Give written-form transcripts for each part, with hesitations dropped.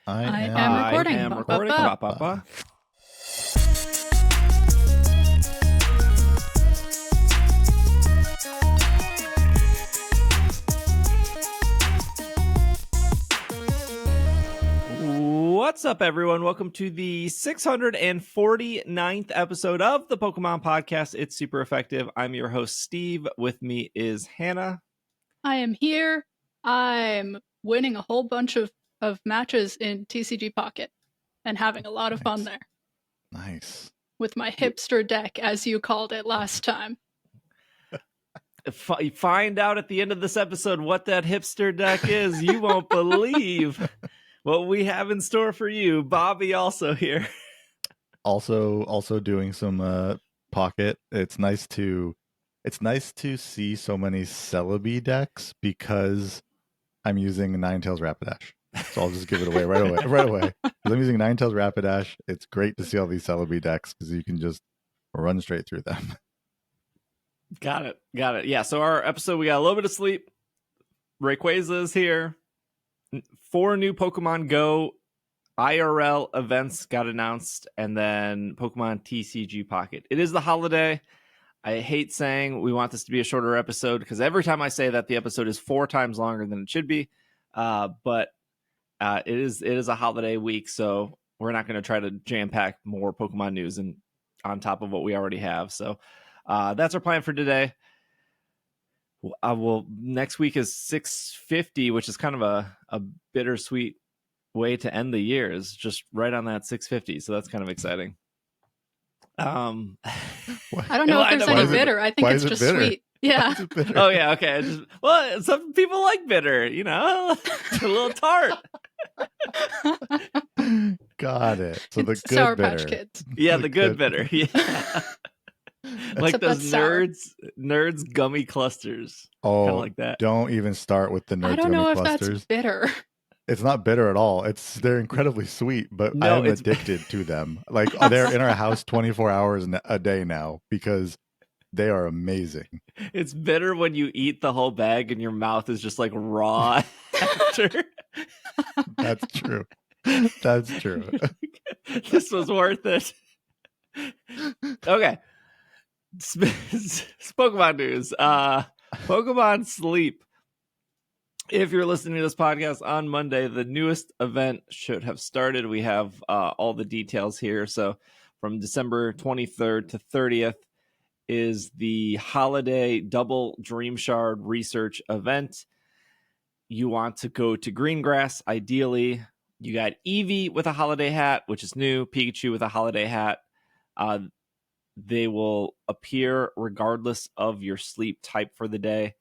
I am recording. I am recording. Ba, ba, ba. What's up, everyone? Welcome to the 649th episode of the Pokemon Podcast. It's super effective. I'm your host, Steve. With me is Hannah. I am here. I'm winning a whole bunch of matches in TCG Pocket and having a lot of fun there. Nice. With my hipster deck, as you called it last time. Find out at the end of this episode what that hipster deck is. You won't believe what we have in store for you. Bobby also here. Also doing some Pocket. It's nice to see so many Celebi decks because I'm using Ninetales Rapidash. So I'll just give it away right away. Because I'm using Ninetales Rapidash. It's great to see all these Celebi decks because you can just run straight through them. Got it. Yeah, so our episode, we got a little bit of sleep. Rayquaza is here. 4 new Pokemon GO IRL events got announced, and then Pokemon TCG Pocket. It is the holiday. I hate saying we want this to be a shorter episode because every time I say that, the episode is 4 times longer than it should be. But it is a holiday week, so we're not going to try to jam pack more Pokemon news and on top of what we already have. So that's our plan for today. Next week is 650, which is kind of a bittersweet way to end the year. Is just right on that 650, so that's kind of exciting. I don't know if there's any bitter. I think it's just sweet. Yeah. Oh yeah. Okay. Some people like bitter. You know, a little tart. Got it. So the It's good Sour bitter. Patch Kids. Yeah, the good bitter. Yeah. Like Except those that's nerds gummy clusters. Oh, Kinda like that. Don't even start with the nerd I don't know if clusters. that's bitter. It's not bitter at all. They're incredibly sweet, but No, I'm addicted to them. Like they're in our house 24 hours a day now because they are amazing. It's bitter when you eat the whole bag and your mouth is just like raw after. That's true. That's true. This was worth it. Okay. Pokemon news. Pokemon Sleep. If you're listening to this podcast on Monday, the newest event should have started. We have all the details here. So from December 23rd to 30th is the holiday double Dream Shard research event. You want to go to Greengrass, ideally. You got Eevee with a holiday hat, which is new. Pikachu with a holiday hat. They will appear regardless of your sleep type for the day.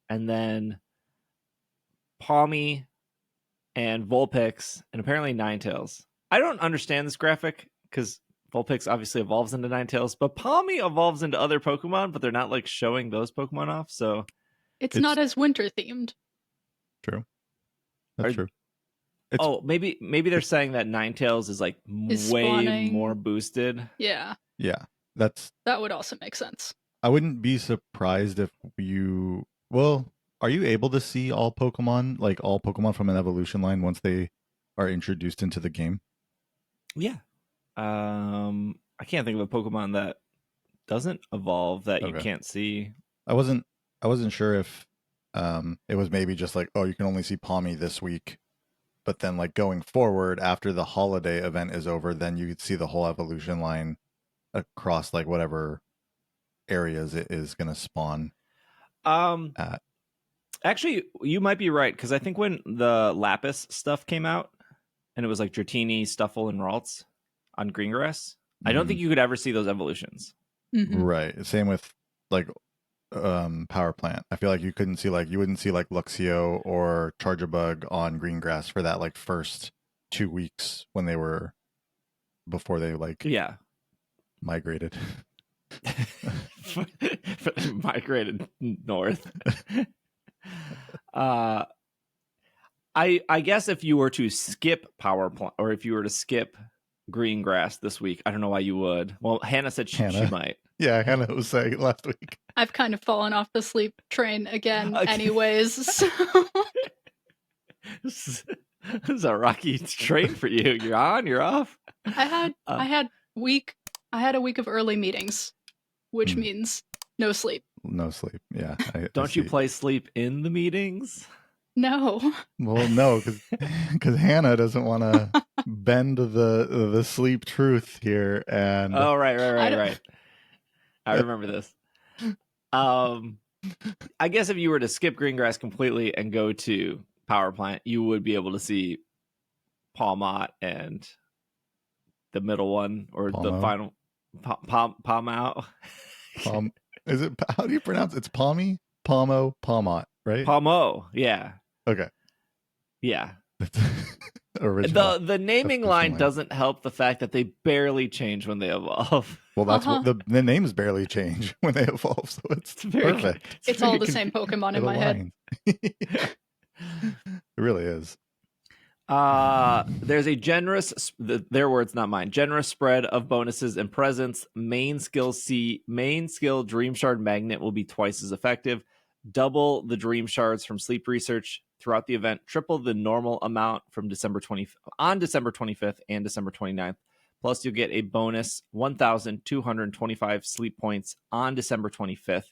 And then Palmy and Vulpix and apparently Ninetales. I don't understand this graphic because Vulpix obviously evolves into Ninetales, but Palmy evolves into other Pokemon, but they're not like showing those Pokemon off. So It's not as winter themed. True. That's true. Maybe they're saying that Ninetales is like Is way spawning. more boosted. Yeah. Yeah. That would also make sense. I wouldn't be surprised if are you able to see all Pokemon from an evolution line once they are introduced into the game? Yeah. I can't think of a Pokemon that doesn't evolve that you can't see. I wasn't sure if it was maybe just like, oh, you can only see Palmy this week, but then like going forward after the holiday event is over, then you could see the whole evolution line across like whatever areas it is going to spawn at. Actually, you might be right, because I think when the Lapis stuff came out, and it was like Dratini, Stuffle, and Ralts on Greengrass, I don't think you could ever see those evolutions. Mhm. Right. Same with like Power Plant. I feel like you wouldn't see like Luxio or Charjabug on Greengrass for that like first 2 weeks before they migrated. Migrated north. I guess if you were to skip Power Plant, or if you were to skip Greengrass this week, I don't know why you would. Well, Hannah said she might. Yeah, Hannah was saying it last week. I've kind of fallen off the sleep train again Okay. anyways. So. This is a rocky train for you. You're on, you're off. I had a week of early meetings, which means no sleep. No sleep. Yeah. Don't you play sleep in the meetings? No. Well, no, because Hannah doesn't want to bend the sleep truth here. And Oh, right. I remember this. I guess if you were to skip Greengrass completely and go to Power Plant, you would be able to see Palmot and the middle one, or Palmo. the final Palmot. Is it? How do you pronounce it? It's Palmy, Palmo, Palmot, right? Palmo, yeah. Okay. Yeah. Original. The naming line doesn't help the fact that they barely change when they evolve. Well, that's what the names barely change when they evolve, so it's perfect. It's all the same Pokemon in my head. It really is. There's a generous, their words, not mine, generous spread of bonuses and presents. Main skill Dream Shard Magnet will be twice as effective. Double the Dream Shards from Sleep Research throughout the event. Triple the normal amount from December 25th and December 29th. Plus, you'll get a bonus 1,225 sleep points on December 25th.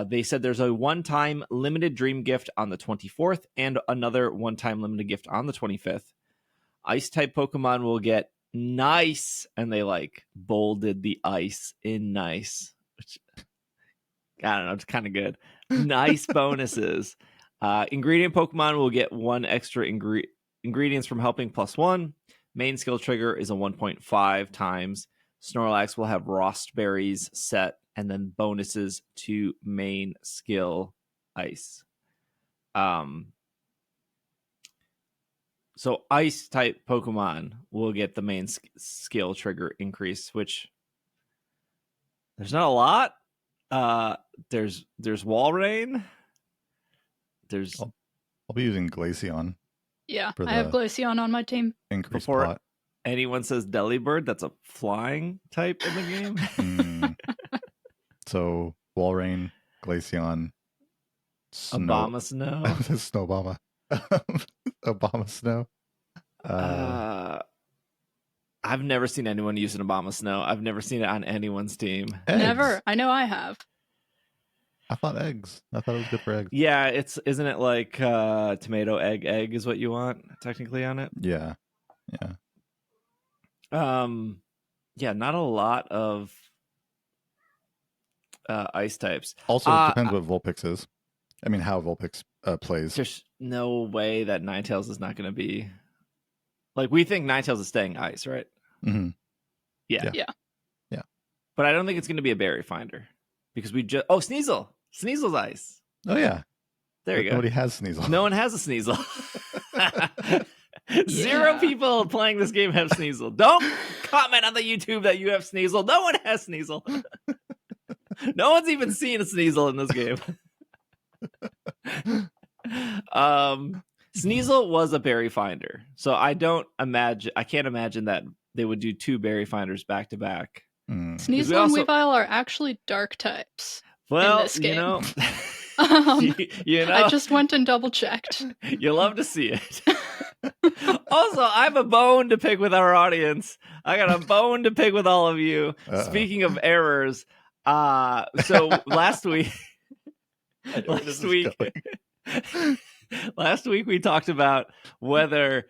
They said there's a one-time limited dream gift on the 24th and another one-time limited gift on the 25th. Ice-type Pokemon will get nice, and they bolded the ice in nice, which I don't know, it's kind of good. Nice bonuses. Ingredient Pokemon will get one extra ingredients from helping +1. Main skill trigger is a 1.5 times. Snorlax will have Rost Berries set, and then bonuses to main skill ice. So ice type Pokemon will get the main skill trigger increase, which there's not a lot. There's Walrein. I'll be using Glaceon. Yeah, I have Glaceon on my team. Increase Before pot. anyone says Delibird, that's a flying type in the game. So Walrein, Glaceon, Obama Snow. Snowbama. Obama Snow. I've never seen anyone use an Obama Snow. I've never seen it on anyone's team. Eggs. Never. I know I have. I thought eggs. I thought it was good for eggs. Yeah, isn't it like tomato egg is what you want technically on it? Yeah. Yeah, not a lot of ice types. Also, it depends what Vulpix is. I mean, how Vulpix plays. There's no way that Ninetales is not going to be we think Ninetales is staying ice, right? Mm-hmm. Yeah. But I don't think it's going to be a berry finder because we just Sneasel. Sneasel's ice. Oh yeah, there you go. Nobody has Sneasel. No one has a Sneasel. Zero people playing this game have Sneasel. Don't comment on the YouTube that you have Sneasel. No one has Sneasel. No one's even seen a Sneasel in this game. Sneasel was a berry finder, so I can't imagine that they would do two berry finders back to back. Sneasel and Weavile are actually dark types. Well, in this game. you know, I just went and double checked. You love to see it. Also, I have a bone to pick with our audience. I got a bone to pick with all of you. Speaking of errors, so last week we talked about whether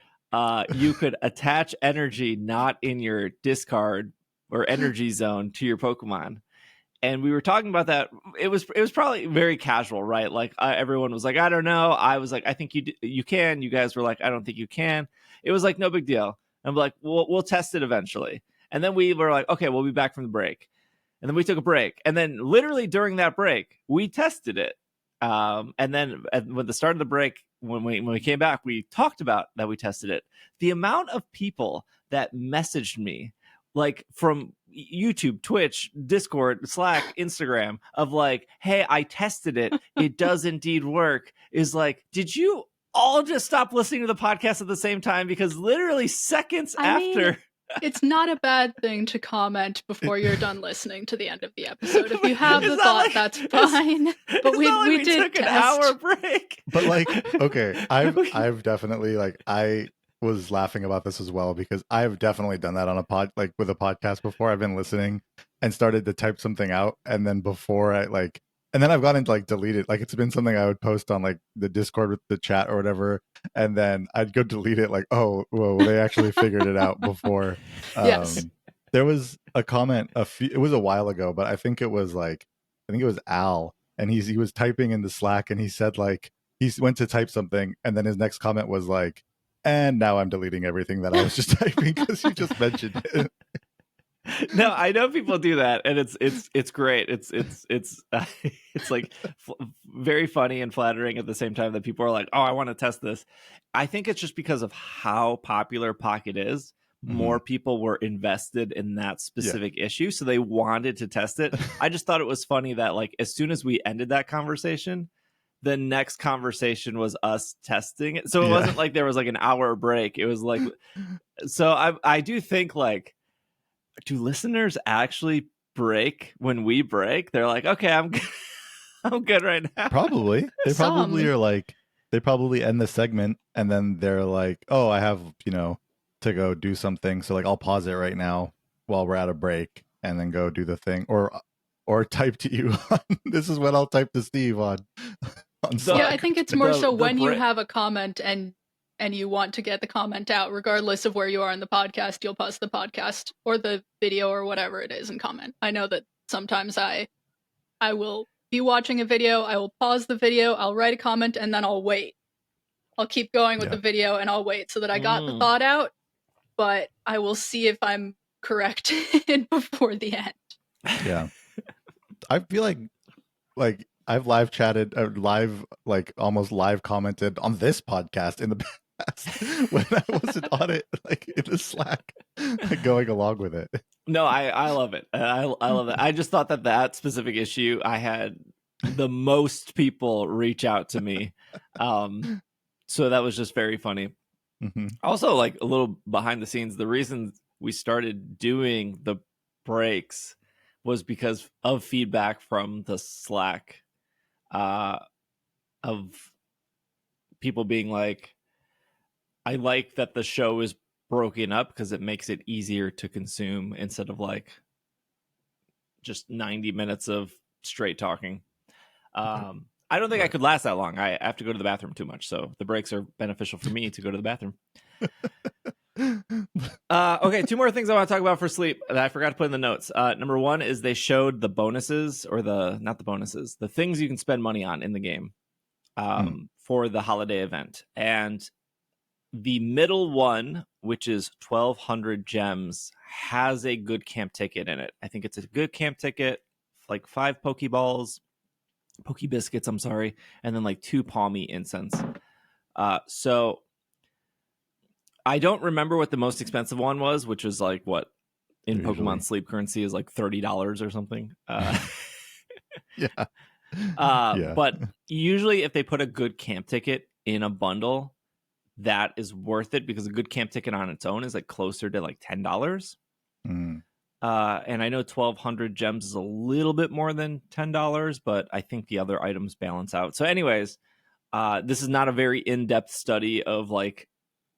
you could attach energy not in your discard or energy zone to your Pokemon. And we were talking about that. It was probably very casual, right? Everyone was like, I don't know. I was like, I think you can. You guys were like, I don't think you can. It was like, no big deal. I'm like, we'll test it eventually. And then we were like, okay, we'll be back from the break. And then we took a break. And then literally during that break, we tested it. And then when the start of the break, when we came back, we talked about that we tested it. The amount of people that messaged me, from YouTube, Twitch, Discord, Slack, Instagram, of hey, I tested it. It does indeed work. Is did you all just stop listening to the podcast at the same time? Because literally seconds after It's not a bad thing to comment before you're done listening to the end of the episode. If you have the It's not thought, like- that's it's- fine. But It's we not like we did took an test. hour break. But like, okay, I've definitely like I was laughing about this as well because I've definitely done that on a pod like with a podcast before. I've been listening and started to type something out, and then before I like, and then I've gone into like delete it. Like it's been something I would post on like the Discord with the chat or whatever, and then I'd go delete it. Like, oh, whoa, they actually figured it out before. Yes. There was a comment it was a while ago, but I think it was Al, and he was typing in the Slack, and he said like he went to type something, and then his next comment was like, and now I'm deleting everything that I was just typing because you just mentioned it. No, I know people do that, and it's great. It's like very funny and flattering at the same time that people are like, "Oh, I want to test this." I think it's just because of how popular Pocket is. More people were invested in that specific issue, so they wanted to test it. I just thought it was funny that like as soon as we ended that conversation, the next conversation was us testing it. So it wasn't like there was like an hour break. It was like, so I do think like, do listeners actually break when we break? They're like, okay, I'm good right now. Probably. They probably are like, they probably end the segment and then they're like, oh, I have, to go do something. So like, I'll pause it right now while we're at a break and then go do the thing or type to you. This is what I'll type to Steve on Slack. Yeah, I think it's more so when you have a comment and you want to get the comment out, regardless of where you are in the podcast, you'll pause the podcast or the video or whatever it is and comment. I know that sometimes I will be watching a video, I will pause the video, I'll write a comment, and then I'll wait. I'll keep going with the video and I'll wait so that I got the thought out, but I will see if I'm corrected before the end. Yeah. I feel like I've live chatted, almost live commented on this podcast in the past when I wasn't on it, like in the Slack, like going along with it. No, I love it. I love that. I just thought that specific issue, I had the most people reach out to me. So that was just very funny. Also, like a little behind the scenes, the reason we started doing the breaks was because of feedback from the Slack of people being like, I like that the show is broken up because it makes it easier to consume instead of like just 90 minutes of straight talking. I don't think I could last that long. I have to go to the bathroom too much. So the breaks are beneficial for me to go to the bathroom. Okay, two more things I want to talk about for Sleep that I forgot to put in the notes. Number one is they showed the bonuses, or the things you can spend money on in the game for the holiday event. And the middle one, which is 1,200 gems, has a good camp ticket in it. I think it's a good camp ticket, like 5 Pokeballs, Poke Biscuits, I'm sorry, and then like 2 Palmy incense. So I don't remember what the most expensive one was, which was like what in usually Pokemon Sleep currency is like $30 or something. But usually if they put a good camp ticket in a bundle, that is worth it because a good camp ticket on its own is like closer to like $10. And I know 1,200 gems is a little bit more than $10, but I think the other items balance out. So anyways, this is not a very in-depth study of like,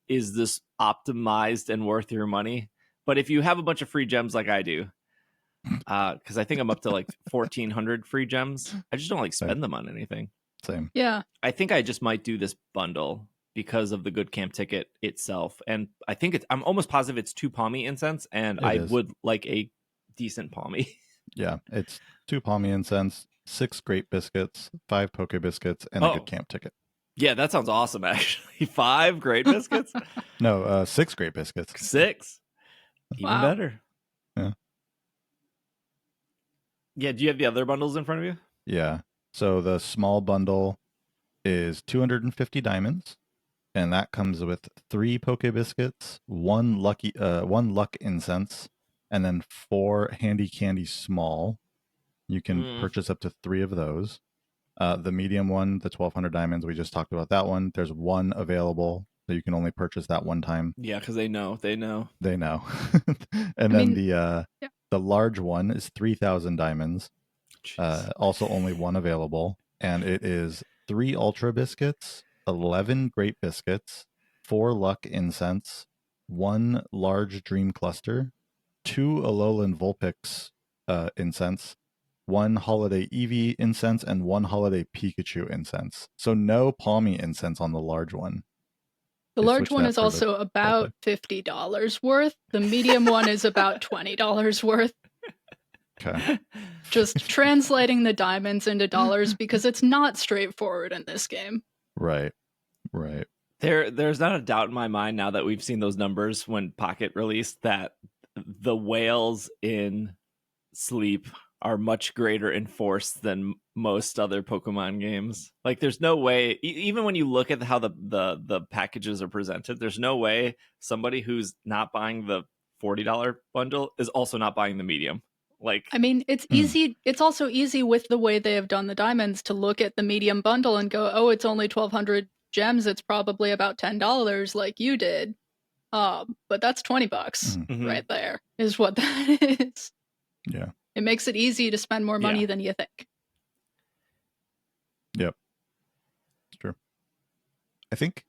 is this optimized and worth your money? But if you have a bunch of free gems like I do, because I think I'm up to like 1,400 free gems, I just don't like spend them on anything. Same. Yeah. I think I just might do this bundle because of the good camp ticket itself. And I think I'm almost positive it's 2 Palmy incense, and I would like a decent Palmy. Yeah, it's 2 Palmy incense, 6 Great Biscuits, 5 Poke Biscuits, and a good camp ticket. Yeah, that sounds awesome, actually. 5 Great Biscuits? No, 6 Great Biscuits. 6? Even better. Yeah. Yeah, do you have the other bundles in front of you? Yeah. So the small bundle is 250 diamonds, and that comes with 3 Poke Biscuits, 1 Luck Incense, and then 4 Handy Candy Small. You can purchase up to 3 of those. The medium one, the 1,200 diamonds, we just talked about that one. There's 1 available so you can only purchase that one time. Yeah, because they know. And then the large one is 3,000 diamonds. Also only one available, and it is 3 ultra biscuits, 11 great biscuits, 4 luck incense, 1 large dream cluster, 2 Alolan Vulpix incense, 1 holiday Eevee incense, and 1 holiday Pikachu incense. So no Palmy incense on the large one. The large one is also about $50 worth. The medium one is about $20 worth. Okay. Just translating the diamonds into dollars because it's not straightforward in this game. Right. There's not a doubt in my mind now that we've seen those numbers when Pocket released that the whales in Sleep are much greater in force than most other Pokemon games. Like, there's no way, even when you look at how the packages are presented, there's no way somebody who's not buying the $40 bundle is also not buying the medium. Like, I mean, it's easy. It's also easy with the way they have done the diamonds to look at the medium bundle and go, oh, it's only 1,200 gems. It's probably about $10 like you did. But that's $20 right there is what that is. Yeah. It makes it easy to spend more money than you think. Yep. It's true. I think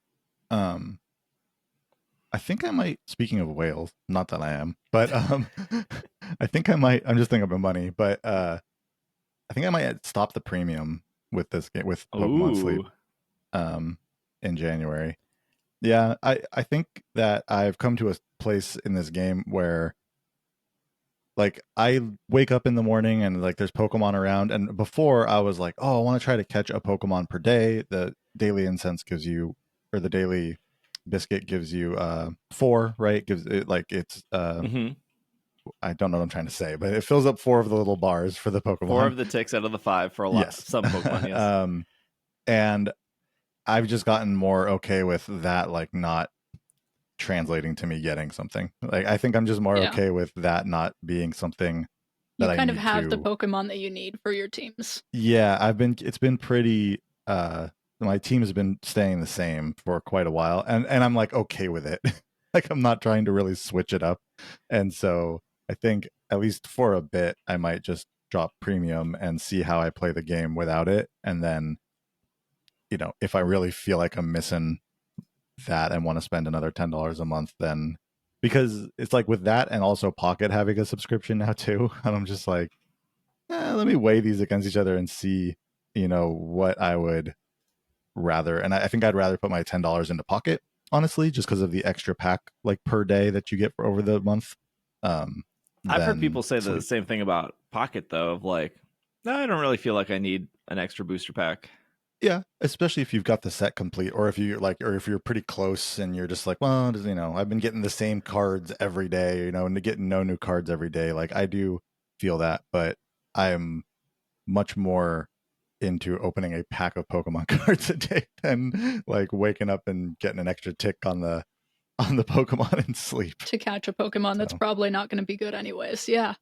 I might, speaking of whales, not that I am, but I think I might, I'm just thinking about money, but I think I might stop the premium with this game, with Pokemon Sleep in January. Yeah, I think that I've come to a place in this game where, like, I wake up in the morning and, like, there's Pokemon around, and before I was like, oh, I want to try to catch a Pokemon per day. The daily incense gives you, or the daily biscuit gives you 4, right? Gives it, like, it's I don't know what I'm trying to say, but it fills up 4 of the little bars for the Pokemon. 4 of the ticks out of the 5 for a lot. Yes. Some Pokemon, yes. And I've just gotten more okay with that, like, not translating to me getting something. Like, I think I'm just more okay with that not being something that you kind I of have the Pokemon that you need for your teams. Yeah, it's been pretty my team has been staying the same for quite a while, and I'm, like, okay with it. Like, I'm not trying to really switch it up. And so I think, at least for a bit, I might just drop premium and see how I play the game without it, and then, you know, if I really feel like I'm missing that and want to spend another $10 a month, then, because it's like with that and also Pocket having a subscription now too, and I'm just like, let me weigh these against each other and see, you know, what I would rather. And I think I'd rather put my $10 into Pocket, honestly, just because of the extra pack, like, per day that you get for over the month. I've heard people say the same thing about Pocket, though, of like, no, I don't really feel like I need an extra booster pack. Yeah, especially if you've got the set complete, or if you like, or if you're pretty close and you're just like, well, you know, I've been getting the same cards every day, you know, and getting no new cards every day. Like, I do feel that, but I'm much more into opening a pack of Pokemon cards a day than, like, waking up and getting an extra tick on the Pokemon in Sleep to catch a Pokemon that's probably not going to be good anyways. Yeah,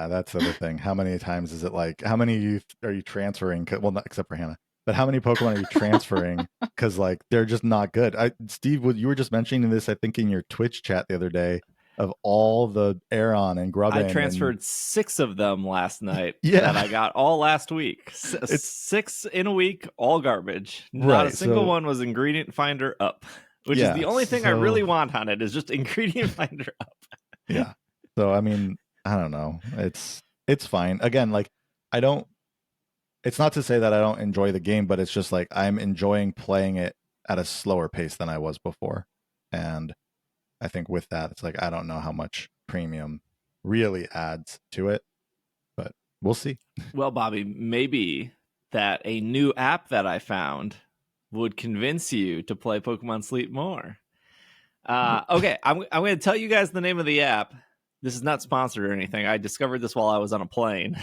that's the other thing. How many times is it, like, how many are you transferring? Well, not except for Hannah, but how many Pokemon are you transferring? Because, like, they're just not good. Steve, you were just mentioning this, I think, in your Twitch chat the other day, of all the Aeron and Grubbin. I transferred 6 of them last night. Yeah, that I got all last week. 6 in a week, all garbage. Not a single one was ingredient finder up, which is the only thing I really want on it, is just ingredient finder up. Yeah. So, I mean, I don't know. It's fine. Again, like, it's not to say that I don't enjoy the game, but it's just like, I'm enjoying playing it at a slower pace than I was before. And I think with that, it's like, I don't know how much premium really adds to it, but we'll see. Well, Bobby, maybe that a new app that I found would convince you to play Pokemon Sleep more. Okay, I'm going to tell you guys the name of the app. This is not sponsored or anything. I discovered this while I was on a plane.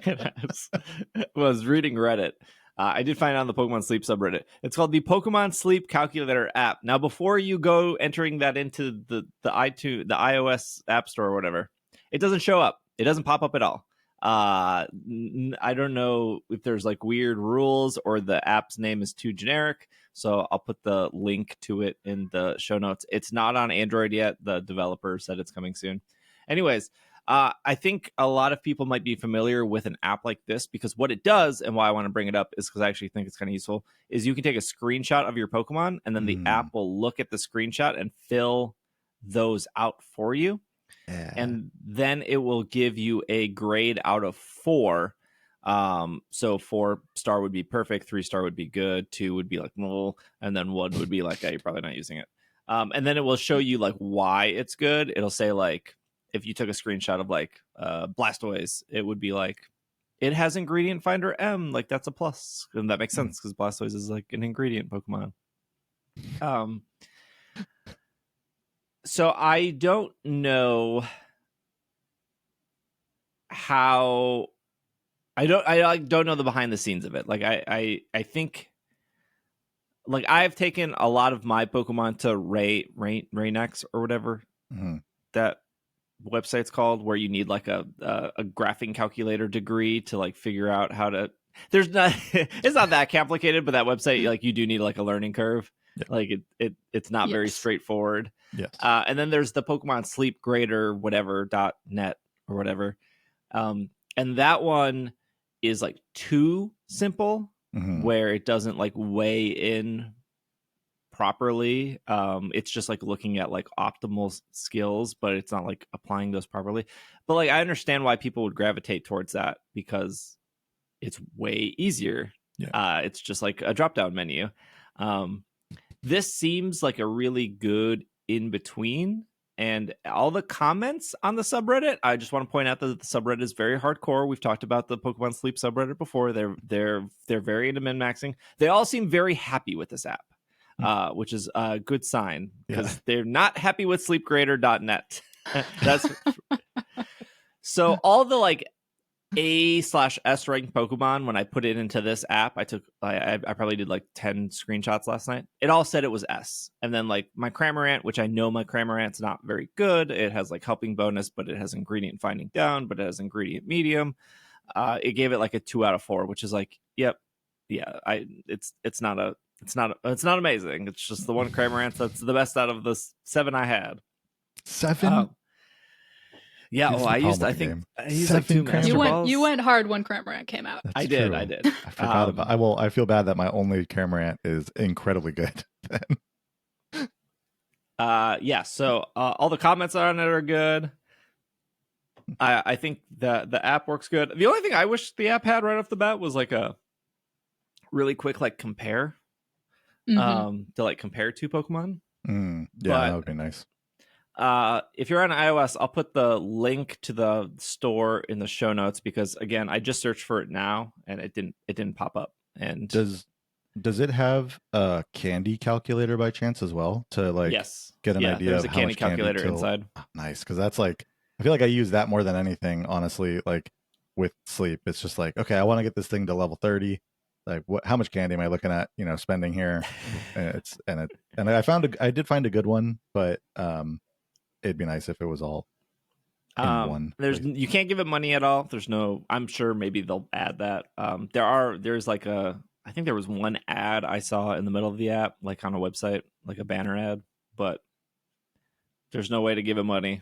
I was reading Reddit. I did find it on the Pokemon Sleep subreddit. It's called the Pokemon Sleep Calculator app. Now, before you go entering that into the iOS App Store or whatever, it doesn't show up. It doesn't pop up at all. I don't know if there's like weird rules or the app's name is too generic. So I'll put the link to it in the show notes. It's not on Android yet. The developer said it's coming soon. Anyways, I think a lot of people might be familiar with an app like this because what it does, and why I want to bring it up, is because I actually think it's kind of useful, is you can take a screenshot of your Pokemon and then the app will look at the screenshot and fill those out for you. Yeah. And then it will give you a grade out of 4. So 4-star would be perfect, 3-star would be good, 2 would be like, well, and then 1 would be like, hey, you're probably not using it. And then it will show you like why it's good. It'll say like, if you took a screenshot of like Blastoise, it would be like, it has ingredient finder M, like that's a plus. And that makes sense because Blastoise is like an ingredient Pokemon. So I don't know how I don't know the behind the scenes of it. Like I think like I've taken a lot of my Pokemon to Raynex or whatever that website's called, where you need like a graphing calculator degree to like figure out how to. There's not it's not that complicated, but that website, like, you do need like a learning curve. Yeah. Like it's not very straightforward. Yes. And then there's the Pokemon Sleep Grader whatever .net or whatever. And that one is like too simple, where it doesn't like weigh in properly. It's just like looking at like optimal skills, but it's not like applying those properly. But like I understand why people would gravitate towards that because it's way easier. Yeah. It's just like a drop-down menu. This seems like a really good in between, and all the comments on the subreddit, I just want to point out that the subreddit is very hardcore. We've talked about the Pokemon Sleep subreddit before. They're very into min-maxing. They all seem very happy with this app, which is a good sign because they're not happy with sleepgrader.net. That's so all the like A/S ranked Pokemon, when I put it into this app, I probably did like 10 screenshots last night. It all said it was S. And then like my Cramorant, which I know my Cramorant's not very good. It has like helping bonus, but it has ingredient finding down, but it has ingredient medium. It gave it like a 2 out of 4, which is like, yep. Yeah. It's not amazing. It's just the one Cramorant that's the best out of the 7 I had. 7? Yeah, I used like 2 Master Balls. You went hard when Cramorant came out. That's I true. did. I forgot about. I feel bad that my only Cramorant is incredibly good. Yeah. So all the comments on it are good. I think the app works good. The only thing I wish the app had right off the bat was like a really quick like compare, to like compare 2 Pokemon. Yeah, that would be nice. If you're on iOS, I'll put the link to the store in the show notes because again, I just searched for it now and it didn't pop up. And does it have a candy calculator by chance as well to like get an idea of there's a how candy much calculator candy inside? Oh, nice, because that's like I feel like I use that more than anything, honestly. Like with Sleep, it's just like, okay, I want to get this thing to level 30. Like how much candy am I looking at, spending here? And I did find a good one, but it'd be nice if it was all in one. You can't give it money at all. There's no. I'm sure maybe they'll add that. There's like I think there was one ad I saw in the middle of the app, like on a website, like a banner ad, but there's no way to give it money.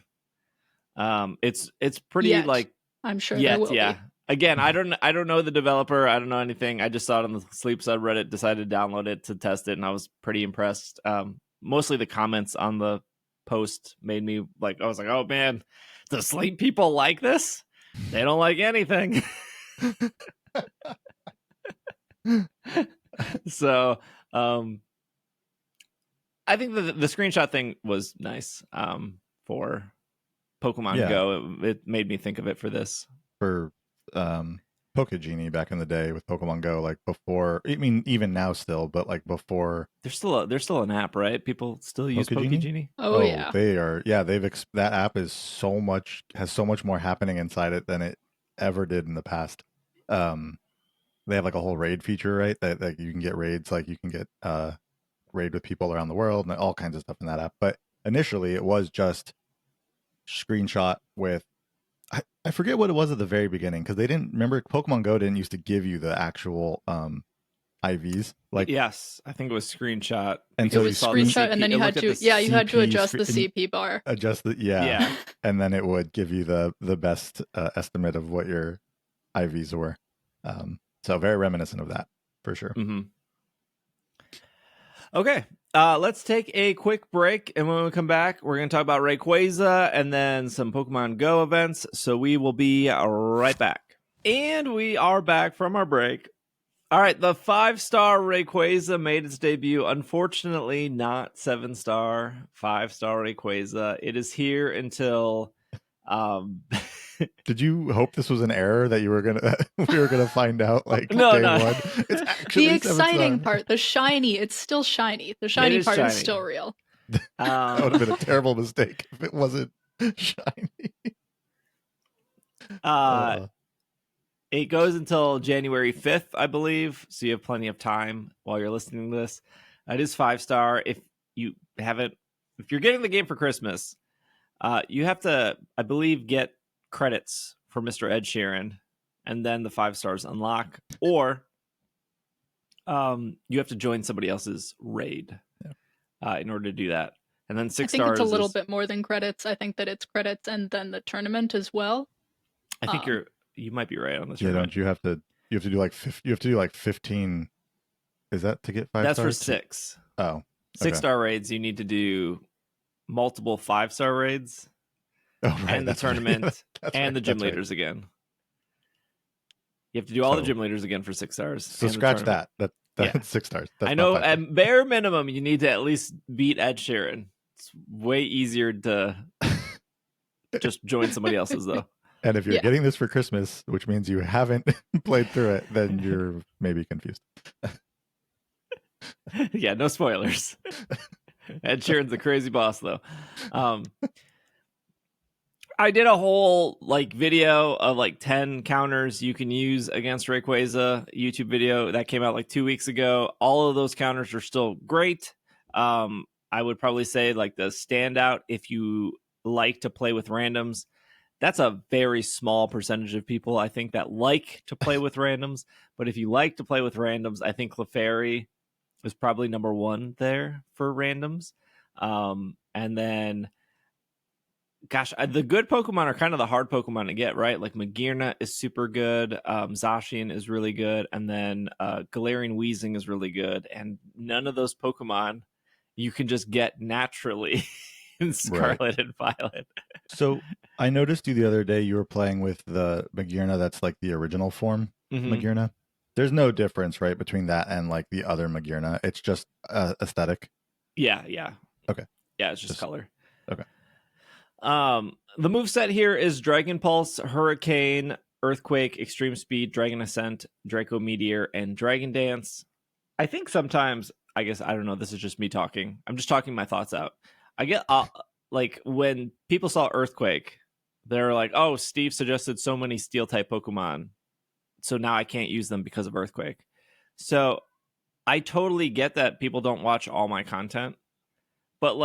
It's pretty like I'm sure there will be. Again, I don't know the developer. I don't know anything. I just saw it on the Sleep subreddit, decided to download it to test it, and I was pretty impressed. Mostly the comments on the post made me like, I was like, oh man, the Sleep people like this? They don't like anything. So I think the screenshot thing was nice for Pokemon Go. It made me think of it for this. For Pokegenie back in the day with Pokemon Go, like before, I mean even now still, but like before, there's still an app, right? People still use Pokegenie. Oh yeah, they are. Yeah, that app has so much more happening inside it than it ever did in the past. They have like a whole raid feature, right? That you can get raids, like you can get raid with people around the world and all kinds of stuff in that app. But initially, it was just screenshot with I forget what it was at the very beginning because they didn't remember Pokemon Go didn't used to give you the actual IVs. Like yes, I think it was screenshot. And It so was you screenshot, and then you had to you had to adjust the CP bar. Adjust the Yeah. and then it would give you the best estimate of what your IVs were. So very reminiscent of that for sure. Mm-hmm. Okay, let's take a quick break, and when we come back, we're going to talk about Rayquaza and then some Pokemon Go events. So we will be right back. And we are back from our break. All right, the 5-star Rayquaza made its debut. Unfortunately, not 7-star, 5-star Rayquaza. It is here until. Did you hope this was an error that we were gonna find out like no, day no. one? It's actually the exciting part, the shiny. It's still shiny. The shiny part is still real. That would have been a terrible mistake if it wasn't shiny. It goes until January 5th, I believe. So you have plenty of time while you're listening to this. It is 5-star. If you're getting the game for Christmas, you have to, I believe, get credits for Mr. Ed Sheeran, and then the 5 stars unlock, or you have to join somebody else's raid in order to do that. And then 6 stars. I think it's a little bit more than credits. I think that it's credits and then the tournament as well. I think you might be right on this. Yeah, don't you have to do like 15? Is that to get 5 That's stars? for 6. Oh, 6-star raids. You need to do multiple 5-star raids. Oh, right. And the tournament and the gym leaders again. You have to do all the gym leaders again for 6 stars. So scratch that. That's 6 stars. That's I know at bare minimum you need to at least beat Ed Sheeran. It's way easier to just join somebody else's though. And if you're getting this for Christmas, which means you haven't played through it, then you're maybe confused. Yeah, no spoilers. Ed Sheeran's a crazy boss though. I did a whole video of 10 counters you can use against Rayquaza YouTube video that came out 2 weeks ago. All of those counters are still great. I would probably say the standout, if you like to play with randoms, that's a very small percentage of people I think that like to play with randoms. But if you like to play with randoms, I think Clefairy is probably number 1 there for randoms. And then gosh, the good Pokemon are kind of the hard Pokemon to get, right? Like Magearna is super good. Zacian is really good. And then Galarian Weezing is really good. And none of those Pokemon you can just get naturally in Scarlet and Violet. So I noticed you the other day, you were playing with the Magearna that's the original form Magearna. There's no difference, right, between that and the other Magearna. It's just aesthetic. Yeah. Okay. Yeah, it's just color. Okay. The moveset here is Dragon Pulse, Hurricane, Earthquake, Extreme Speed, Dragon Ascent, Draco Meteor, and Dragon Dance. I think sometimes, I don't know, this is just me talking. I'm just talking my thoughts out. I get when people saw Earthquake, they're like, oh, Steve suggested so many steel type Pokemon, so now I can't use them because of Earthquake. So I totally get that people don't watch all my content, but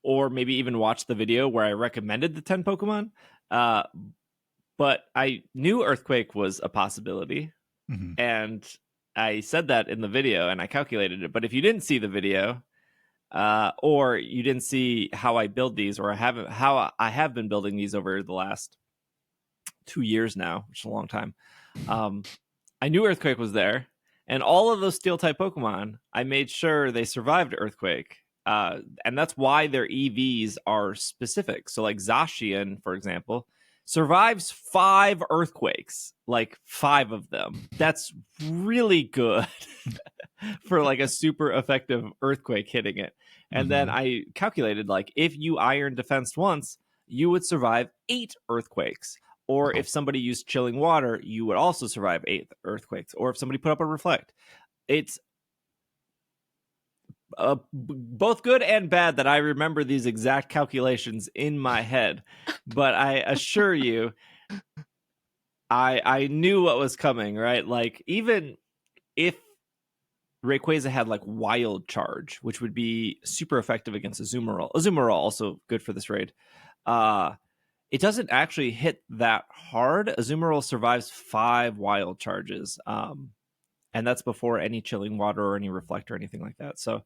or maybe even watch the video where I recommended the 10 Pokemon. But I knew Earthquake was a possibility. Mm-hmm. And I said that in the video and I calculated it. But if you didn't see the video, or you didn't see how I build these, or how I have been building these over the last 2 years now, which is a long time. I knew Earthquake was there. And all of those steel type Pokemon, I made sure they survived Earthquake. And that's why their EVs are specific. So Zacian, for example, survives 5 earthquakes, 5 of them. That's really good for a super effective earthquake hitting it. And then I calculated if you iron defense once, you would survive 8 earthquakes. Or if somebody used chilling water, you would also survive 8 earthquakes. Or if somebody put up a reflect. It's both good and bad that I remember these exact calculations in my head, but I assure you, I knew what was coming, right? Even if Rayquaza had Wild Charge, which would be super effective against Azumarill also good for this raid. it doesn't actually hit that hard. Azumarill survives 5 wild charges, and that's before any chilling water or any reflect or anything like that. So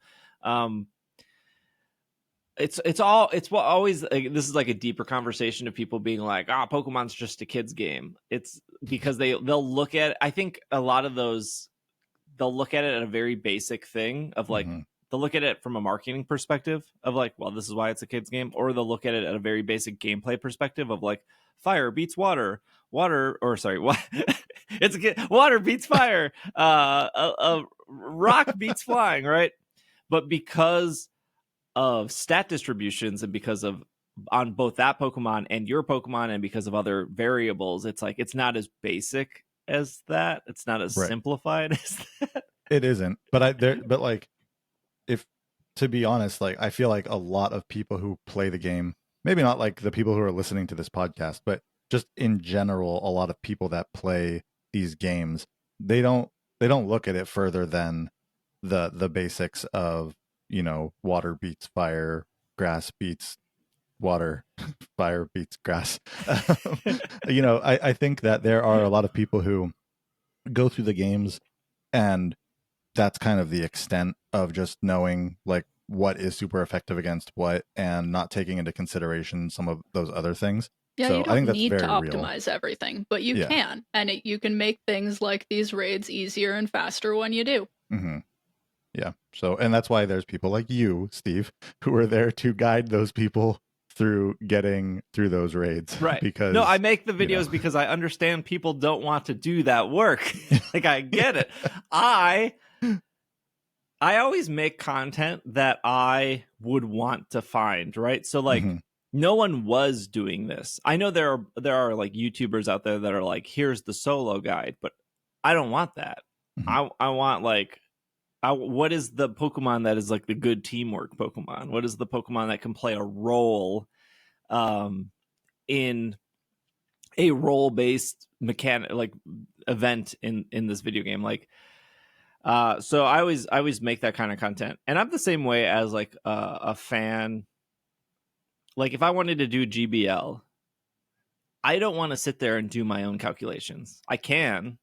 it's always like, this is like a deeper conversation of people being like, Pokemon's just a kid's game. It's because they'll look at, I think a lot of those, they'll look at it at a very basic thing of like, they'll look at it from a marketing perspective of like, well, this is why it's a kid's game, or they'll look at it at a very basic gameplay perspective of like, fire beats water, it's a kid, water beats fire, a rock beats flying, right? But because of stat distributions and because of on both that Pokemon and your Pokemon and because of other variables, it's like it's not as basic as that. It's not as simplified as that. It isn't. But like, if to be honest, like I feel like a lot of people who play the game, maybe not like the people who are listening to this podcast, but just in general, a lot of people that play these games, they don't look at it further than the basics of, you know, water beats fire, grass beats water, fire beats grass. You know, I think that there are a lot of people who go through the games and that's kind of the extent of just knowing like what is super effective against what and not taking into consideration some of those other things. Yeah, so you I think don't that's need very to real. optimize everything, but you can. And you can make things like these raids easier and faster when you do. Yeah. So, and that's why there's people like you, Steve, who are there to guide those people through getting through those raids. Right. Because no, I make the videos because I understand people don't want to do that work. Like I get it. I always make content that I would want to find, right? So like no one was doing this. I know there are like YouTubers out there that are like, here's the solo guide, but I don't want that. I want like, what is the Pokemon that is like the good teamwork Pokemon? What is the Pokemon that can play a role in a role-based mechanic, like event in this video game? Like, so I always make that kind of content, and I'm the same way as like a fan. Like if I wanted to do GBL, I don't want to sit there and do my own calculations. I can.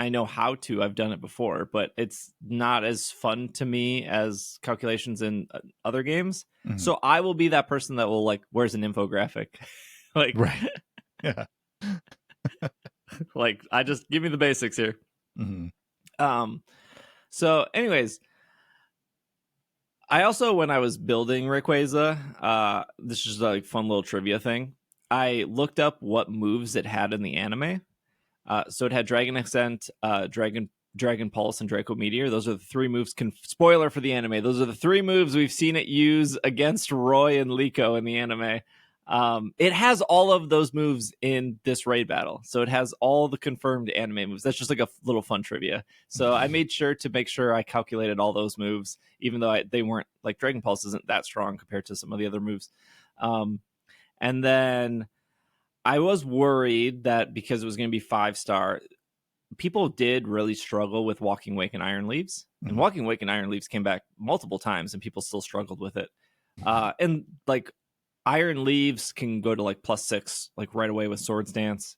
I know how to. I've done it before, but it's not as fun to me as calculations in other games. So I will be that person that will like, where's an infographic? Like, yeah. Like, I just give me the basics here. So anyways, I also, when I was building Rayquaza, this is like fun little trivia thing. I looked up what moves it had in the anime. So it had Dragon Ascent, Dragon Pulse, and Draco Meteor. Those are the 3 moves. Spoiler for the anime. Those are the 3 moves we've seen it use against Roy and Liko in the anime. It has all of those moves in this raid battle. So it has all the confirmed anime moves. That's just like a little fun trivia. So I made sure to make sure I calculated all those moves, even though they weren't, like Dragon Pulse isn't that strong compared to some of the other moves. And then I was worried that because it was going to be 5-star, people did really struggle with Walking Wake and Iron Leaves. And Walking Wake and Iron Leaves came back multiple times and people still struggled with it. And like Iron Leaves can go to like +6, like right away with Swords Dance.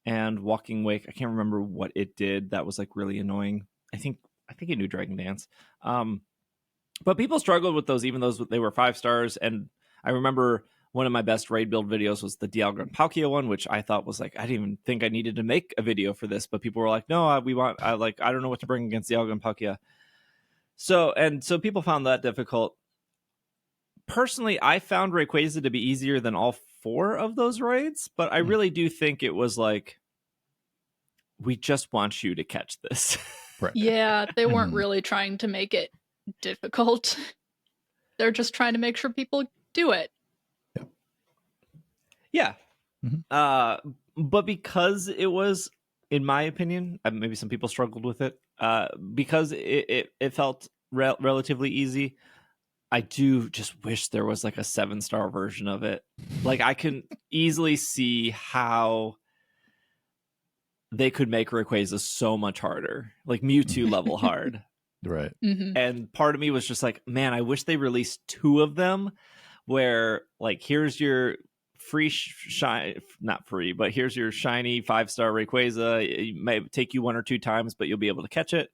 And Walking Wake, I can't remember what it did that was like really annoying. I think it knew Dragon Dance. But people struggled with those, even though they were 5 stars. And I remember one of my best raid build videos was the Dialga and Palkia one, which I thought was like, I didn't even think I needed to make a video for this, but people were like, no, I don't know what to bring against Dialga and Palkia. So people found that difficult. Personally, I found Rayquaza to be easier than all 4 of those raids, but I really do think it was like, we just want you to catch this. Right. Yeah, they weren't really trying to make it difficult. They're just trying to make sure people do it. Yeah. But because it was, in my opinion, maybe some people struggled with it, because it felt relatively easy, I do just wish there was like a 7-star version of it. Like I can easily see how they could make Rayquaza so much harder, like Mewtwo level hard. Right. And part of me was just like, man, I wish they released 2 of them where like, here's your free not free, but here's your shiny 5-star Rayquaza. It might take you 1 or 2 times, but you'll be able to catch it.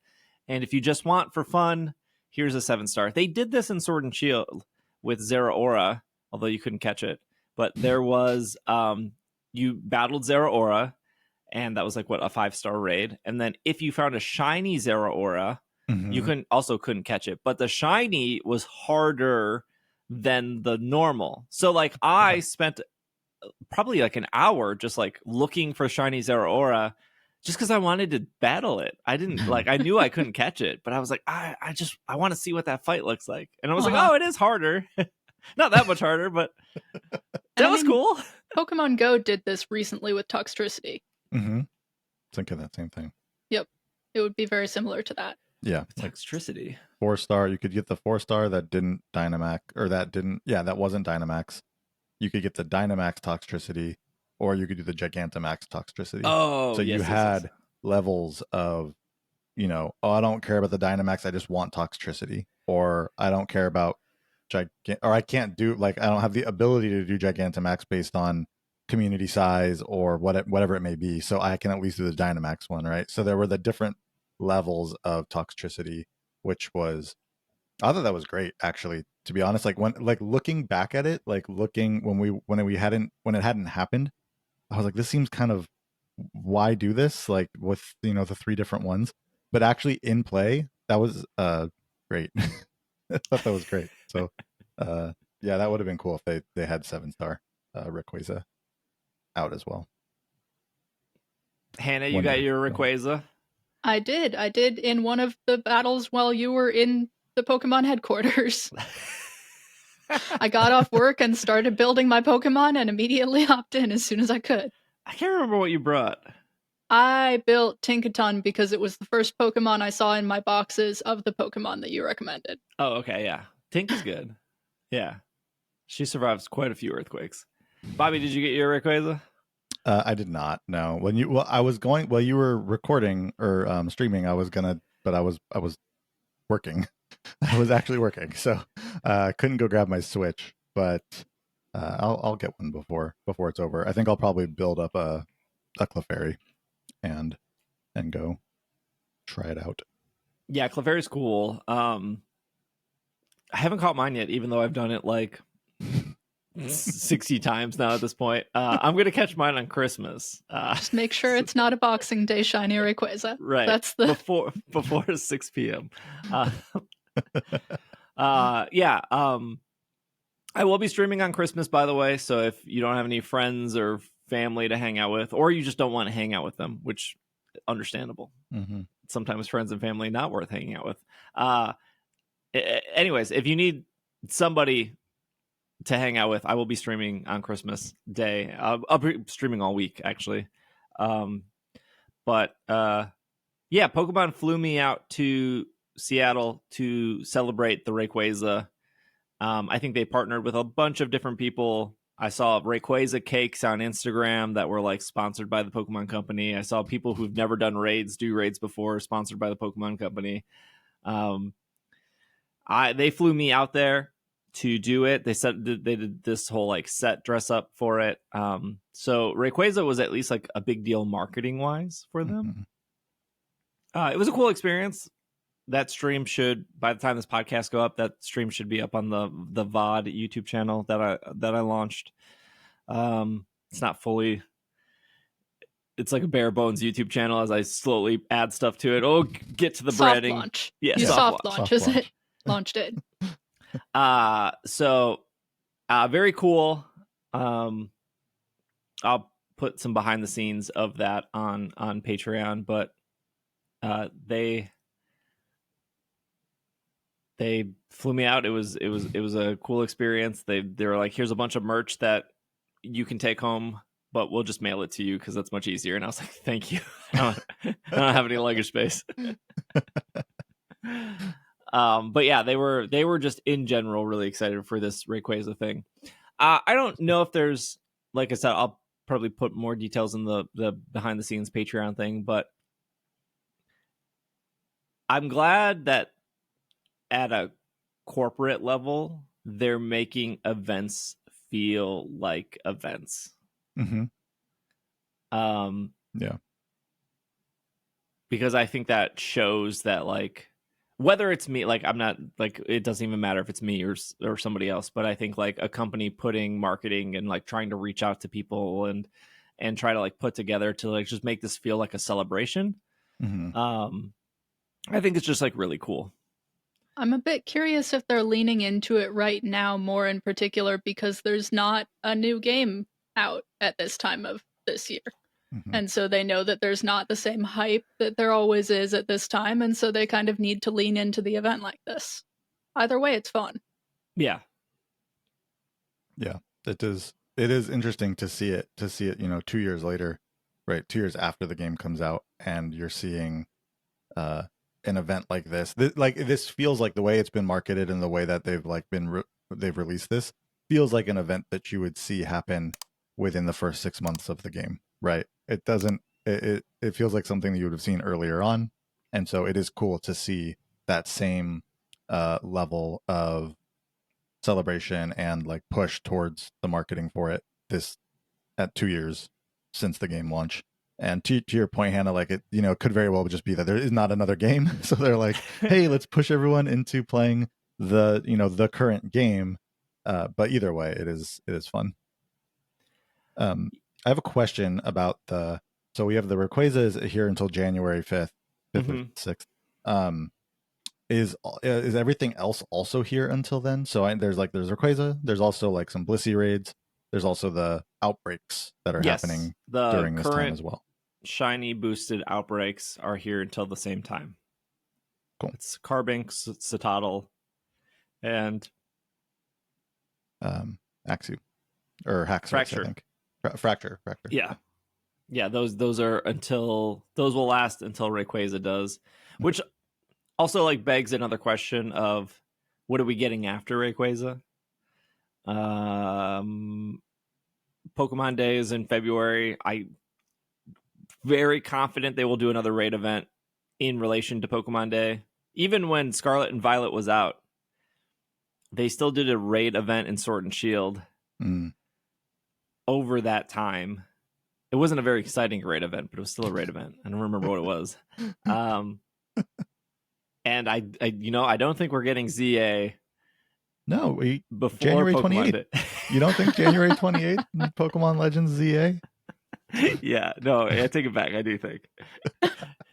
And if you just want for fun, here's a 7-star. They did this in Sword and Shield with Zeraora, although you couldn't catch it. But there was you battled Zeraora, and that was like a 5-star raid. And then if you found a shiny Zeraora, you couldn't catch it. But the shiny was harder than the normal. So like I spent probably like an hour just like looking for shiny Zeraora just because I wanted to battle it. I didn't like, I knew I couldn't catch it, but I was like, I want to see what that fight looks like. And I was like, oh, it is harder. Not that much harder, but that was cool. Pokemon Go did this recently with Toxtricity. Thinking that same thing. Yep. It would be very similar to that. Yeah. Toxtricity. 4-star. You could get the 4-star that didn't Dynamax, or that wasn't Dynamax. You could get the Dynamax Toxtricity, or you could do the Gigantamax Toxtricity. Oh, so you had levels of, I don't care about the Dynamax, I just want Toxtricity, or I don't care about or I can't do, like, I don't have the ability to do Gigantamax based on community size or whatever it may be. So I can at least do the Dynamax one, right? So there were the different levels of Toxtricity, which was, I thought that was great, actually, to be honest. Like, when, like, looking back at it, like looking when it hadn't happened, I was like, this seems kind of, why do this, like, with the 3 different ones? But actually in play, that was great. I thought that was great. So yeah, that would have been cool if they had 7-star Rayquaza out as well. Hannah, you got your Rayquaza? I did in one of the battles while you were in the Pokemon headquarters. I got off work and started building my Pokemon and immediately hopped in as soon as I could. I can't remember what you brought. I built Tinkaton because it was the first Pokemon I saw in my boxes of the Pokemon that you recommended. Oh, okay, yeah. Tink is good. Yeah. She survives quite a few earthquakes. Bobby, did you get your Rayquaza? I did not. No. While you were recording or streaming, I was working. I was actually working, so I couldn't go grab my Switch. But I'll get one before it's over. I think I'll probably build up a Clefairy and go try it out. Yeah, Clefairy's cool. I haven't caught mine yet, even though I've done it like 60 times now at this point. I'm going to catch mine on Christmas. Just make sure it's not a Boxing Day shiny Rayquaza. Right. That's the before 6 p.m. Yeah. I will be streaming on Christmas, by the way. So if you don't have any friends or family to hang out with, or you just don't want to hang out with them, which understandable. Sometimes friends and family not worth hanging out with. Anyways, if you need somebody to hang out with, I will be streaming on Christmas Day. I'll be streaming all week, actually. But yeah, Pokemon flew me out to Seattle to celebrate the Rayquaza. I think they partnered with a bunch of different people. I saw Rayquaza cakes on Instagram that were like sponsored by the Pokemon Company. I saw people who've never done raids do raids before, sponsored by the Pokemon Company. They flew me out there to do it. They did this whole like set dress up for it. So Rayquaza was at least like a big deal marketing wise for them. It was a cool experience. That stream should, by the time this podcast go up, that stream should be up on the VOD YouTube channel that I launched. It's not fully, it's like a bare bones YouTube channel as I slowly add stuff to it. Oh, get to the soft breading. Launch. Yeah, soft launch, is it? Launched it. So very cool. I'll put some behind the scenes of that on Patreon, but they flew me out. It was a cool experience. They were like, here's a bunch of merch that you can take home, but we'll just mail it to you because that's much easier. And I was like, thank you. I don't have any luggage space. But yeah, they were just in general really excited for this Rayquaza thing. I don't know if there's, like I said, I'll probably put more details in the behind the scenes Patreon thing, but I'm glad that at a corporate level, they're making events feel like events. Mm-hmm. Yeah. Because I think that shows that, like, whether it's me, like, I'm not, like, it doesn't even matter if it's me or somebody else, but I think, like, a company putting marketing and, like, trying to reach out to people and try to, like, put together to, like, just make this feel like a celebration. Mm-hmm. I think it's just, like, really cool. I'm a bit curious if they're leaning into it right now more in particular because there's not a new game out at this time of this year. Mm-hmm. And so they know that there's not the same hype that there always is at this time, and so they kind of need to lean into the event like this. Either way, it's fun. Yeah. Yeah, it is interesting to see it, 2 years later, right? 2 years after the game comes out, and you're seeing an event like this. This feels like the way it's been marketed and the way that they've they've released this feels like an event that you would see happen within the first 6 months of the game, right? It doesn't. It feels like something that you would have seen earlier on, and so it is cool to see that same level of celebration and like push towards the marketing for it this at 2 years since the game launch. And to your point, Hannah, like it could very well just be that there is not another game, so they're like, hey, let's push everyone into playing the current game. But either way, it is fun. I have a question about so we have the Rayquaza is here until January 5th or 6th. Is everything else also here until then? So there's Rayquaza, there's also like some Blissey raids, there's also the outbreaks that are happening during this time as well. Shiny boosted outbreaks are here until the same time. Cool. It's Carbinx, Citadel, and Axew or Haxorus, Fracture. I think. Fracture. Yeah. Those are those will last until Rayquaza does, which also like begs another question of what are we getting after Rayquaza? Pokemon Day is in February. I very confident they will do another raid event in relation to Pokemon Day. Even when Scarlet and Violet was out, they still did a raid event in Sword and Shield over that time. It wasn't a very exciting raid event, but it was still a raid event. I don't remember what it was. And I don't think we're getting ZA. No, before January Pokemon 28th. You don't think January 28th Pokemon Legends ZA? Yeah, no, I take it back. I do think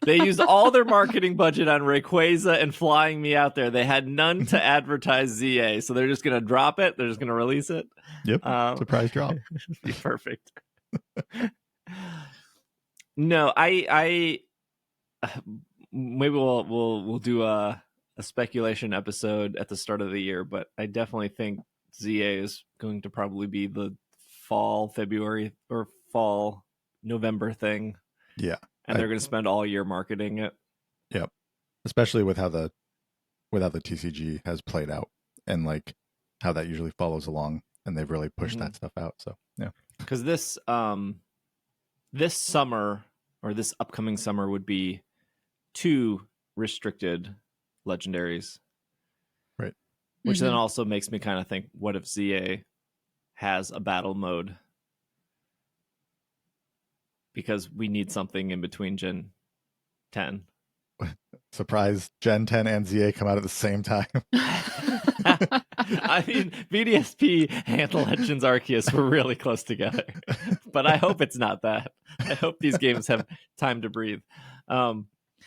they used all their marketing budget on Rayquaza and flying me out there. They had none to advertise ZA, so they're just going to drop it. They're just going to release it. Yep, surprise drop. Perfect. No, I maybe we'll do a speculation episode at the start of the year, but I definitely think ZA is going to probably be the fall February or fall November thing. Yeah. And they're going to spend all year marketing it. Yep. Especially with how the TCG has played out and like how that usually follows along, and they've really pushed that stuff out. So, yeah. Cuz this summer or this upcoming summer would be 2 restricted legendaries. Right. Which then also makes me kind of think, what if ZA has a battle mode? Because we need something in between Gen 10. Surprise, Gen 10 and ZA come out at the same time. I mean, BDSP and Legends Arceus were really close together. But I hope it's not that. I hope these games have time to breathe.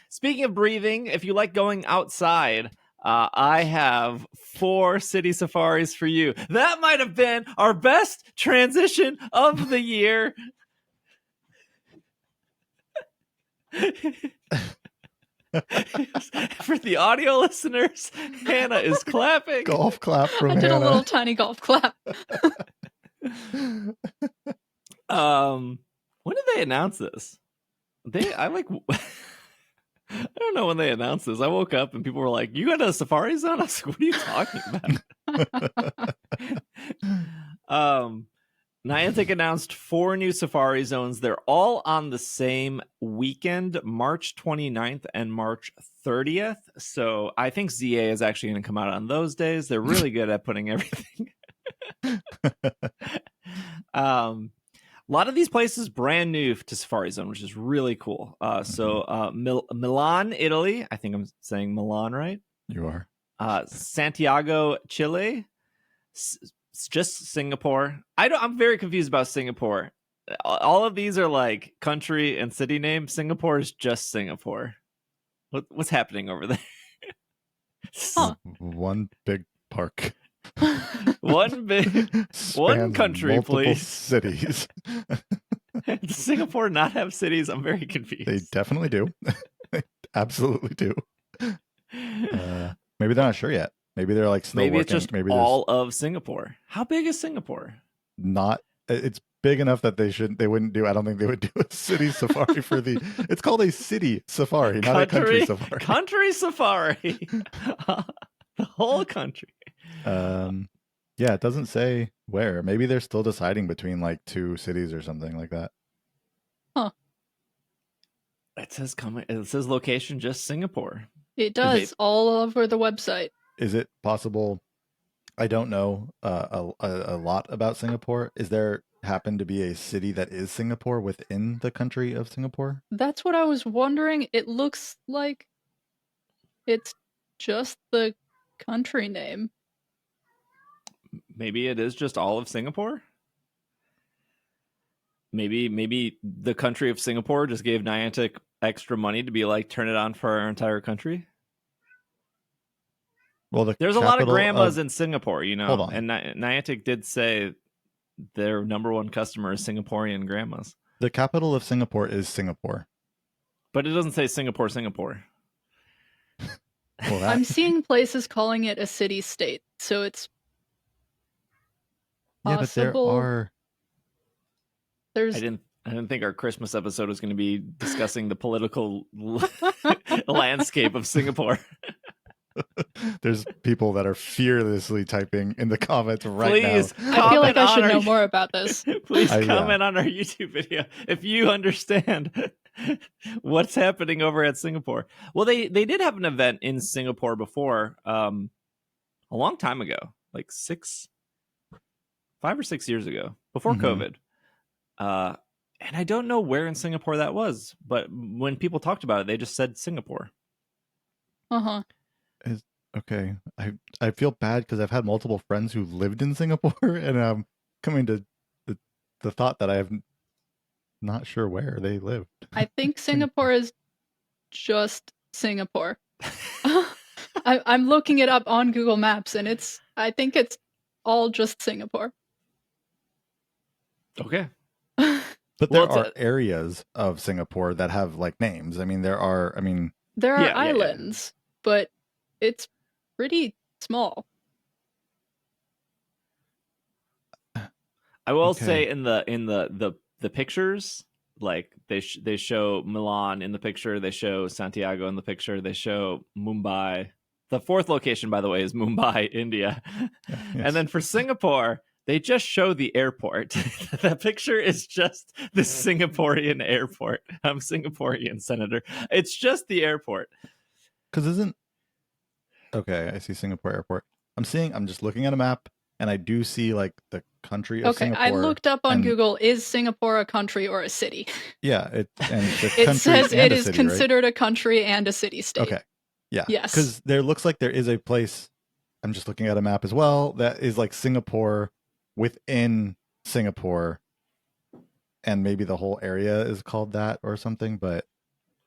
Speaking of breathing, if you like going outside, I have 4 city safaris for you. That might have been our best transition of the year. For the audio listeners, Hannah is clapping. Golf clap from Hannah. I did Hannah. A little tiny golf clap. When did they announce this? I don't know when they announced this. I woke up and people were like, "You got a Safari Zone?" I was like, "What are you talking about?" Niantic announced 4 new Safari Zones. They're all on the same weekend, March 29th and March 30th. So I think ZA is actually going to come out on those days. They're really good at putting everything A lot of these places brand new to Safari Zone, which is really cool. So Milan, Italy. I think I'm saying Milan right. You are. Santiago, Chile. Just Singapore. I'm very confused about Singapore. All of these are like country and city names. Singapore is just Singapore. What's happening over there? Huh. One big park. One country, multiple please. Cities. Does Singapore not have cities? I'm very confused. They definitely do. They absolutely do. Maybe they're not sure yet. Maybe they're like still maybe working. It's just maybe all of Singapore. How big is Singapore? Not. It's big enough that they wouldn't do. I don't think they would do a city safari for the. It's called a city safari, not a country safari. Country safari. The whole country. Yeah, it doesn't say where. Maybe they're still deciding between like 2 cities or something like that. Huh. It says location just Singapore. It does all over the website. Is it possible? I don't know a lot about Singapore. Is there happen to be a city that is Singapore within the country of Singapore? That's what I was wondering. It looks like it's just the country name. Maybe it is just all of Singapore. Maybe the country of Singapore just gave Niantic extra money to be like, turn it on for our entire country. Well, there's a lot of grandmas in Singapore, you know. Hold on. And Niantic did say their number one customer is Singaporean grandmas. The capital of Singapore is Singapore. But it doesn't say Singapore. Well, I'm seeing places calling it a city-state, so it's possible. Yeah, but There's... I didn't think our Christmas episode was going to be discussing the political landscape of Singapore. There's people that are fearlessly typing in the comments right now. I feel like I should know more about this. Please comment on our YouTube video if you understand what's happening over at Singapore. Well, they did have an event in Singapore before, a long time ago, like 5 or 6 years ago, before COVID. And I don't know where in Singapore that was, but when people talked about it, they just said Singapore. Uh-huh. Okay. I feel bad because I've had multiple friends who lived in Singapore, and I'm coming to the thought that I'm not sure where they lived. I think Singapore is just Singapore. I'm looking it up on Google Maps, and I think it's all just Singapore. Okay. But there are areas of Singapore that have like names. I mean, there are islands, but it's pretty small. I will say in the pictures, like they show Milan in the picture, they show Santiago in the picture, they show Mumbai. The 4th location, by the way, is Mumbai, India. Yes. And then for Singapore, they just show the airport. The picture is just the Singaporean airport. I'm Singaporean, Senator. It's just the airport. Because okay, I see Singapore airport. I'm just looking at a map, and I do see like the country of Singapore. I looked up on Google, is Singapore a country or a city? Yeah, it says it is considered a country and a city-state. Okay, yeah. Yes. Because there looks like there is a place, I'm just looking at a map as well, that is like Singapore within Singapore, and maybe the whole area is called that or something, but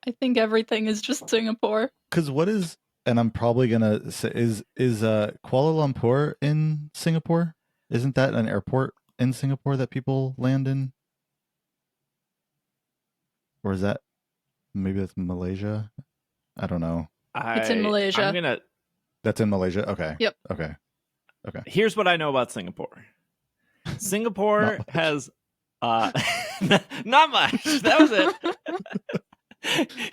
I think everything is just Singapore. Because what is, and I'm probably gonna say, is Kuala Lumpur in Singapore? Isn't that an airport in Singapore that people land in? Or is that maybe that's Malaysia? I don't know. It's in Malaysia. That's in Malaysia. Okay. Yep. Okay. Here's what I know about Singapore. Singapore has not much. That was it.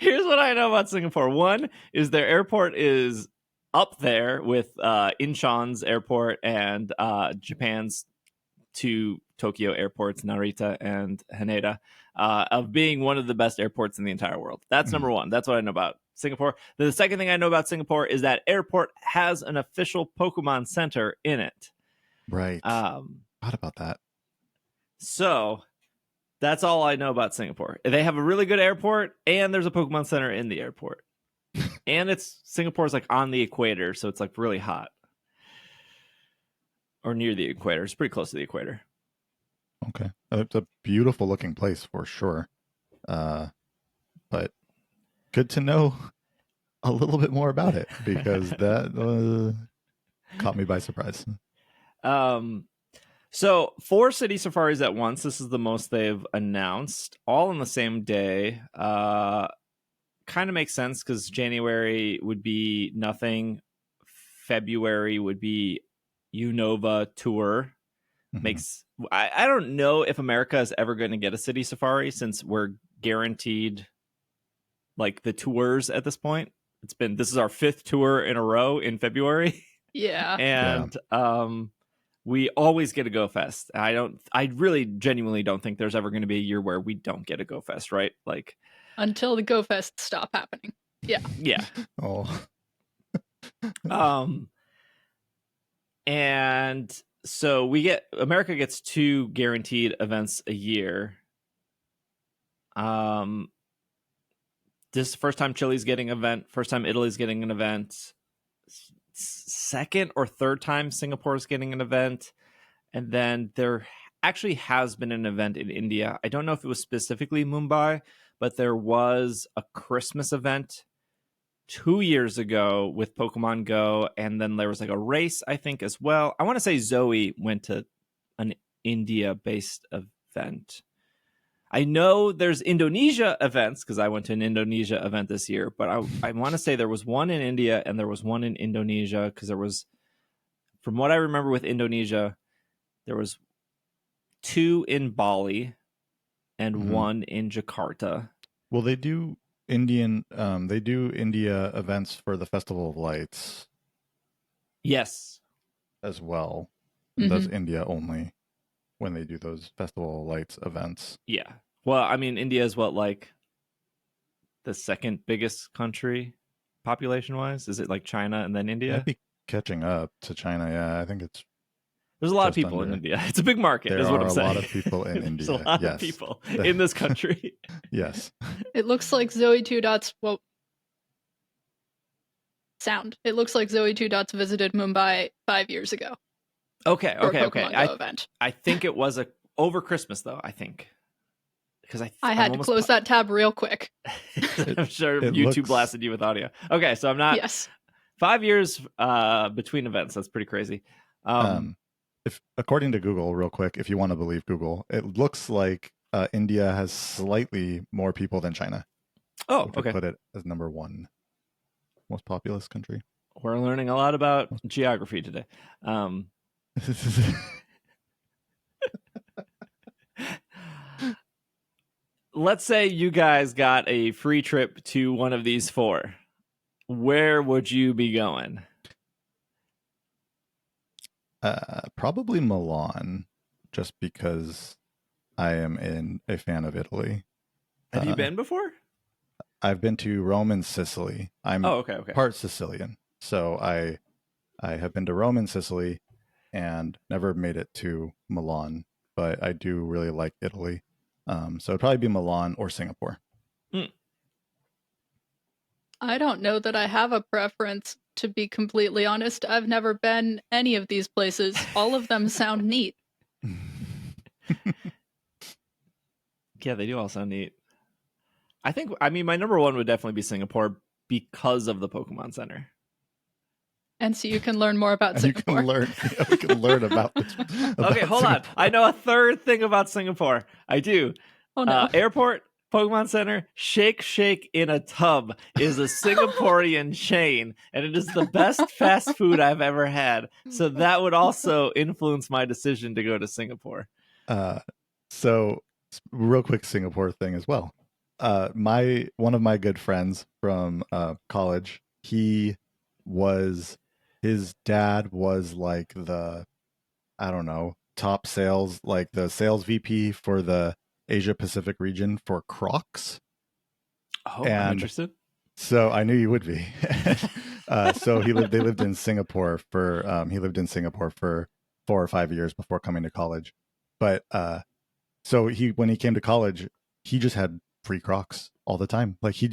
Here's what I know about Singapore. One is their airport is up there with Incheon's airport and Japan's 2 Tokyo airports, Narita and Haneda, of being one of the best airports in the entire world. That's number one. That's what I know about Singapore. The second thing I know about Singapore is that airport has an official Pokemon Center in it. Right. Forgot about that. So that's all I know about Singapore. They have a really good airport, and there's a Pokemon Center in the airport. And Singapore's like on the equator, so it's like really hot. Or near the equator. It's pretty close to the equator. Okay. It's a beautiful looking place for sure. But good to know a little bit more about it, because that caught me by surprise. So 4 city safaris at once. This is the most they've announced, all on the same day. Kind of makes sense because January would be nothing. February would be Unova tour. I don't know if America is ever going to get a city safari, since we're guaranteed like the tours at this point. This is our 5th tour in a row in February. Yeah. And we always get a Go Fest. I really genuinely don't think there's ever going to be a year where we don't get a Go Fest, right? Like until the Go Fest stop happening. Yeah. Yeah. Oh. And so America gets 2 guaranteed events a year. This is the first time Chile's getting an event, first time Italy's getting an event, second or third time Singapore's getting an event. And then there actually has been an event in India. I don't know if it was specifically Mumbai, but there was a Christmas event 2 years ago with Pokemon Go, and then there was like a race, I think, as well. I want to say Zoe went to an India-based event. I know there's Indonesia events because I went to an Indonesia event this year, but I want to say there was one in India and there was one in Indonesia, because there was, from what I remember with Indonesia, there was 2 in Bali and 1 in Jakarta. Well, they do India events for the Festival of Lights. Yes. As well. That's India only when they do those Festival of Lights events. Yeah. Well, I mean, India is like the second biggest country population wise? Is it like China and then India? Might be catching up to China. Yeah, I think there's a lot of people in India. It's a big market, is what I'm saying. There are a lot of people in India. There's a lot of people in this country. Yes. It looks like Zoe 2 Dots. Well, it looks like Zoe 2 Dots visited Mumbai 5 years ago. Okay. Event. I think it was over Christmas though. I think because I had to close that tab real quick. I'm sure YouTube blasted you with audio. Okay, so I'm not. Yes. 5 years between events. That's pretty crazy. If according to Google, real quick, if you want to believe Google, it looks like India has slightly more people than China. Oh, okay. Put it as number 1 most populous country. We're learning a lot about geography today. Let's say you guys got a free trip to one of these 4. Where would you be going? Probably Milan, just because I am a fan of Italy. Have you been before? I've been to Rome and Sicily. I'm okay. Part Sicilian, so I have been to Rome and Sicily, and never made it to Milan. But I do really like Italy, so it'd probably be Milan or Singapore. I don't know that I have a preference, to be completely honest. I've never been any of these places. All of them sound neat. Yeah, they do all sound neat. I mean, my number 1 would definitely be Singapore because of the Pokemon Center. And so you can learn more about Singapore. We can learn about this. Okay, hold on. I know a third thing about Singapore. I do. Oh, no. Airport, Pokemon Center, Shake Shake in a Tub is a Singaporean chain, and it is the best fast food I've ever had. So that would also influence my decision to go to Singapore. So, real quick Singapore thing as well. One of my good friends from college, his dad was like the, I don't know, top sales, like the sales VP for the Asia Pacific region for Crocs. Oh, I'm interested. So I knew you would be. So they lived in Singapore for 4 or 5 years before coming to college. But so when he came to college, he just had free Crocs all the time. Like he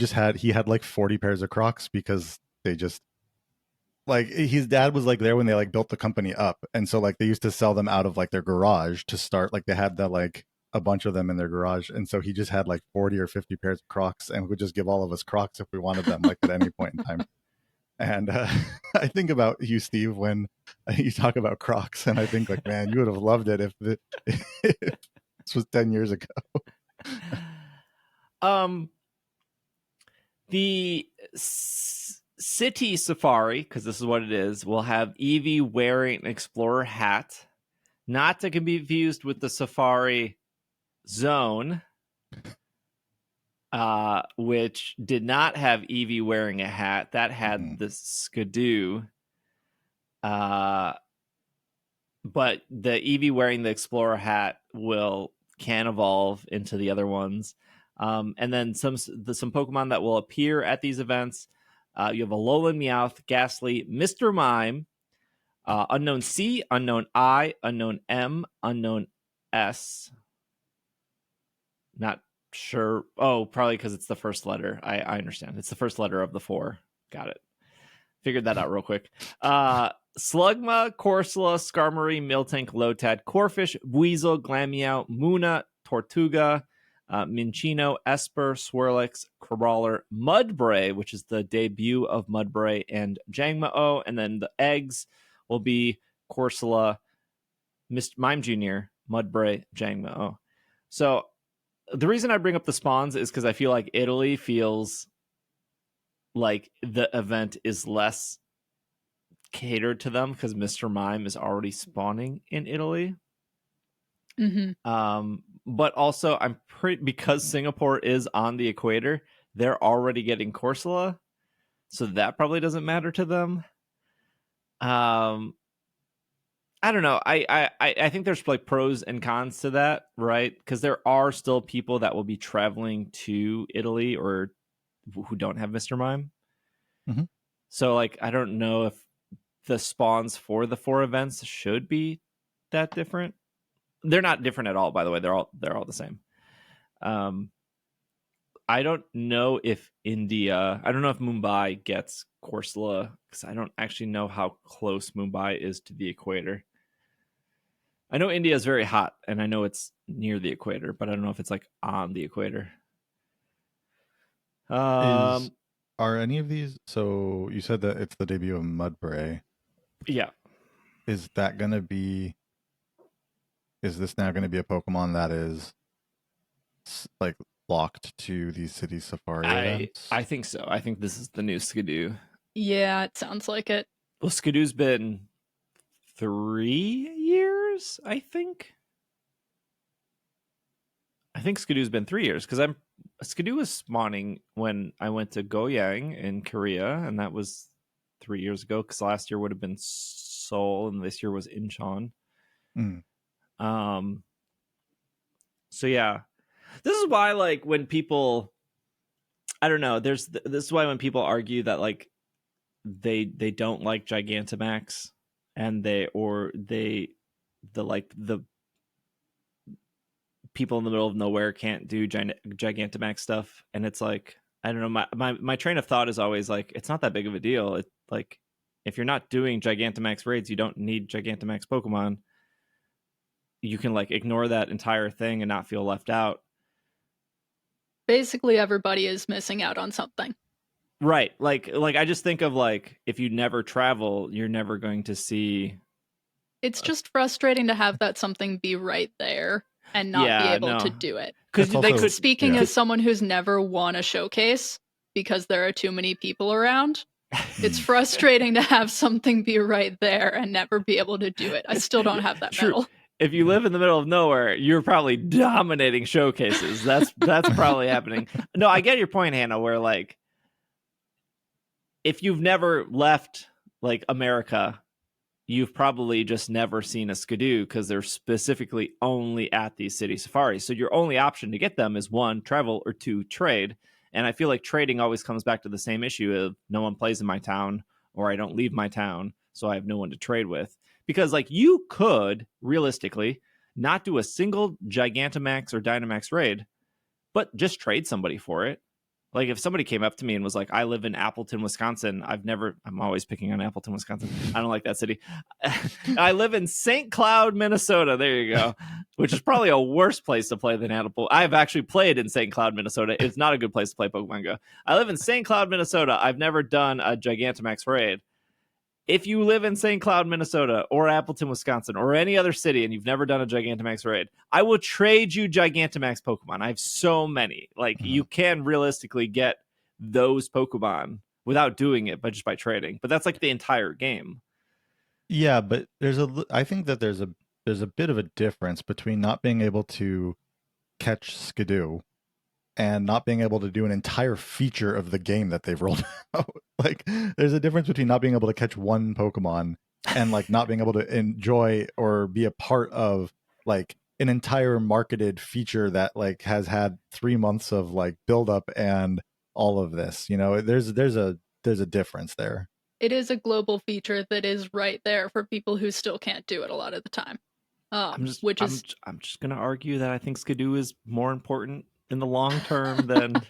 had like 40 pairs of Crocs because they just like his dad was like there when they like built the company up, and so like they used to sell them out of like their garage to start. Like they had the like a bunch of them in their garage, and so he just had like 40 or 50 pairs of Crocs, and would just give all of us Crocs if we wanted them, like at any point in time. And I think about you, Steve, when you talk about Crocs, and I think like, man, you would have loved it if this was 10 years ago. The City Safari, because this is what it is, will have Eevee wearing an Explorer hat, not to be confused with the Safari Zone, which did not have Eevee wearing a hat. That had the Skidoo. But the Eevee wearing the Explorer hat can evolve into the other ones. And then some Pokemon that will appear at these events. You have Alolan Meowth, Ghastly, Mr. Mime, Unknown C, Unknown I, Unknown M, Unknown S. Not sure. Oh, probably because it's the first letter. I understand. It's the first letter of the 4. Got it. Figured that out real quick. Slugma, Corsola, Skarmory, Miltank, Lotad, Corphish, Weasel, Glameow, Munna, Tortuga, Minccino, Esper, Swirlix, Crabrawler, Mudbray, which is the debut of Mudbray, and Jangmo-O. And then the eggs will be Corsola, Mime Jr., Mudbray, Jangmo-O. So the reason I bring up the spawns is because I feel like Italy feels like the event is less catered to them because Mr. Mime is already spawning in Italy. But also I'm because Singapore is on the equator, they're already getting Corsola, so that probably doesn't matter to them. I don't know. I think there's like pros and cons to that, right? Because there are still people that will be traveling to Italy or who don't have Mr. Mime. So like I don't know if the spawns for the 4 events should be that different. They're not different at all, by the way. They're all the same. I don't know if Mumbai gets Corsola because I don't actually know how close Mumbai is to the equator. I know India is very hot, and I know it's near the equator, but I don't know if it's like on the equator. Are any of these? So you said that it's the debut of Mudbray. Yeah. Is this now going to be a Pokemon that is like locked to these City Safari events? I think so. I think this is the new Skidoo. Yeah, it sounds like it. Well, Skidoo's been 3 years, I think. I think Skidoo's been 3 years because Skidoo was spawning when I went to Goyang in Korea, and that was 3 years ago because last year would have been Seoul and this year was Incheon. So yeah, this is why like when people, I don't know, this is why when people argue that like they don't like Gigantamax and the people in the middle of nowhere can't do Gigantamax stuff, and it's like I don't know, my train of thought is always like it's not that big of a deal. It like if you're not doing Gigantamax raids, you don't need Gigantamax Pokemon. You can like ignore that entire thing and not feel left out. Basically, everybody is missing out on something. Right. Like I just think of like if you never travel, you're never going to see. It's just frustrating to have that something be right there and not be able to do it. Because they could. Speaking as someone who's never won a showcase because there are too many people around, it's frustrating to have something be right there and never be able to do it. I still don't have that medal. If you live in the middle of nowhere, you're probably dominating showcases. That's probably happening. No, I get your point, Hannah, where like if you've never left like America, you've probably just never seen a Skidoo because they're specifically only at these city safaris. So your only option to get them is 1, travel, or 2, trade. And I feel like trading always comes back to the same issue of no one plays in my town or I don't leave my town, so I have no one to trade with. because like you could realistically not do a single Gigantamax or Dynamax raid, but just trade somebody for it. Like if somebody came up to me and was like, I live in Appleton, Wisconsin. I'm always picking on Appleton, Wisconsin. I don't like that city. I live in St. Cloud, Minnesota. There you go. Which is probably a worse place to play than Appleton. I've actually played in St. Cloud, Minnesota. It's not a good place to play Pokemon Go. I live in St. Cloud, Minnesota. I've never done a Gigantamax raid. If you live in St. Cloud, Minnesota, or Appleton, Wisconsin, or any other city, and you've never done a Gigantamax raid, I will trade you Gigantamax Pokemon. I have so many. Like, you can realistically get those Pokemon without doing it, but just by trading. But that's like the entire game. Yeah, but I think that there's a bit of a difference between not being able to catch Skidoo and not being able to do an entire feature of the game that they've rolled out. Like, there's a difference between not being able to catch one Pokemon and like not being able to enjoy or be a part of like an entire marketed feature that like has had 3 months of like build up and all of this. You know, there's a difference there. It is a global feature that is right there for people who still can't do it a lot of the time. I'm just gonna argue that I think Skidoo is more important in the long term than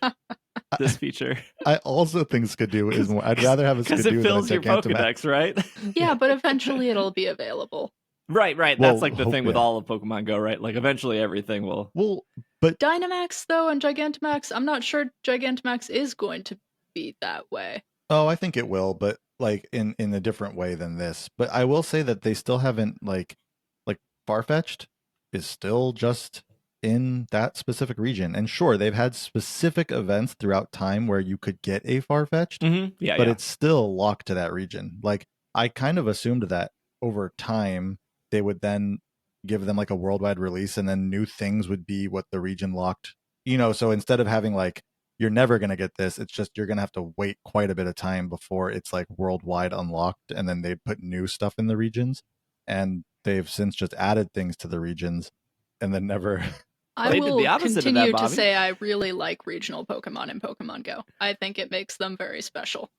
this feature. I also think Skidoo is more. I'd rather have a Skidoo because it fills than a your Gigantamax. Pokedex, right? Yeah, but eventually it'll be available. Right. Well, That's like the thing with all of Pokemon Go, right? Like eventually everything will. Well, but Dynamax though and Gigantamax, I'm not sure Gigantamax is going to be that way. Oh, I think it will, but like in a different way than this. But I will say that they still haven't like Farfetch'd is still just in that specific region. And sure, they've had specific events throughout time where you could get a Farfetch'd, but it's still locked to that region. Like, I kind of assumed that over time they would then give them like a worldwide release and then new things would be what the region locked. You know, so instead of having like, you're never going to get this, it's just you're going to have to wait quite a bit of time before it's like worldwide unlocked, and then they put new stuff in the regions. And they've since just added things to the regions and then never. I will continue to say I really like regional Pokemon in Pokemon Go. I think it makes them very special.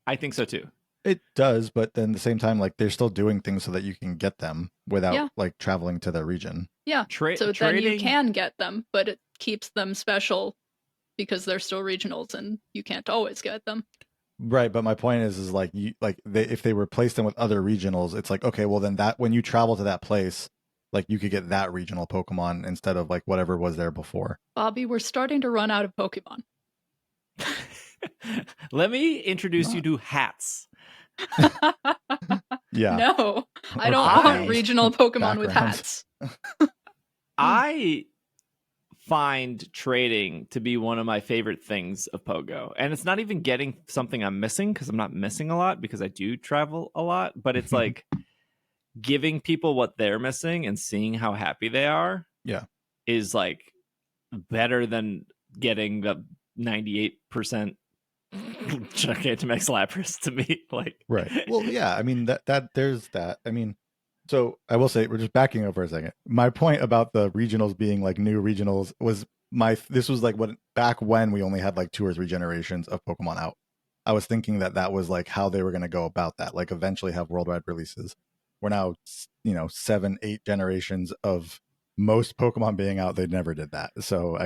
I think so too. It does, but then at the same time, like, they're still doing things so that you can get them without like traveling to the region. Yeah, so then you can get them, but it keeps them special because they're still regionals and you can't always get them. Right, but my point is like if they replace them with other regionals, it's like, okay, well then that when you travel to that place, like you could get that regional Pokemon instead of like whatever was there before. Bobby, we're starting to run out of Pokemon. Let me introduce you to hats. Yeah. No, I don't want regional Pokemon with hats. I find trading to be one of my favorite things of Pogo. And it's not even getting something I'm missing, because I'm not missing a lot because I do travel a lot, but it's like giving people what they're missing and seeing how happy they are. Yeah. Is like better than getting the 98% Gigantamax Lapras to me. Like, right. Well, yeah, I mean that there's that. I mean, so I will say, we're just backing up for a second. My point about the regionals being like new regionals was this was like back when we only had like 2 or 3 generations of Pokemon out. I was thinking that was like how they were going to go about that, like eventually have worldwide releases. We're now, 7, 8 generations of most Pokemon being out. They never did that. So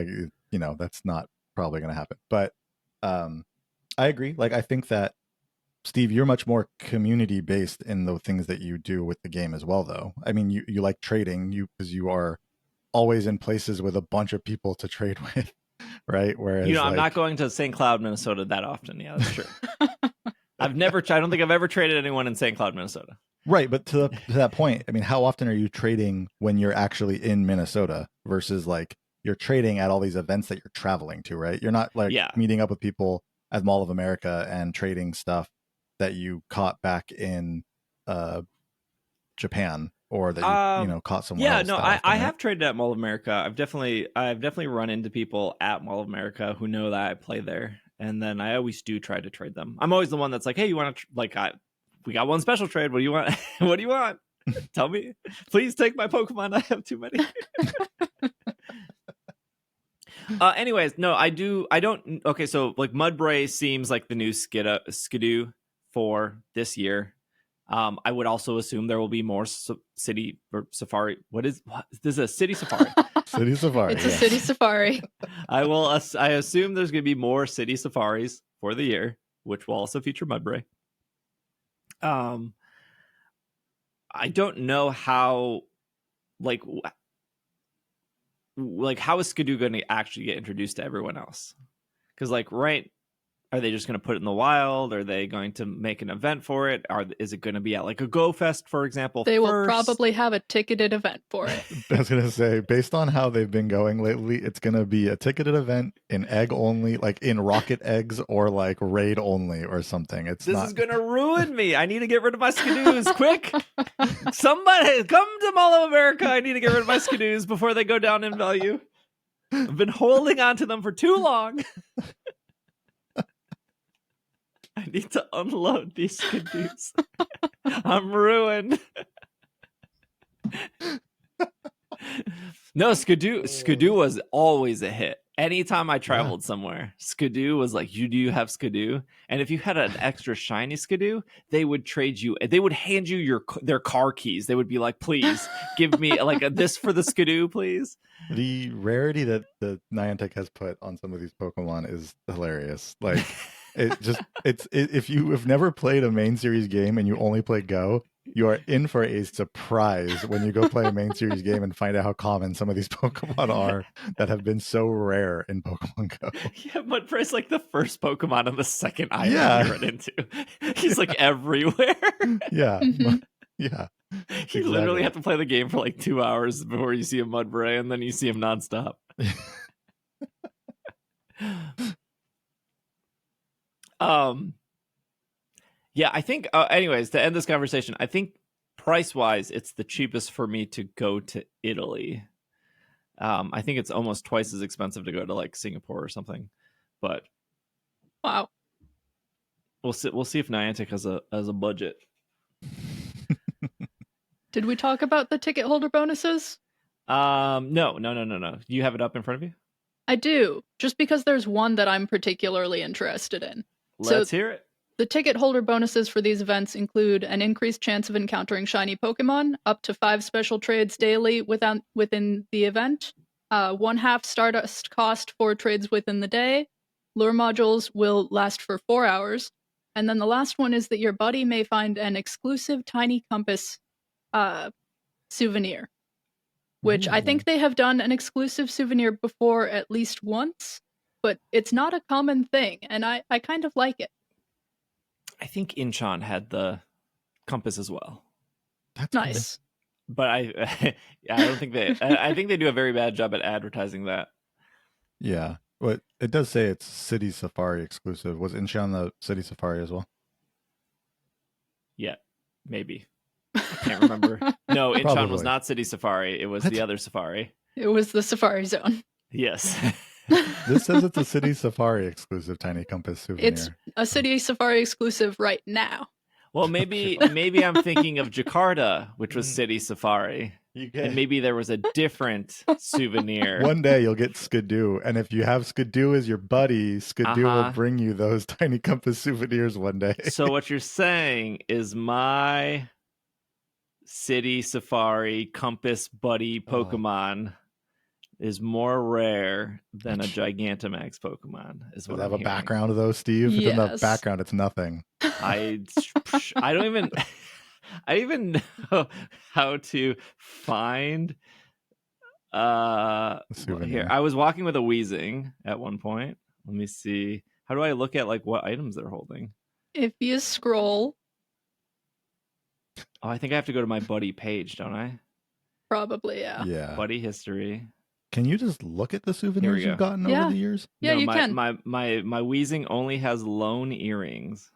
that's not probably going to happen. But I agree. Like, I think that, Steve, you're much more community based in the things that you do with the game as well, though. I mean, you like trading because you are always in places with a bunch of people to trade with, right? Whereas, I'm not going to St. Cloud, Minnesota that often. Yeah, that's true. I don't think I've ever traded anyone in St. Cloud, Minnesota. Right, but to that point, I mean, how often are you trading when you're actually in Minnesota versus like you're trading at all these events that you're traveling to, right? You're not like meeting up with people at Mall of America and trading stuff that you caught back in Japan, or that you caught somewhere else. I have traded at Mall of America. I've definitely run into people at Mall of America who know that I play there, and then I always do try to trade them. I'm always the one that's like, hey, you want to we got one special trade. What do you want? What do you want? Tell me. Please take my Pokemon. I have too many. Anyways, no, I don't. Okay, so like Mudbray seems like the new Skidoo for this year. I would also assume there will be more city or safari. This is a city safari. City safari. It's a city safari. I assume there's going to be more city safaris for the year, which will also feature Mudbray. I don't know how, like how is Skidoo going to actually get introduced to everyone else? Because are they just going to put it in the wild? Are they going to make an event for it? Is it going to be at like a Go Fest, for example? They will probably have a ticketed event for it. I was going to say, based on how they've been going lately, it's going to be a ticketed event in egg only, like in rocket eggs, or like raid only or something. This is going to ruin me. I need to get rid of my Skidoos. Quick. Somebody come to Mall of America. I need to get rid of my Skidoos before they go down in value. I've been holding on to them for too long. I need to unload these Skidoos. I'm ruined. No, Skidoo was always a hit. Anytime I traveled somewhere, Skidoo was like, do you have Skidoo? And if you had an extra shiny Skidoo, they would hand you their car keys. They would be like, please give me this for the Skidoo, please. The rarity that the Niantic has put on some of these Pokemon is hilarious. Like, if you have never played a main series game and you only play Go, you are in for a surprise when you go play a main series game and find out how common some of these Pokemon are that have been so rare in Pokemon Go. Yeah, Mudbray's like the first Pokemon on the second island you run into. He's like everywhere. Yeah. Mm-hmm. Yeah. You literally have to play the game for like 2 hours before you see a Mudbray, and then you see him nonstop. Yeah, I think anyways, to end this conversation, I think price-wise it's the cheapest for me to go to Italy. I think it's almost twice as expensive to go to like Singapore or something. But wow. We'll see if Niantic has a budget. Did we talk about the ticket holder bonuses? No. You have it up in front of you? I do, just because there's one that I'm particularly interested in. Let's hear it. The ticket holder bonuses for these events include an increased chance of encountering shiny Pokemon, up to 5 special trades daily within the event, 1/2 Stardust cost for trades within the day, lure modules will last for 4 hours, and then the last one is that your buddy may find an exclusive Tiny Compass souvenir, which I think they have done an exclusive souvenir before at least once, but it's not a common thing, and I kind of like it. I think Incheon had the compass as well. That's nice. Cool. But I don't think I think they do a very bad job at advertising that. Yeah. But it does say it's City Safari exclusive. Was Incheon the City Safari as well? Yeah, maybe. I can't remember. No, Incheon was not City Safari. It was the other Safari. It was the Safari Zone. Yes. This says it's a City Safari exclusive Tiny Compass souvenir. It's a City Safari exclusive right now. Well, maybe I'm thinking of Jakarta, which was City Safari. And maybe there was a different souvenir. One day you'll get Skidoo, and if you have Skidoo as your buddy, Skidoo will bring you those Tiny Compass souvenirs one day. So what you're saying is my City Safari Compass buddy Pokemon is more rare than a Gigantamax Pokemon. Is what Does it have I'm a background though, Steve? Yes. It doesn't have background. It's nothing. I don't even know how to find here. I was walking with a Weezing at one point. Let me see. How do I look at like what items they're holding? If you scroll. Oh, I think I have to go to my buddy page, don't I? Probably, yeah. Yeah. Buddy history. Can you just look at the souvenirs you've gotten over the years? Yeah, no, you can. My Weezing only has lone earrings.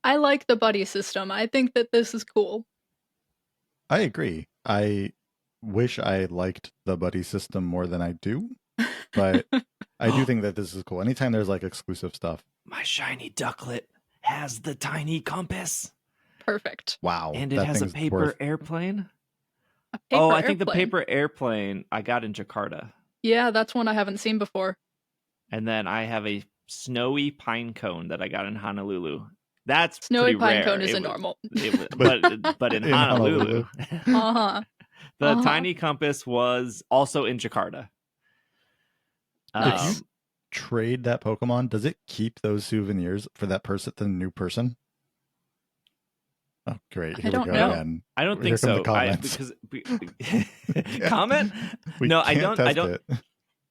I like the buddy system. I think that this is cool. I agree. I wish I liked the buddy system more than I do, but I do think that this is cool. Anytime there's like exclusive stuff. My shiny Ducklet has the Tiny Compass. Perfect. Wow. And it has a paper airplane. I think the paper airplane I got in Jakarta. Yeah, that's one I haven't seen before. And then I have a snowy pine cone that I got in Honolulu. That's Snowy pretty rare. Pinecone isn't normal. But in Honolulu, Uh-huh. the tiny compass was also in Jakarta. If you trade that Pokemon, does it keep those souvenirs for that person, the new person? Oh, great! Here I don't we go know. again. I don't Here think come so. the comments. Comment? No, I don't. It.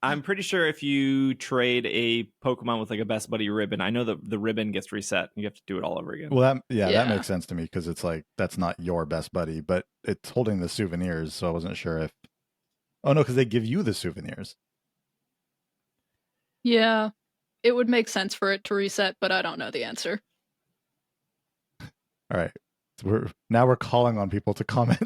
I'm pretty sure if you trade a Pokemon with like a best buddy ribbon, I know that the ribbon gets reset. You have to do it all over again. Well, that makes sense to me because it's like that's not your best buddy, but it's holding the souvenirs. So I wasn't sure if. Oh no, because they give you the souvenirs. Yeah, it would make sense for it to reset, but I don't know the answer. All right. So we're calling on people to comment.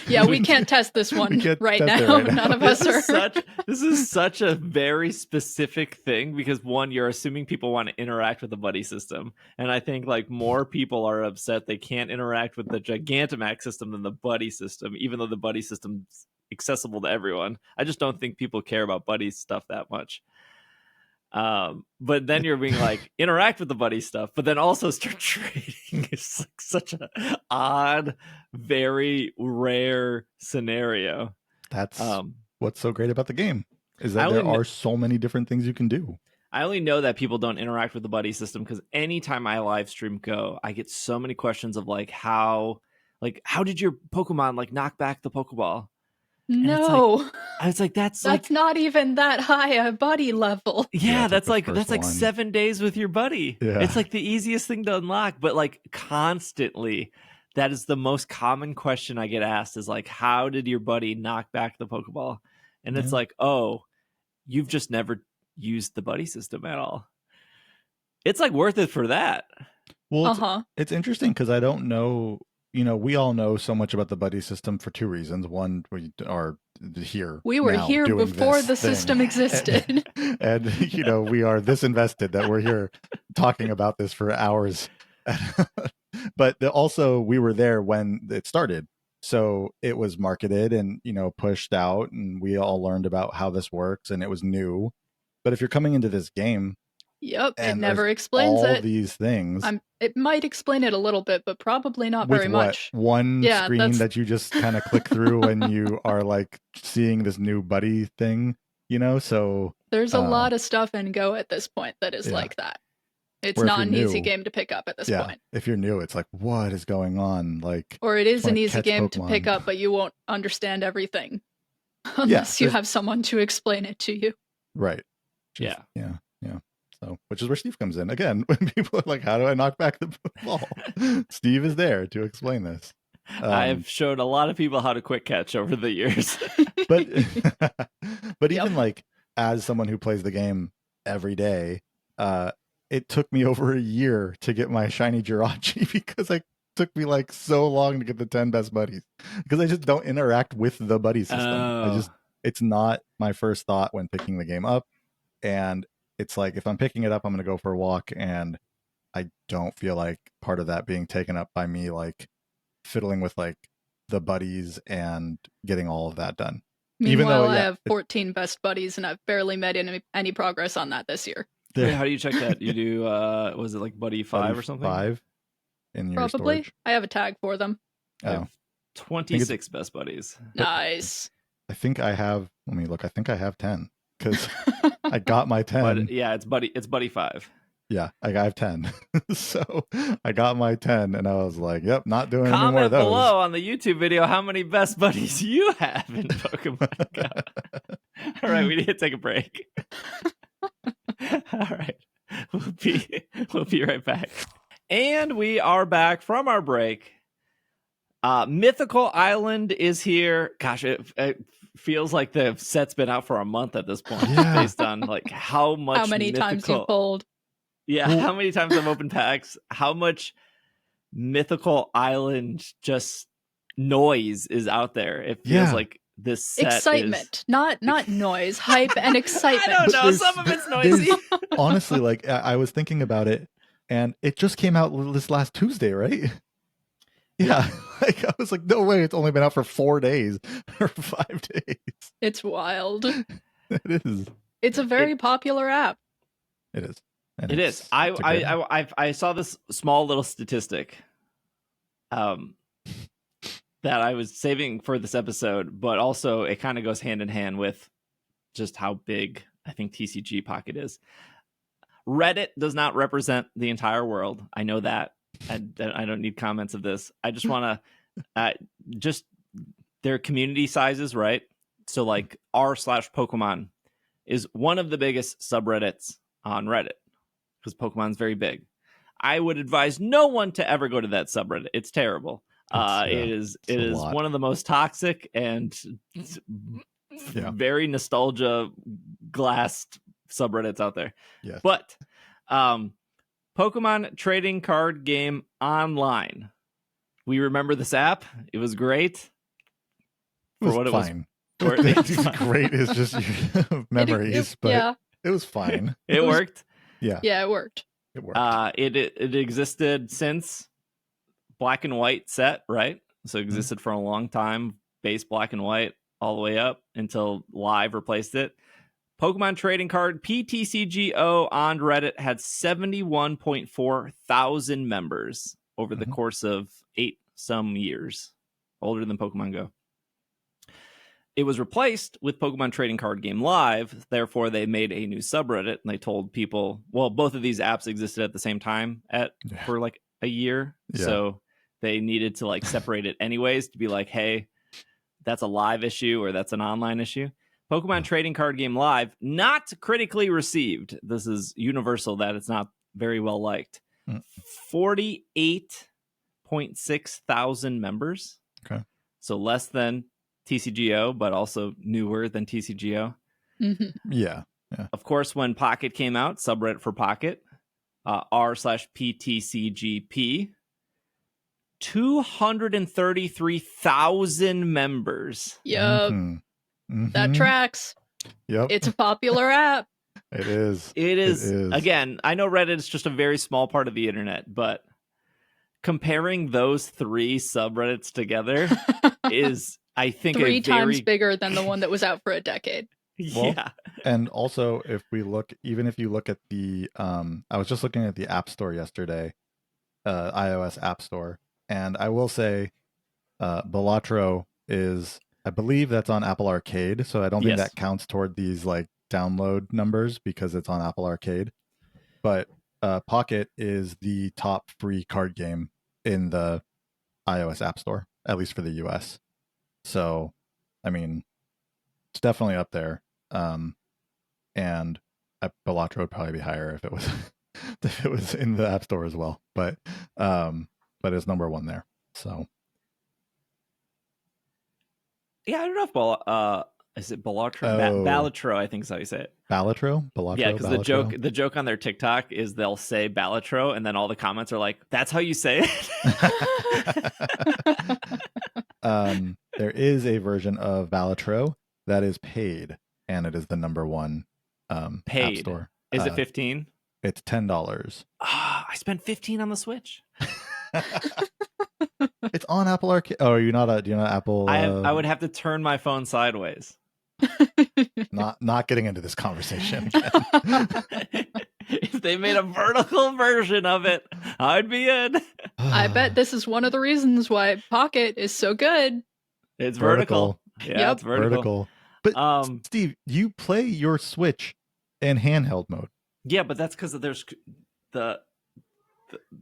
Yeah, we can't test this one right now. None of us are. This is such a very specific thing because one, you're assuming people want to interact with the buddy system. And I think like more people are upset they can't interact with the Gigantamax system than the buddy system, even though the buddy system's accessible to everyone. I just don't think people care about buddy stuff that much. But then you're being like interact with the buddy stuff, but then also start trading. It's like such an odd, very rare scenario. That's what's so great about the game is that there are so many different things you can do. I only know that people don't interact with the buddy system because anytime I live stream Go, I get so many questions of like how did your Pokemon like knock back the Pokeball? No, it's like that's not even that high a buddy level. Yeah, that's like 7 days with your buddy. Yeah. It's like the easiest thing to unlock, but like constantly, that is the most common question I get asked is like, how did your buddy knock back the Pokeball? And it's like, oh, you've just never used the buddy system at all. It's like worth it for that. Well, it's interesting because I don't know. We all know so much about the buddy system for two reasons. One, we are here. We were here before the system existed. And we are this invested that we're here talking about this for hours. But also, we were there when it started. So it was marketed and, pushed out. And we all learned about how this works. And it was new. But if you're coming into this game, yep, it never explains all these things. It might explain it a little bit, but probably not very much. One screen that you just kind of click through when you are like seeing this new buddy thing, so there's a lot of stuff in Go at this point that is like that. It's not an easy game to pick up at this point. If you're new, it's like, what is going on? Or it is an easy game to pick up, but you won't understand everything unless you have someone to explain it to you. Right. Yeah. So, which is where Steve comes in again. When people are like, "How do I knock back the ball?" Steve is there to explain this. I've showed a lot of people how to quick catch over the years, but even like as someone who plays the game every day, it took me over a year to get my shiny Jirachi because it took me like so long to get the 10 best buddies because I just don't interact with the buddy system. It's not my first thought when picking the game up, and it's like, if I'm picking it up, I'm going to go for a walk. And I don't feel like part of that being taken up by me, like fiddling with like the buddies and getting all of that done. Meanwhile, I have 14 best buddies and I've barely made any progress on that this year. Wait, how do you check that? You do, was it like buddy 5 or something? 5 in your Probably. storage? I have a tag for them. I have 26 best buddies. Nice. I think I have, let me look. I think I have 10 because I got my 10. But yeah, it's buddy 5. Yeah, I have 10. So I got my 10 and I was like, yep, not doing any more of those. Comment below on the YouTube video how many best buddies you have in Pokemon Go. All right, we need to take a break. All right. We'll be right back. And we are back from our break. Mythical Island is here. Gosh, it feels like the set's been out for a month at this point, based on like how many times you've pulled. Yeah, how many times I've opened packs, how much Mythical Island just noise is out there. It feels like this set excitement, not noise, hype and excitement. I don't know, some of it's noisy. Honestly, like I was thinking about it, and it just came out this last Tuesday, right? Yeah, like I was like, no way, it's only been out for 4 days or 5 days. It's wild. It is. It's a very popular app. It is. And it is. I saw this small little statistic that I was saving for this episode, but also it kind of goes hand in hand with just how big I think TCG Pocket is. Reddit does not represent the entire world. I know that. I don't need comments of this. I just want to just their community sizes, right? So like r/Pokemon is one of the biggest subreddits on Reddit because Pokemon's very big. I would advise no one to ever go to that subreddit. It's terrible. It is one of the most toxic and very nostalgia glassed subreddits out there. Yes. But Pokemon trading card game online. We remember this app. It was great. It was fine. Great is just memories, but it was fine. It worked. Yeah, it worked. It worked. It existed since Black and White set, right? So it existed for a long time, base Black and White all the way up until Live replaced it. Pokemon trading card PTCGO on Reddit had 71.4 thousand members over the course of 8 some years, older than Pokemon Go. It was replaced with Pokemon Trading Card Game Live. Therefore, they made a new subreddit and they told people, well, both of these apps existed at the same time for like a year. Yeah. So they needed to like separate it anyways to be like, hey, that's a live issue or that's an online issue. Pokemon Trading Card Game Live, not critically received. This is universal that it's not very well liked. 48.6 thousand members. Okay. So less than TCGO, but also newer than TCGO. Mm-hmm. Yeah. Of course, when Pocket came out, subreddit for Pocket, r/PTCGP, 233,000 members. Yep. That tracks. Yep. It's a popular app. It is. Again, I know Reddit is just a very small part of the internet, but comparing those 3 subreddits together is, I think, 3 times bigger than the one that was out for a decade. Well, yeah. And also, if you look at the, I was just looking at the App Store yesterday, iOS App Store, and I will say, Balatro is, I believe that's on Apple Arcade, so I don't think that counts toward these like download numbers because it's on Apple Arcade. But Pocket is the top free card game in the iOS App Store, at least for the US. So, I mean, it's definitely up there. And Balatro would probably be higher if it was if it was in the App Store as well. But it's number 1 there. So. Yeah, I don't know if is it Balatro? Balatro, I think is how you say it. Balatro? Yeah, because the joke on their TikTok is they'll say Balatro, and then all the comments are like, "That's how you say it." There is a version of Balatro that is paid, and it is the number 1 paid App Store. Is it $15? It's $10. I spent $15 on the Switch. It's on Apple Arcade. Oh, do you not Apple? I would have to turn my phone sideways. Not getting into this conversation. If they made a vertical version of it, I'd be in. I bet this is one of the reasons why Pocket is so good. It's vertical. Yeah, it's vertical. But Steve, you play your Switch in handheld mode. Yeah, but that's because there's the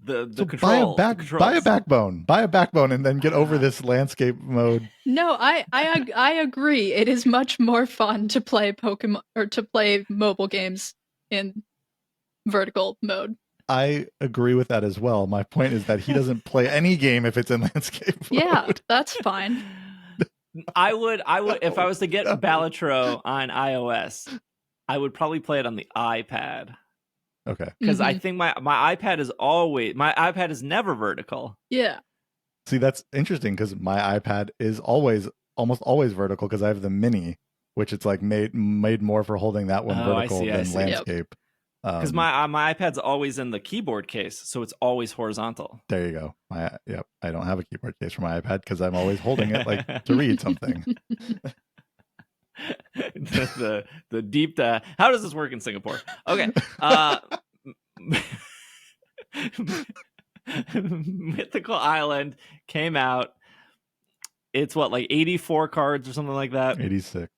so control. Buy a backbone, and then get over this landscape mode. No, I agree. It is much more fun to play Pokemon or to play mobile games in vertical mode. I agree with that as well. My point is that he doesn't play any game if it's in landscape mode. Yeah, that's fine. I would if I was to get Balatro on iOS, I would probably play it on the iPad. Okay. Because I think my iPad is never vertical. Yeah. See, that's interesting because my iPad is almost always vertical because I have the mini, which it's like made more for holding that one vertical than landscape. Because my iPad's always in the keyboard case, so it's always horizontal. There you go. I don't have a keyboard case for my iPad because I'm always holding it like to read something. the deep how does this work in Singapore? Okay. Mythical Island came out. It's what, like 84 cards or something like that? 86.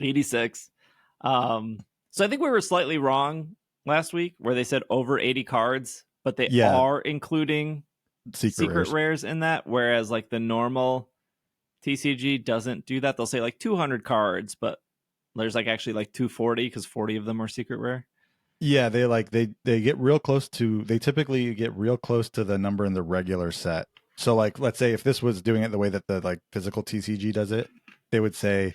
86. So I think we were slightly wrong last week where they said over 80 cards, but they are including secret rares in that, whereas like the normal TCG doesn't do that. They'll say like 200 cards, but there's like actually like 240 because 40 of them are secret rare. Yeah, they get real close to, they typically get real close to the number in the regular set. So like, let's say if this was doing it the way that the like physical TCG does it, they would say,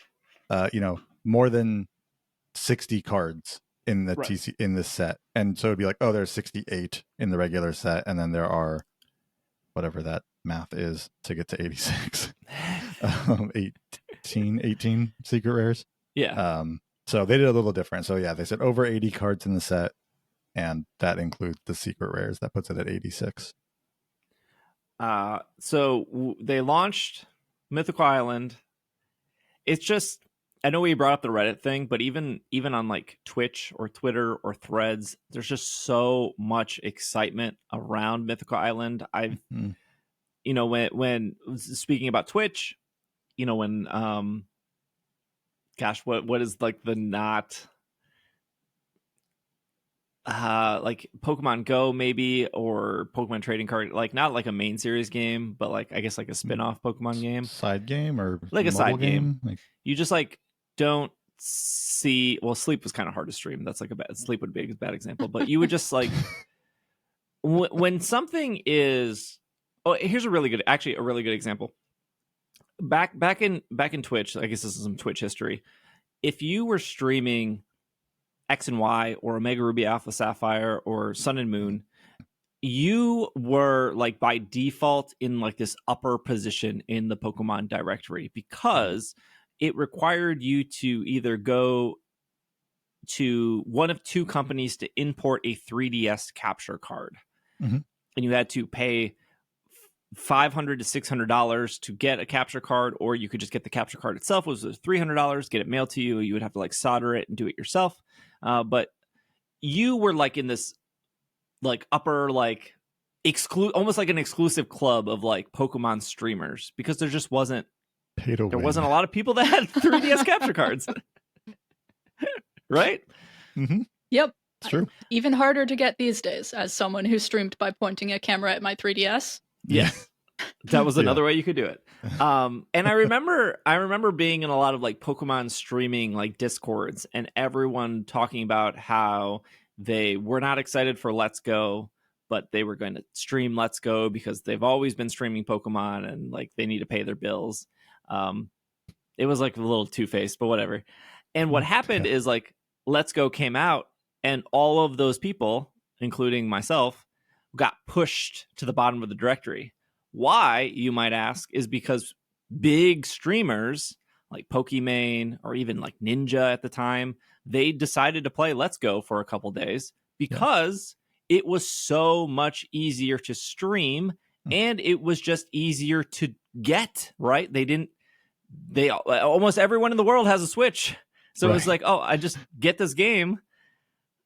more than 60 cards in the in this set. And so it'd be like, oh, there's 68 in the regular set. And then there are whatever that math is to get to 86, 18 secret rares. Yeah. So they did a little different. So yeah, they said over 80 cards in the set, and that includes the secret rares. That puts it at 86. So they launched Mythical Island. It's just, I know we brought up the Reddit thing, but even on like Twitch or Twitter or Threads, there's just so much excitement around Mythical Island. When speaking about Twitch, when what is like the not like Pokemon Go maybe, or Pokemon trading card, like not like a main series game, but like I guess like a spin-off Pokemon game, side game, or like a side game. Like, you just like don't see, well, Sleep was kind of hard to stream. That's like Sleep would be a bad example, but you would just like when something is, here's a really good example. Back in Twitch, I guess this is some Twitch history. If you were streaming X and Y or Omega Ruby Alpha Sapphire or Sun and Moon, you were like by default in like this upper position in the Pokemon directory, because it required you to either go to one of two companies to import a 3DS capture card. Mm-hmm. And you had to pay $500 to $600 to get a capture card, or you could just get the capture card itself, which was $300, get it mailed to you. You would have to like solder it and do it yourself. But you were like in this like upper, like almost like an exclusive club of like Pokemon streamers, because there just wasn't a lot of people that had 3DS capture cards. Right? Mm-hmm. Yep. It's true. Even harder to get these days, as someone who streamed by pointing a camera at my 3DS. Yeah. That was another way you could do it. And I remember being in a lot of like Pokemon streaming like Discords, and everyone talking about how they were not excited for Let's Go, but they were going to stream Let's Go because they've always been streaming Pokemon and like they need to pay their bills. It was like a little two-faced, but whatever. And what happened is like Let's Go came out, and all of those people, including myself, got pushed to the bottom of the directory. Why, you might ask, is because big streamers like Pokimane or even like Ninja at the time, they decided to play Let's Go for a couple days because it was so much easier to stream, and it was just easier to get, right? Almost everyone in the world has a Switch. So it was like, oh, I just get this game.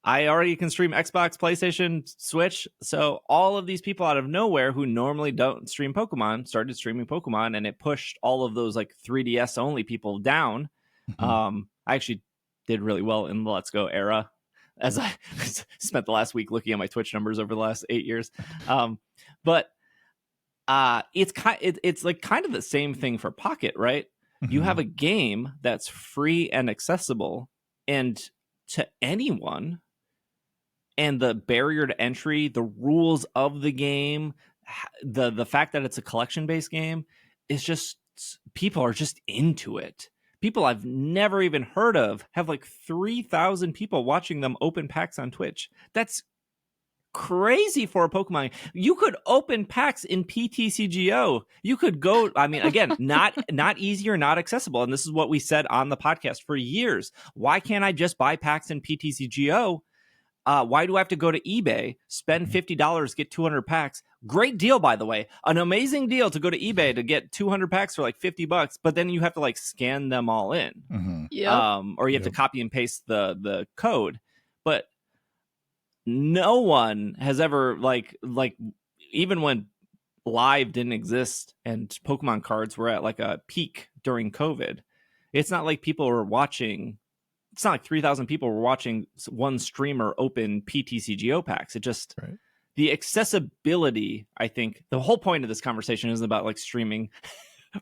I already can stream Xbox, PlayStation, Switch. So all of these people out of nowhere who normally don't stream Pokemon started streaming Pokemon, and it pushed all of those like 3DS only people down. I actually did really well in the Let's Go era, as I spent the last week looking at my Twitch numbers over the last 8 years. But it's like kind of the same thing for Pocket, right? Mm-hmm. You have a game that's free and accessible, and to anyone. And the barrier to entry, the rules of the game, the fact that it's a collection-based game is just, people are just into it. People I've never even heard of have like 3,000 people watching them open packs on Twitch. That's crazy for a Pokemon. You could open packs in PTCGO. You could go, I mean, again, not easy or not accessible. And this is what we said on the podcast for years. Why can't I just buy packs in PTCGO? Why do I have to go to eBay, spend $50, get 200 packs? Great deal, by the way. An amazing deal to go to eBay to get 200 packs for like $50, but then you have to like scan them all in. Mm-hmm. Or you have to copy and paste the code. But no one has ever like even when Live didn't exist and Pokemon cards were at like a peak during COVID, it's not like people were watching. It's not like 3,000 people were watching one streamer open PTCGO packs. It just the accessibility. I think the whole point of this conversation isn't about like streaming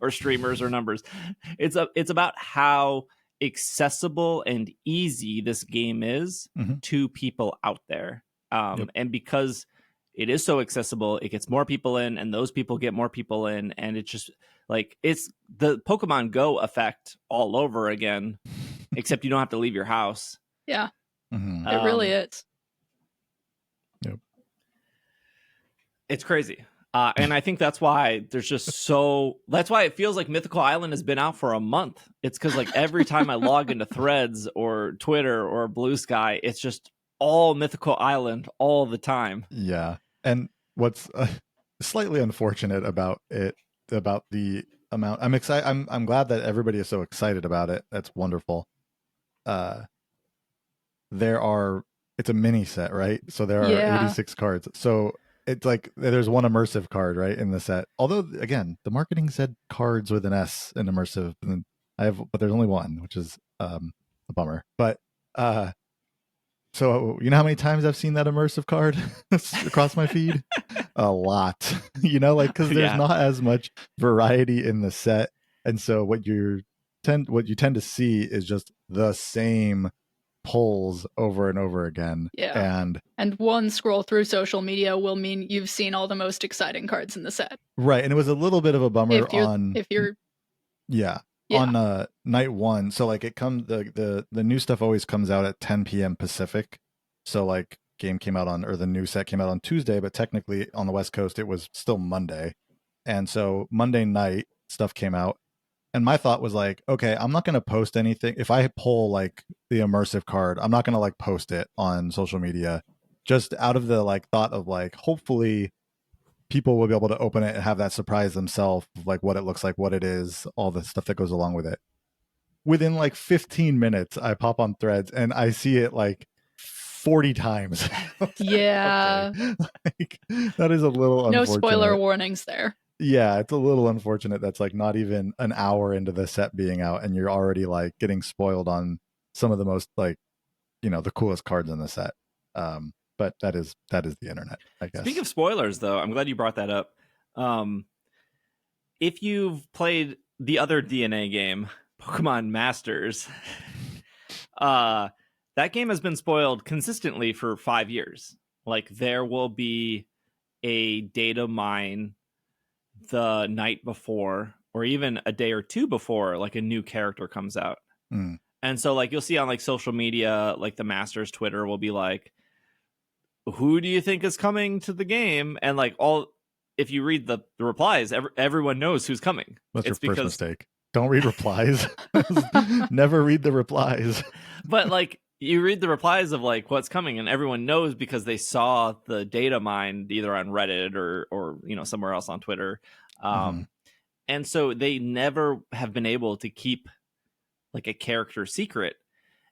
or streamers or numbers. It's about how accessible and easy this game is to people out there. And because it is so accessible, it gets more people in, and those people get more people in, and it's just like it's the Pokemon Go effect all over again, except you don't have to leave your house. Yeah, it really is. Yep. It's crazy. And I think that's why there's just that's why it feels like Mythical Island has been out for a month. It's because like every time I log into Threads or Twitter or Blue Sky, it's just all Mythical Island all the time. Yeah. And what's slightly unfortunate about it, about the amount, I'm excited. I'm glad that everybody is so excited about it. That's wonderful. It's a mini set, right? So there are 86 cards. So it's like there's one immersive card, right, in the set. Although again, the marketing said cards with an S in immersive, and but there's only one, which is a bummer. But so you know how many times I've seen that immersive card across my feed? A lot. Like because there's not as much variety in the set, and so what you tend to see is just the same pulls over and over again. Yeah. And one scroll through social media will mean you've seen all the most exciting cards in the set. Right. And it was a little bit of a bummer on night one. So like it comes the new stuff always comes out at 10 p.m. Pacific. So like the new set came out on Tuesday, but technically on the West Coast it was still Monday. And so Monday night stuff came out. And my thought was like, okay, I'm not going to post anything. If I pull like the immersive card, I'm not going to like post it on social media, just out of the like thought of like, hopefully people will be able to open it and have that surprise themselves, like what it looks like, what it is, all the stuff that goes along with it. Within like 15 minutes, I pop on Threads and I see it like 40 times. Yeah. Like, that is a little unfortunate. No spoiler warnings there. Yeah, it's a little unfortunate that's like not even an hour into the set being out and you're already like getting spoiled on some of the most like, the coolest cards in the set. But that is the internet, I guess. Speaking of spoilers though, I'm glad you brought that up. If you've played the other DNA game, Pokemon Masters, that game has been spoiled consistently for 5 years. Like there will be a data mine the night before or even a day or two before like a new character comes out. And so like you'll see on like social media, like the Masters Twitter will be like, who do you think is coming to the game? And like if you read the replies, everyone knows who's coming. That's your first mistake. Don't read replies. Never read the replies. But like you read the replies of like what's coming and everyone knows because they saw the data mine either on Reddit or somewhere else on Twitter. And so they never have been able to keep like a character secret.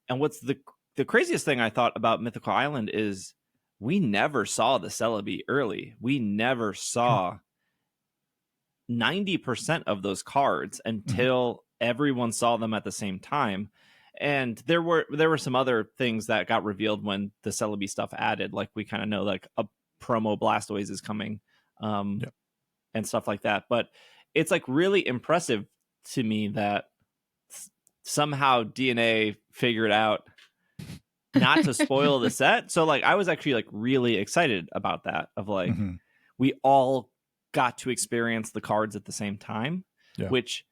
And what's the craziest thing I thought about Mythical Island is we never saw the Celebi early. We never saw 90% of those cards until everyone saw them at the same time. And there were some other things that got revealed when the Celebi stuff added, like we kind of know like a promo Blastoise is coming, and stuff like that. But it's like really impressive to me that somehow DNA figured out not to spoil the set. So like I was actually like really excited about that, of like we all got to experience the cards at the same time, which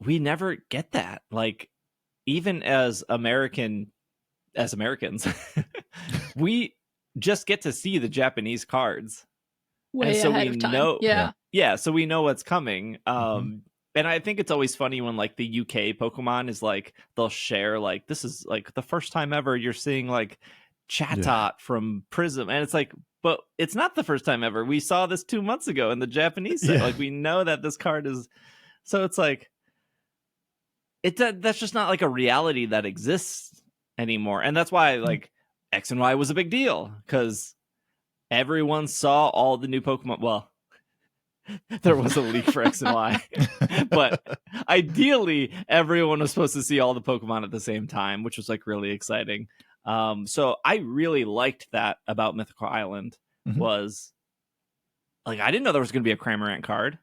we never get that. Like even as Americans, we just get to see the Japanese cards. Way so ahead we of time. know, so we know what's coming. And I think it's always funny when like the UK Pokemon is like, they'll share like, this is like the first time ever you're seeing like Chatot from Prism. And it's like, but it's not the first time ever. We saw this 2 months ago in the Japanese set. Like we know that this card is, so it's like, that's just not like a reality that exists anymore. And that's why like X and Y was a big deal because everyone saw all the new Pokemon. Well, there was a leak for X and Y, but ideally everyone was supposed to see all the Pokemon at the same time, which was like really exciting. So I really liked that about Mythical Island. Was like, I didn't know there was going to be a Cramorant card.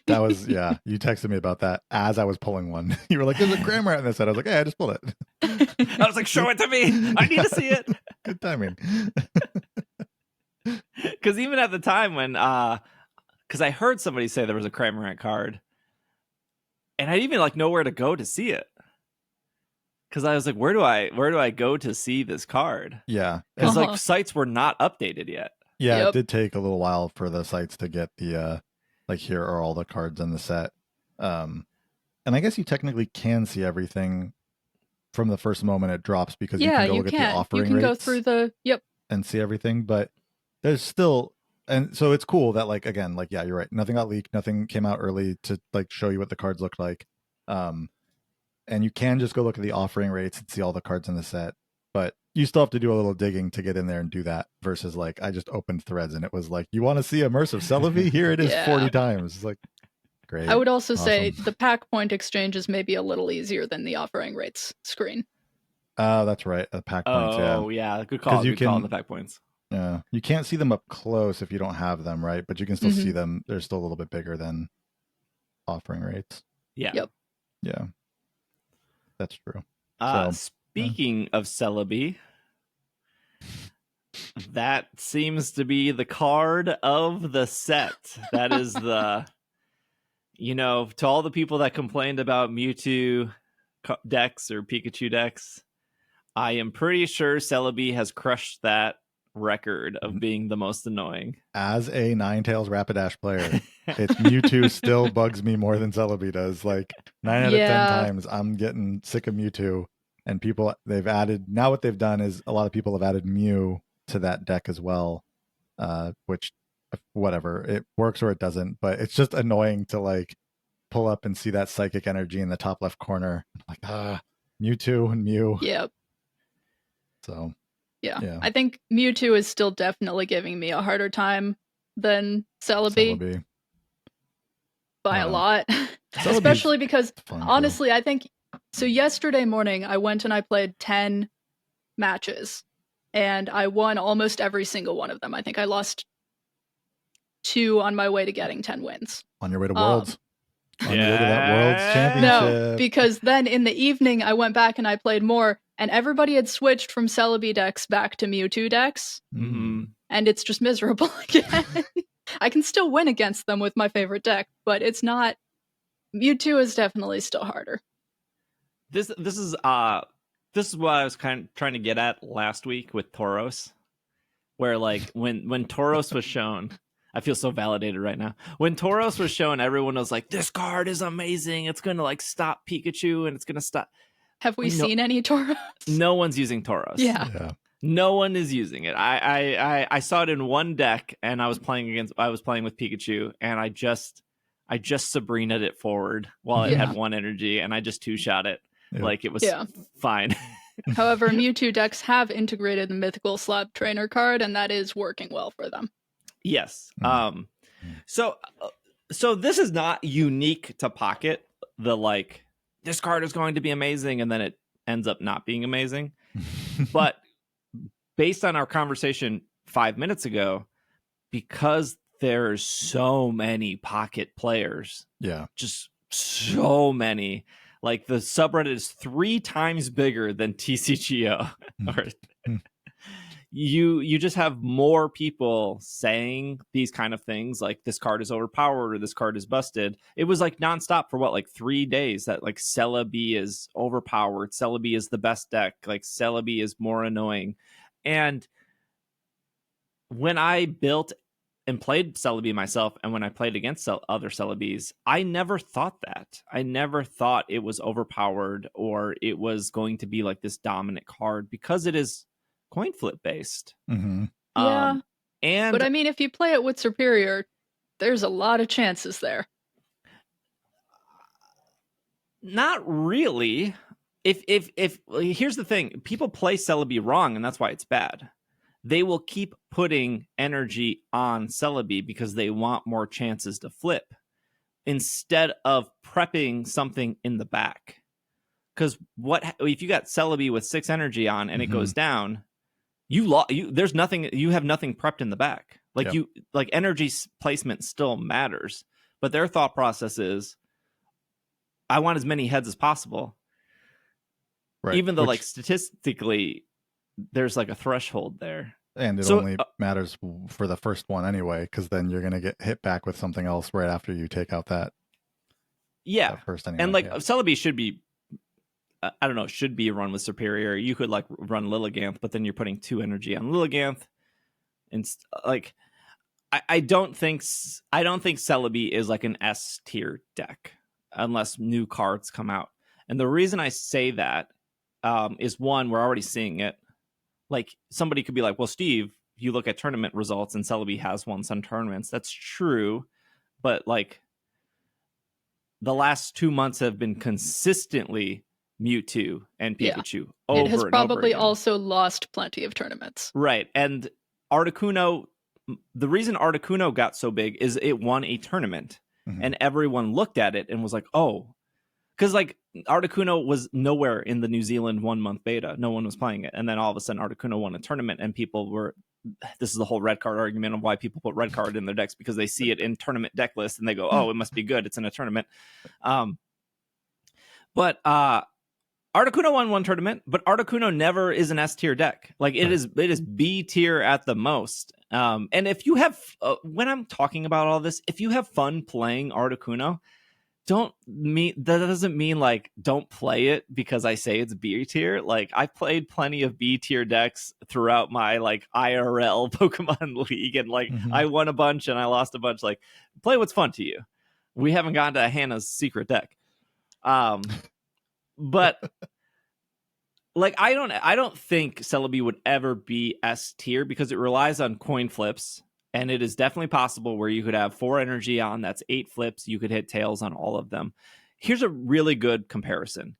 That was, yeah, you texted me about that as I was pulling one. You were like, there's a Cramorant in this set. I was like, hey, I just pulled it. I was like, show it to me. I need to see it. Good timing. Because even at the time when because I heard somebody say there was a Cramorant card, and I didn't even like know where to go to see it. Because I was like, where do I go to see this card? Yeah, because like sites were not updated yet. Yeah, It did take a little while for the sites to get the like, here are all the cards in the set. And I guess you technically can see everything from the first moment it drops, because you can go look at the offering rates. You can go through the and see everything, but there's still. And so it's cool that, like, again, like, yeah, you're right. Nothing got leaked. Nothing came out early to like show you what the cards looked like. And you can just go look at the offering rates and see all the cards in the set. But you still have to do a little digging to get in there and do that. Versus like, I just opened threads and it was like, you want to see immersive Celebi? Here it is 40 times. It's like, great. I would also say the pack point exchange is maybe a little easier than the offering rates screen. That's right. The pack points. Oh, yeah. Good call. Good call on the pack points. Yeah, you can't see them up close if you don't have them, right? But you can still see them. They're still a little bit bigger than offering rates. Yeah. Yep. Yeah. That's true. Speaking of Celebi, that seems to be the card of the set. That is the, to all the people that complained about Mewtwo decks or Pikachu decks, I am pretty sure Celebi has crushed that record of being the most annoying. As a Ninetales Rapidash player, it's Mewtwo still bugs me more than Celebi does. Like 9 out of 10 times I'm getting sick of Mewtwo, and they've added, now what they've done is a lot of people have added Mew to that deck as well, which whatever, it works or it doesn't, but it's just annoying to like pull up and see that psychic energy in the top left corner, like Mewtwo and Mew. Yep. So yeah, I think Mewtwo is still definitely giving me a harder time than Celebi. By a lot. Especially because, honestly, I think, so yesterday morning I went and I played 10 matches, and I won almost every single one of them. I think I lost 2 on my way to getting 10 wins. On your way to Worlds. On your way to that Worlds Championship. No, because then in the evening I went back and I played more, and everybody had switched from Celebi decks back to Mewtwo decks. Mm-hmm. And it's just miserable again. I can still win against them with my favorite deck, but it's not. Mewtwo is definitely still harder. This is what I was kind of trying to get at last week with Tauros, where like when Tauros was shown, I feel so validated right now. When Tauros was shown, everyone was like, "This card is amazing. It's going to like stop Pikachu, and it's going to stop." Have we seen any Tauros? No one's using Tauros. Yeah. No one is using it. I saw it in one deck, and I was playing with Pikachu, and I just Sabrina'd it forward while it had 1 energy, and I just 2-shot it. Like it was fine. However, Mewtwo decks have integrated the Mythical Slab Trainer card, and that is working well for them. Yes. So this is not unique to Pocket. The like, this card is going to be amazing, and then it ends up not being amazing. But based on our conversation 5 minutes ago, because there's so many Pocket players, just so many, like the subreddit is 3 times bigger than TCGO. You just have more people saying these kind of things, like this card is overpowered or this card is busted. It was like nonstop for like 3 days that like Celebi is overpowered, Celebi is the best deck, like Celebi is more annoying. And when I built and played Celebi myself, and when I played against other Celebis, I never thought that. I never thought it was overpowered or it was going to be like this dominant card, because it is coin flip based. Mm-hmm. But I mean, if you play it with Superior, there's a lot of chances there. Not really. if here's the thing, people play Celebi wrong, and that's why it's bad. They will keep putting energy on Celebi because they want more chances to flip instead of prepping something in the back. Because if you got Celebi with 6 energy on and it goes down, there's nothing, you have nothing prepped in the back. Like energy placement still matters, but their thought process is, I want as many heads as possible. Right. Even though like statistically there's like a threshold there. And it only matters for the first one anyway, because then you're going to get hit back with something else right after you take out that. That first anyway. And like Celebi should be, I don't know, should be run with Superior. You could like run Lilliganth, but then you're putting 2 energy on Lilliganth. And like, I don't think Celebi is like an S tier deck unless new cards come out. And the reason I say that is, one, we're already seeing it. Like, somebody could be like, well, Steve, you look at tournament results and Celebi has won some tournaments. That's true. But like, the last 2 months have been consistently Mewtwo and Pikachu over and over again. It has probably also lost plenty of tournaments. Right. And Articuno, the reason Articuno got so big is it won a tournament. And everyone looked at it and was like, oh, because like Articuno was nowhere in the New Zealand 1 month beta. No one was playing it. And then all of a sudden Articuno won a tournament and people were, this is the whole red card argument of why people put red card in their decks, because they see it in tournament deck lists and they go, oh, it must be good. It's in a tournament. But Articuno won one tournament, but Articuno never is an S tier deck. Like it is B tier at the most. And if you have, when I'm talking about all this, if you have fun playing Articuno, that doesn't mean like don't play it because I say it's B tier. Like I played plenty of B tier decks throughout my like IRL Pokemon League, and like I won a bunch and I lost a bunch. Like play what's fun to you. We haven't gotten to Hannah's secret deck. But like I don't think Celebi would ever be S tier because it relies on coin flips, and it is definitely possible where you could have 4 energy on, that's 8 flips, you could hit tails on all of them. Here's a really good comparison.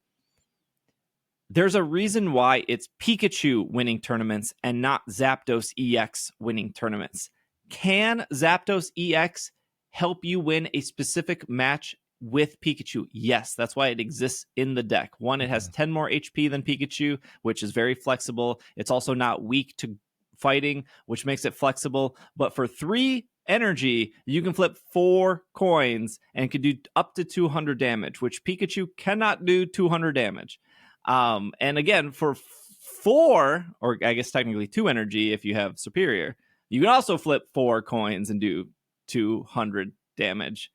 There's a reason why it's Pikachu winning tournaments and not Zapdos EX winning tournaments. Can Zapdos EX help you win a specific match with Pikachu? Yes, that's why it exists in the deck. One, it has 10 more HP than Pikachu, which is very flexible. It's also not weak to fighting, which makes it flexible. But for 3 energy, you can flip 4 coins and can do up to 200 damage, which Pikachu cannot do 200 damage. And again, for 4, or I guess technically 2 energy if you have Superior, you can also flip 4 coins and do 200 damage.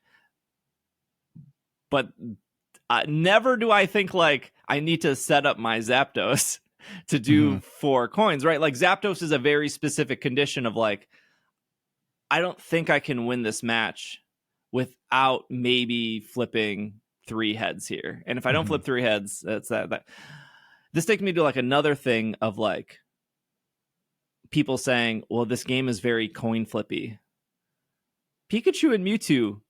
But never do I think like I need to set up my Zapdos to do 4 coins, right? Like Zapdos is a very specific condition of like, I don't think I can win this match without maybe flipping 3 heads here. And if I don't flip 3 heads, that's that. This takes me to like another thing of like people saying, well, this game is very coin flippy. Pikachu and Mewtwo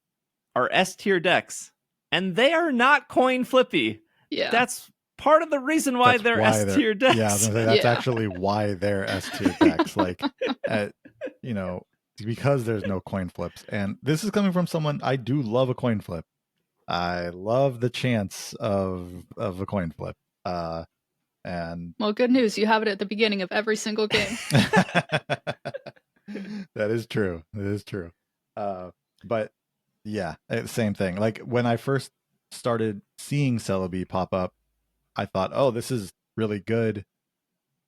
are S tier decks, and they are not coin flippy. Yeah. That's part of the reason why they're S tier decks. Yeah, that's actually why they're S tier decks. Like, because there's no coin flips. And this is coming from someone, I do love a coin flip. I love the chance of a coin flip. And well, good news, you have it at the beginning of every single game. That is true. It is true. But yeah, same thing. Like when I first started seeing Celebi pop up, I thought, oh, this is really good,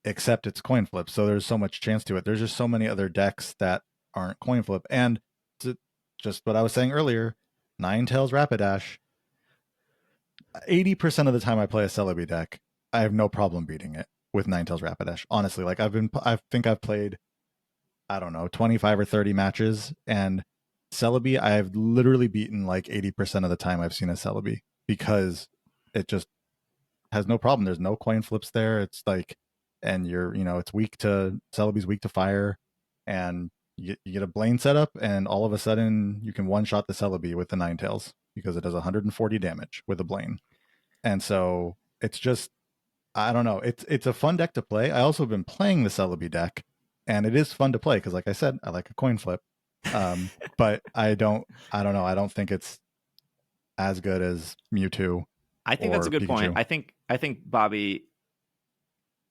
except it's coin flip. So there's so much chance to it. There's just so many other decks that aren't coin flip. And just what I was saying earlier, Ninetales Rapidash, 80% of the time I play a Celebi deck, I have no problem beating it with Ninetales Rapidash. Honestly, like I think I've played, I don't know, 25 or 30 matches, and Celebi, I've literally beaten like 80% of the time I've seen a Celebi, because it just has no problem. There's no coin flips there. It's like, and it's Celebi's weak to fire, and you get a Blaine setup, and all of a sudden you can one-shot the Celebi with the Ninetales because it does 140 damage with a Blaine. And so it's just, I don't know. It's a fun deck to play. I also have been playing the Celebi deck, and it is fun to play because, like I said, I like a coin flip. But I don't know. I don't think it's as good as Mewtwo. I think that's a good Pikachu. point. I think Bobby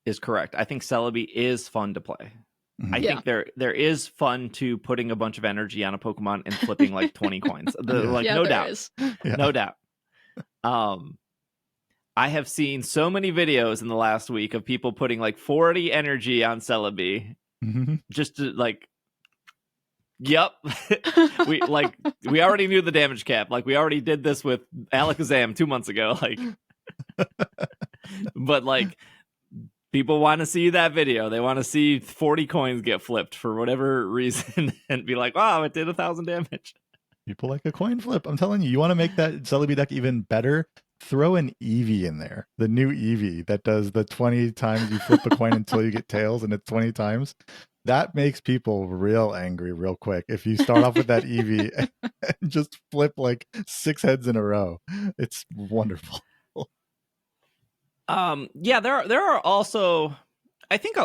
is correct. I think Celebi is fun to play. Mhm. I think there is fun to putting a bunch of energy on a Pokemon and flipping like 20 coins. No doubt. Yeah. No doubt. I have seen so many videos in the last week of people putting like 40 energy on Celebi just to like, yep. we already knew the damage cap. Like we already did this with Alakazam 2 months ago. Like, but like people want to see that video. They want to see 40 coins get flipped for whatever reason and be like, wow, it did 1,000 damage. People like a coin flip. I'm telling you, you want to make that Celebi deck even better? Throw an Eevee in there. The new Eevee that does the 20 times you flip a coin until you get tails, and it's 20 times. That makes people real angry real quick. If you start off with that Eevee and just flip like 6 heads in a row, it's wonderful. Yeah, there are also, I think,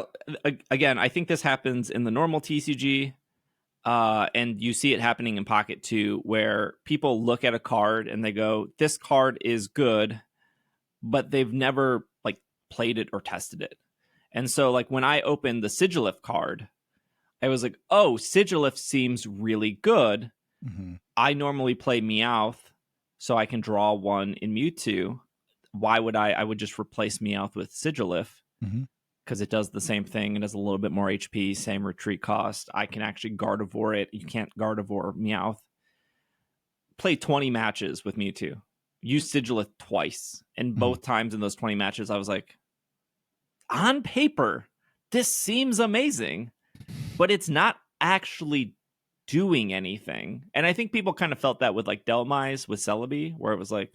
again, I think this happens in the normal TCG, and you see it happening in Pocket too, where people look at a card and they go, this card is good, but they've never like played it or tested it. And so like when I opened the Sigilif card, I was like, oh, Sigilif seems really good. Mm-hmm. I normally play Meowth, so I can draw one in Mewtwo. Why would I would just replace Meowth with Sigilif, because it does the same thing. It has a little bit more HP, same retreat cost. I can actually Gardevoir it. You can't Gardevoir Meowth. Play 20 matches with Mewtwo. Use Sigilif twice. And both times in those 20 matches, I was like, on paper, this seems amazing, but it's not actually doing anything. And I think people kind of felt that with like Delmise with Celebi, where it was like,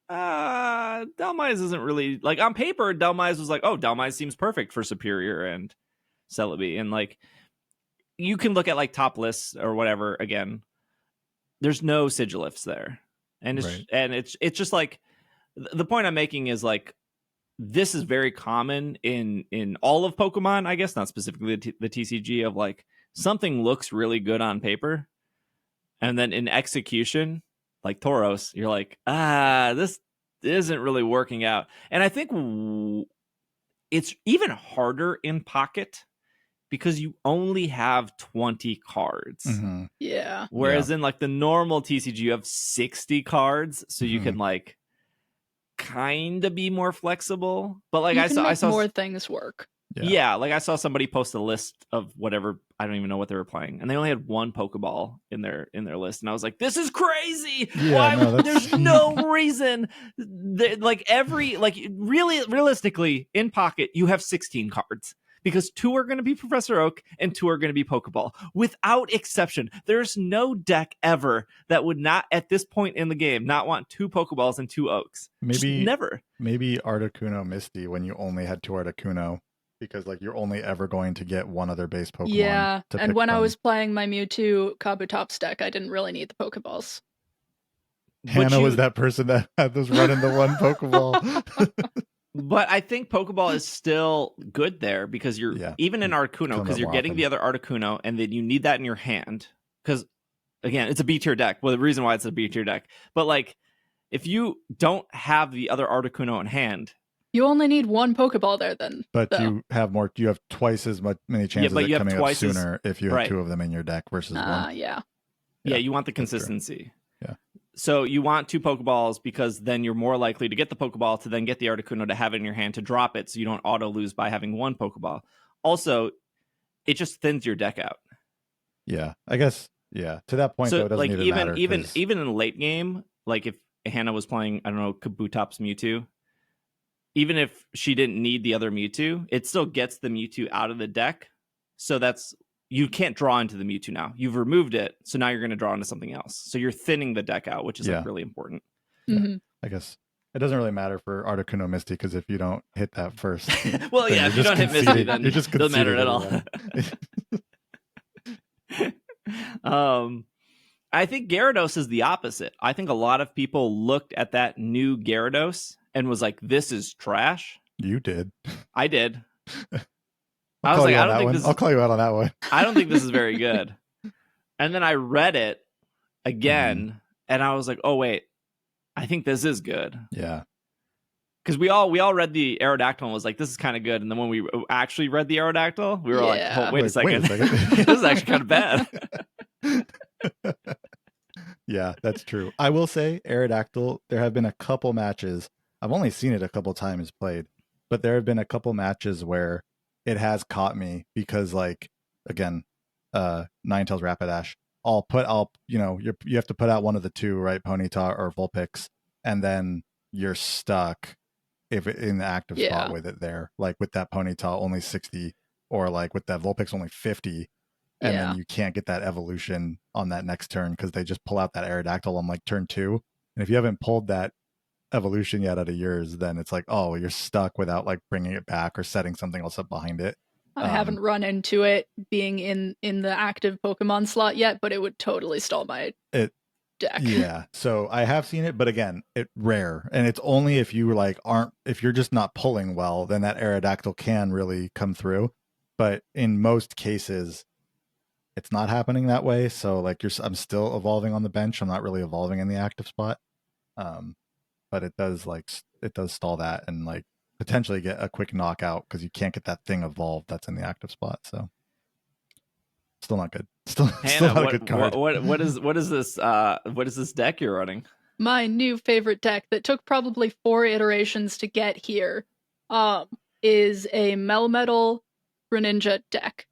Delmise isn't really like on paper. Delmise was like, oh, Delmise seems perfect for Superior and Celebi, and like you can look at like top lists or whatever. Again, there's no Sigilifs there, and it's just like the point I'm making is like this is very common in all of Pokemon. I guess not specifically the TCG of like something looks really good on paper, and then in execution, like Tauros, you're like, this isn't really working out. And I think it's even harder in Pocket because you only have 20 cards. Yeah. Whereas in like the normal TCG, you have 60 cards, so you can like kind of be more flexible. But like I saw more things work. Yeah, like I saw somebody post a list of whatever, I don't even know what they were playing, and they only had one Pokeball in their list, and I was like, "This is crazy! There's no reason." Realistically, in Pocket, you have 16 cards because 2 are going to be Professor Oak and 2 are going to be Pokeball, without exception. There's no deck ever that would not, at this point in the game, not want 2 Pokeballs and 2 Oaks. Never. Maybe Articuno Misty when you only had 2 Articuno. Because like you're only ever going to get one other base Pokemon. Yeah, and when I was playing my Mewtwo Kabutops deck, I didn't really need the Pokeballs. Hannah was that person that had those running the one Pokeball. But I think Pokeball is still good there because you're even in Articuno, because you're getting the other Articuno, and then you need that in your hand. Because again, it's a B tier deck. Well, the reason why it's a B tier deck, but like if you don't have the other Articuno in hand. You only need 1 Pokeball there then. But you have more. You have twice as many chances of coming up sooner if you have 2 of them in your deck versus 1. Yeah, you want the consistency. Yeah. So you want 2 Pokeballs because then you're more likely to get the Pokeball to then get the Articuno to have it in your hand to drop it, so you don't auto lose by having 1 Pokeball. Also, it just thins your deck out. Yeah, I guess. Yeah, to that point, so though, it doesn't like even matter. Even in late game, like if Hannah was playing, I don't know, Kabutops Mewtwo. Even if she didn't need the other Mewtwo, it still gets the Mewtwo out of the deck. So you can't draw into the Mewtwo now. You've removed it, so now you're going to draw into something else. So you're thinning the deck out, which is like really important. Mm-hmm. I guess it doesn't really matter for Articuno Misty because if you don't hit that first, well, yeah, if you don't hit Misty, then it doesn't matter at all. I think Gyarados is the opposite. I think a lot of people looked at that new Gyarados and was like, this is trash. You did. I did. I'll I was call like, you I on don't that think one. this I'll is, call you out on that one. I don't think this is very good. And then I read it again, and I was like, oh wait, I think this is good. Yeah. Because we all read the Aerodactyl and was like, this is kind of good. And then when we actually read the Aerodactyl, we were like, oh, wait a second. This is actually kind of bad. Yeah, that's true. I will say Aerodactyl, there have been a couple matches. I've only seen it a couple times played, but there have been a couple matches where it has caught me because, like, again, Ninetales Rapidash. You have to put out one of the two, right? Ponyta or Vulpix, and then you're stuck if in the active spot with it there. Like with that Ponyta only 60, or like with that Vulpix only 50. And then you can't get that evolution on that next turn because they just pull out that Aerodactyl on like turn 2. And if you haven't pulled that evolution yet out of yours, then it's like, oh, you're stuck without like bringing it back or setting something else up behind it. I haven't run into it being in the active Pokemon slot yet, but it would totally stall my deck. Yeah, so I have seen it, but again, it's rare, and it's only if you like if you're just not pulling well, then that Aerodactyl can really come through. But in most cases, it's not happening that way. So like I'm still evolving on the bench. I'm not really evolving in the active spot. But it does stall that and like potentially get a quick knockout because you can't get that thing evolved that's in the active spot. So still not good. Still not a good card. What is this deck you're running? My new favorite deck that took probably 4 iterations to get here is a Melmetal Greninja deck.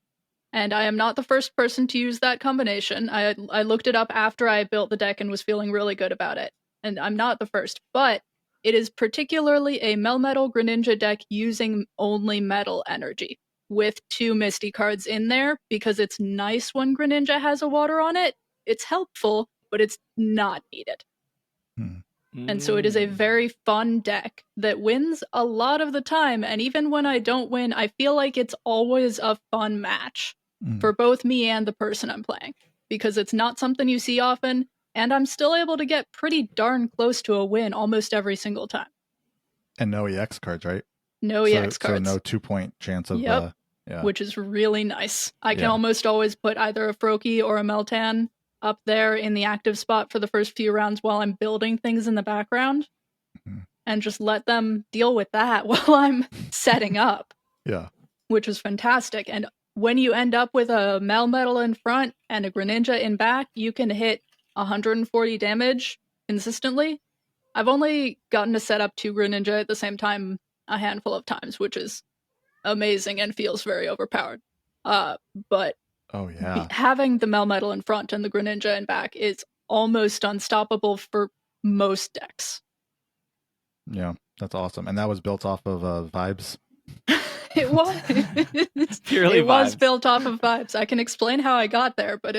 And I am not the first person to use that combination. I looked it up after I built the deck and was feeling really good about it. And I'm not the first, but it is particularly a Melmetal Greninja deck using only metal energy with 2 Misty cards in there because it's nice when Greninja has a water on it. It's helpful, but it's not needed. And so it is a very fun deck that wins a lot of the time. And even when I don't win, I feel like it's always a fun match for both me and the person I'm playing, because it's not something you see often, and I'm still able to get pretty darn close to a win almost every single time. And no EX cards, right? No EX cards. So no 2-point chance of which is really nice. I can almost always put either a Froakie or a Meltan up there in the active spot for the first few rounds while I'm building things in the background and just let them deal with that while I'm setting up. Yeah. Which is fantastic. And when you end up with a Melmetal in front and a Greninja in back, you can hit 140 damage consistently. I've only gotten to set up 2 Greninja at the same time a handful of times, which is amazing and feels very overpowered. But having the Melmetal in front and the Greninja in back is almost unstoppable for most decks. Yeah, that's awesome. And that was built off of vibes. It was purely it was built off of vibes. I can explain how I got there, but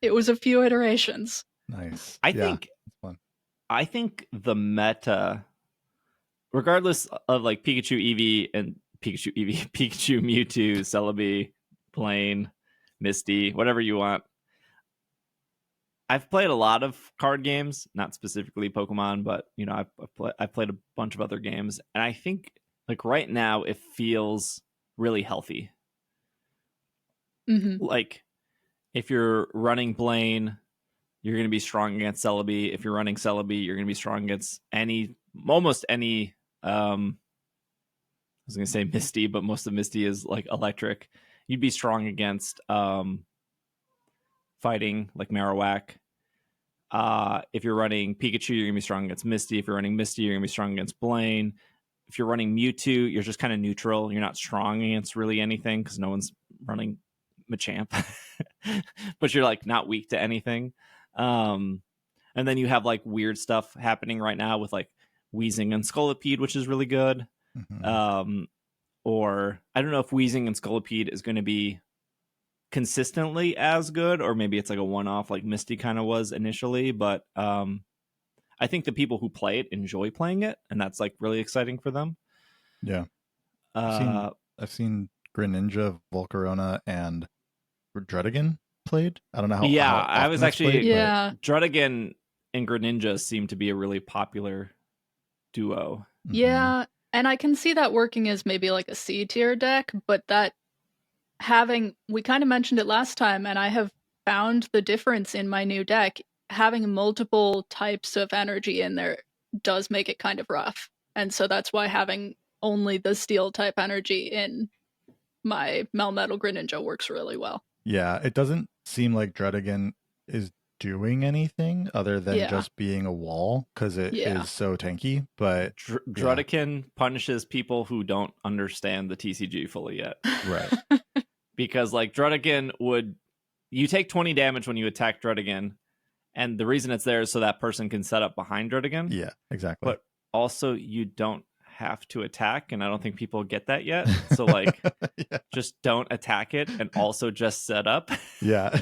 it was a few iterations. Nice. I think the meta, regardless of like Pikachu Eevee and Pikachu Mewtwo, Celebi, Plain, Misty, whatever you want. I've played a lot of card games, not specifically Pokemon, but you know, I've played a bunch of other games, and I think like right now it feels really healthy. Like if you're running Blaine, you're going to be strong against Celebi. If you're running Celebi, you're going to be strong against almost any. I was going to say Misty, but most of Misty is like electric. You'd be strong against fighting like Marowak. If you're running Pikachu, you're going to be strong against Misty. If you're running Misty, you're going to be strong against Blaine. If you're running Mewtwo, you're just kind of neutral. You're not strong against really anything because no one's running Machamp. But you're like not weak to anything. And then you have like weird stuff happening right now with like Weezing and Scolipede, which is really good. Or I don't know if Weezing and Scolipede is going to be consistently as good, or maybe it's like a one-off like Misty kind of was initially, but I think the people who play it enjoy playing it, and that's like really exciting for them. Yeah. I've seen Greninja, Volcarona, and Druddigan played. I don't know how. Yeah, how I was actually. Played, Druddigan and Greninja seem to be a really popular duo. Yeah, And I can see that working as maybe like a C tier deck, but that we kind of mentioned it last time, and I have found the difference in my new deck. Having multiple types of energy in there does make it kind of rough. And so that's why having only the steel type energy in my Melmetal Greninja works really well. Yeah, it doesn't seem like Dredigan is doing anything other than just being a wall because it is so tanky. But Drudican punishes people who don't understand the TCG fully yet. Right. Because like Drudigan you take 20 damage when you attack Drudigan, and the reason it's there is so that person can set up behind Drudigan. Yeah, exactly. But also you don't have to attack, and I don't think people get that yet. So like just don't attack it and also just set up. Yeah.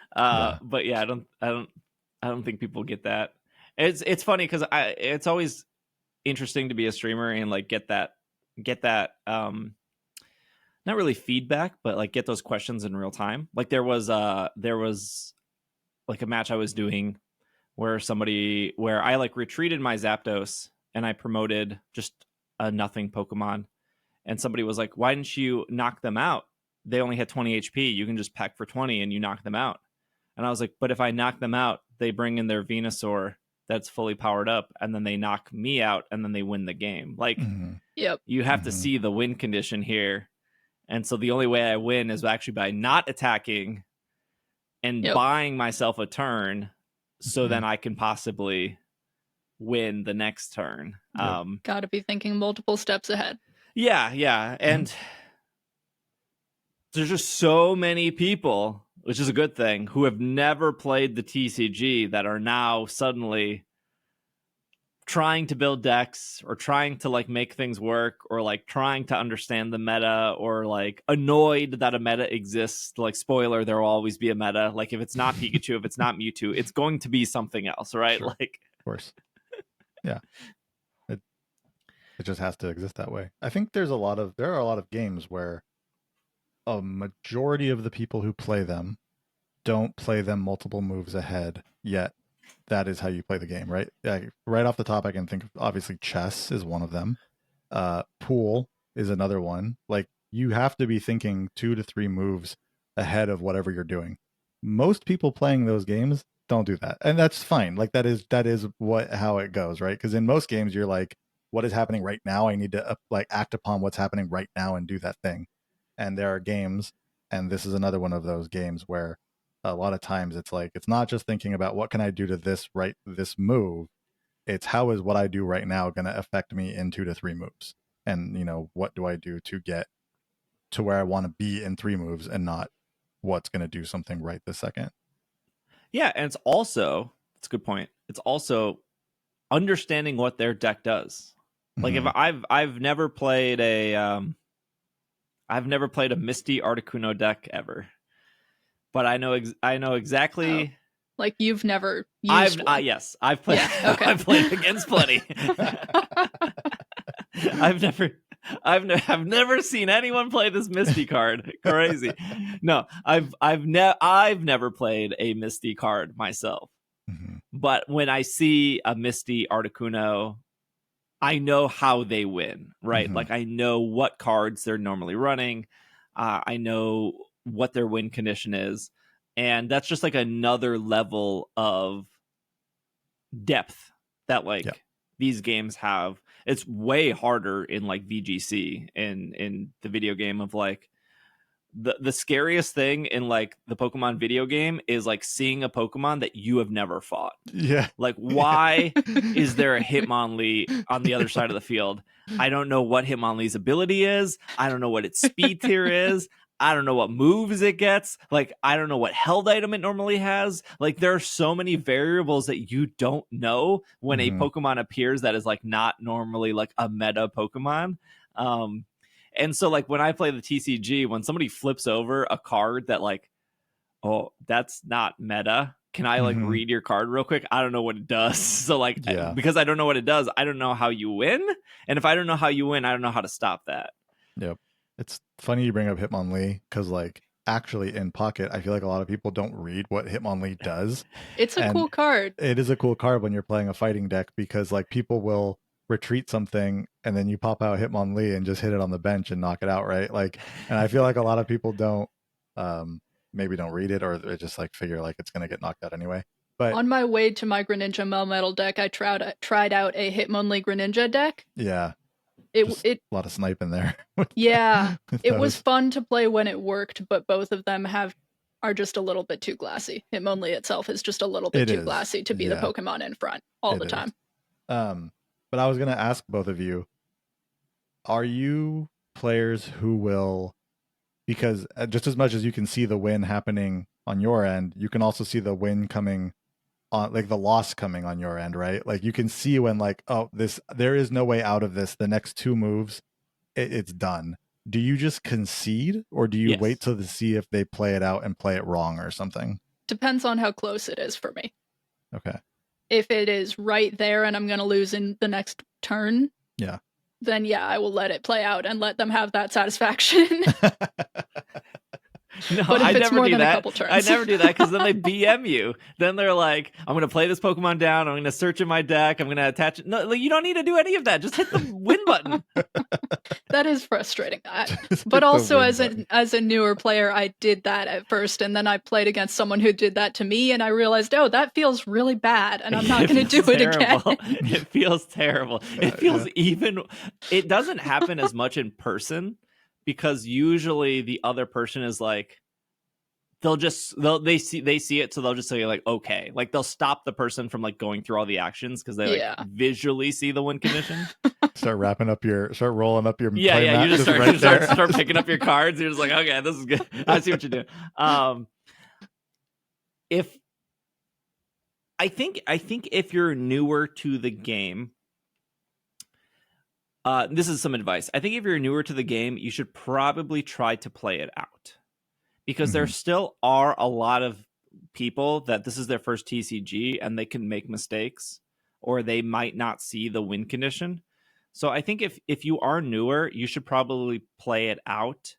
But yeah, I don't think people get that. It's funny because it's always interesting to be a streamer and like get that not really feedback, but like get those questions in real time. Like there was like a match I was doing where I like retreated my Zapdos and I promoted just a nothing Pokemon, and somebody was like, why didn't you knock them out? They only had 20 HP. You can just peck for 20 and you knock them out. And I was like, but if I knock them out, they bring in their Venusaur that's fully powered up, and then they knock me out, and then they win the game. Like, you have to see the win condition here. And so the only way I win is actually by not attacking and buying myself a turn, so then I can possibly win the next turn. Gotta be thinking multiple steps ahead. Yeah. And there's just so many people, which is a good thing, who have never played the TCG that are now suddenly trying to build decks or trying to like make things work or like trying to understand the meta or like annoyed that a meta exists. Like, spoiler, there will always be a meta. Like if it's not Pikachu, if it's not Mewtwo, it's going to be something else, right? Sure. Like, of course. Yeah. It just has to exist that way. I think there are a lot of games where a majority of the people who play them don't play them multiple moves ahead, yet that is how you play the game, right? Right off the top, I can think of, obviously, chess is one of them. Pool is another one. Like, you have to be thinking 2 to 3 moves ahead of whatever you're doing. Most people playing those games don't do that, and that's fine. Like, that is how it goes, right? Because in most games, you're like, what is happening right now? I need to act upon what's happening right now and do that thing. And there are games, and this is another one of those games where a lot of times it's like, it's not just thinking about what can I do to this move. It's how is what I do right now going to affect me in 2 to 3 moves? And, what do I do to get to where I want to be in 3 moves and not what's going to do something right this second. Yeah. And it's a good point. It's also understanding what their deck does. Like if I've never played a Misty Articuno deck ever. But I know exactly. Like you've never used one. Yes, I've played. Yeah, okay. I've played against plenty. I've never seen anyone play this Misty card. Crazy. No, I've never played a Misty card myself. Mm-hmm. But when I see a Misty Articuno, I know how they win, right? Mm-hmm. Like I know what cards they're normally running. I know what their win condition is, and that's just like another level of depth that these games have. It's way harder in like VGC in the video game of like the scariest thing in like the Pokemon video game is like seeing a Pokemon that you have never fought. Yeah. Like, why is there a Hitmonlee on the other side of the field? I don't know what Hitmonlee's ability is. I don't know what its speed tier is. I don't know what moves it gets. Like, I don't know what held item it normally has. Like, there are so many variables that you don't know when a Pokemon appears that is like not normally like a meta Pokemon. And so like when I play the TCG, when somebody flips over a card that like, oh, that's not meta. Can I like read your card real quick? I don't know what it does. So like, because I don't know what it does, I don't know how you win. And if I don't know how you win, I don't know how to stop that. Yep. It's funny you bring up Hitmonlee because like actually in Pocket, I feel like a lot of people don't read what Hitmonlee does. It's a cool card. It is a cool card when you're playing a fighting deck, because like people will retreat something and then you pop out Hitmonlee and just hit it on the bench and knock it out, right? Like, and I feel like a lot of people don't maybe don't read it, or they just like figure like it's gonna get knocked out anyway. But on my way to my Greninja Melmetal deck, I tried out a Hitmonlee Greninja deck. Yeah. It a lot of snipe in there. Yeah. It was fun to play when it worked, but both of them are just a little bit too glassy. Hitmonlee itself is just a little bit too glassy to be the Pokemon in front all the time. But I was gonna ask both of you, are you players who will, because just as much as you can see the win happening on your end, you can also see the win coming on, like the loss coming on your end, right? Like you can see when like, oh, there is no way out of this. The next 2 moves, it's done. Do you just concede, or do you wait till to see if they play it out and play it wrong or something? Depends on how close it is for me. Okay. If it is right there and I'm going to lose in the next turn, then I will let it play out and let them have that satisfaction. No, but if I it's never more do than that. a couple turns. I never do that, because then they BM you. Then they're like, I'm going to play this Pokemon down. I'm going to search in my deck. I'm going to attach it. No, like, you don't need to do any of that. Just hit the win button. That is frustrating. But also as a newer player, I did that at first, and then I played against someone who did that to me, and I realized, oh, that feels really bad, and I'm not going to do it again. It feels terrible. It feels it doesn't happen as much in person, because usually the other person is like, they see it, so they'll just say like, okay, like they'll stop the person from like going through all the actions, because they like visually see the win condition. start rolling up your you just start picking up your cards. You're just like, okay, this is good. I see what you're doing. I think if you're newer to the game, this is some advice. I think if you're newer to the game, you should probably try to play it out, because there still are a lot of people that this is their first TCG and they can make mistakes, or they might not see the win condition. So I think if you are newer, you should probably play it out.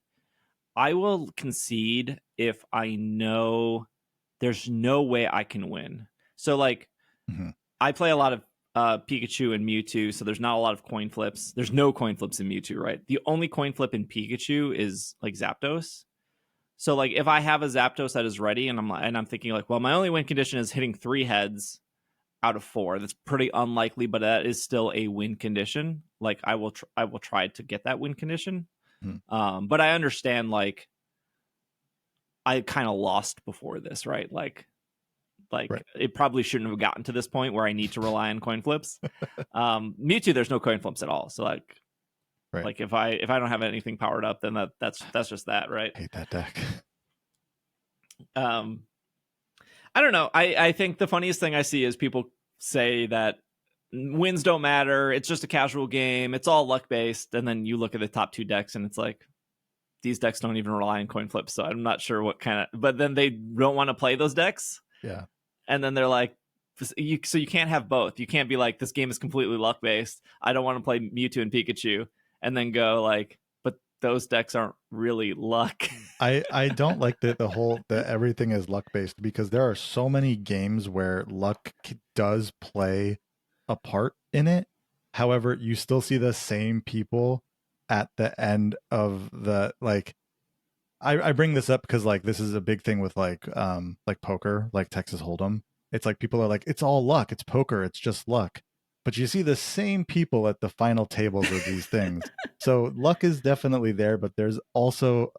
I will concede if I know there's no way I can win. So like I play a lot of Pikachu and Mewtwo, so there's not a lot of coin flips. There's no coin flips in Mewtwo, right? The only coin flip in Pikachu is like Zapdos. So like if I have a Zapdos that is ready, and I'm thinking like, well, my only win condition is hitting 3 heads out of 4. That's pretty unlikely, but that is still a win condition. Like I will try to get that win condition. But I understand, like I kind of lost before this, right? Like it probably shouldn't have gotten to this point where I need to rely on coin flips. Mewtwo, there's no coin flips at all. So like, like if I don't have anything powered up, then that's just that, right? I hate that deck. I don't know. I think the funniest thing I see is people say that wins don't matter. It's just a casual game. It's all luck based. And then you look at the top 2 decks and it's like, these decks don't even rely on coin flips. So I'm not sure what kind of, but then they don't want to play those decks. Yeah. And then they're like, so you can't have both. You can't be like, this game is completely luck based. I don't want to play Mewtwo and Pikachu. And then go like, but those decks aren't really luck. I don't like the everything is luck based, because there are so many games where luck does play a part in it. However, you still see the same people at the end of the like. I bring this up because like this is a big thing with like poker, like Texas Hold'em. It's like people are like, it's all luck, it's poker, it's just luck. But you see the same people at the final tables of these things. So luck is definitely there, but there's also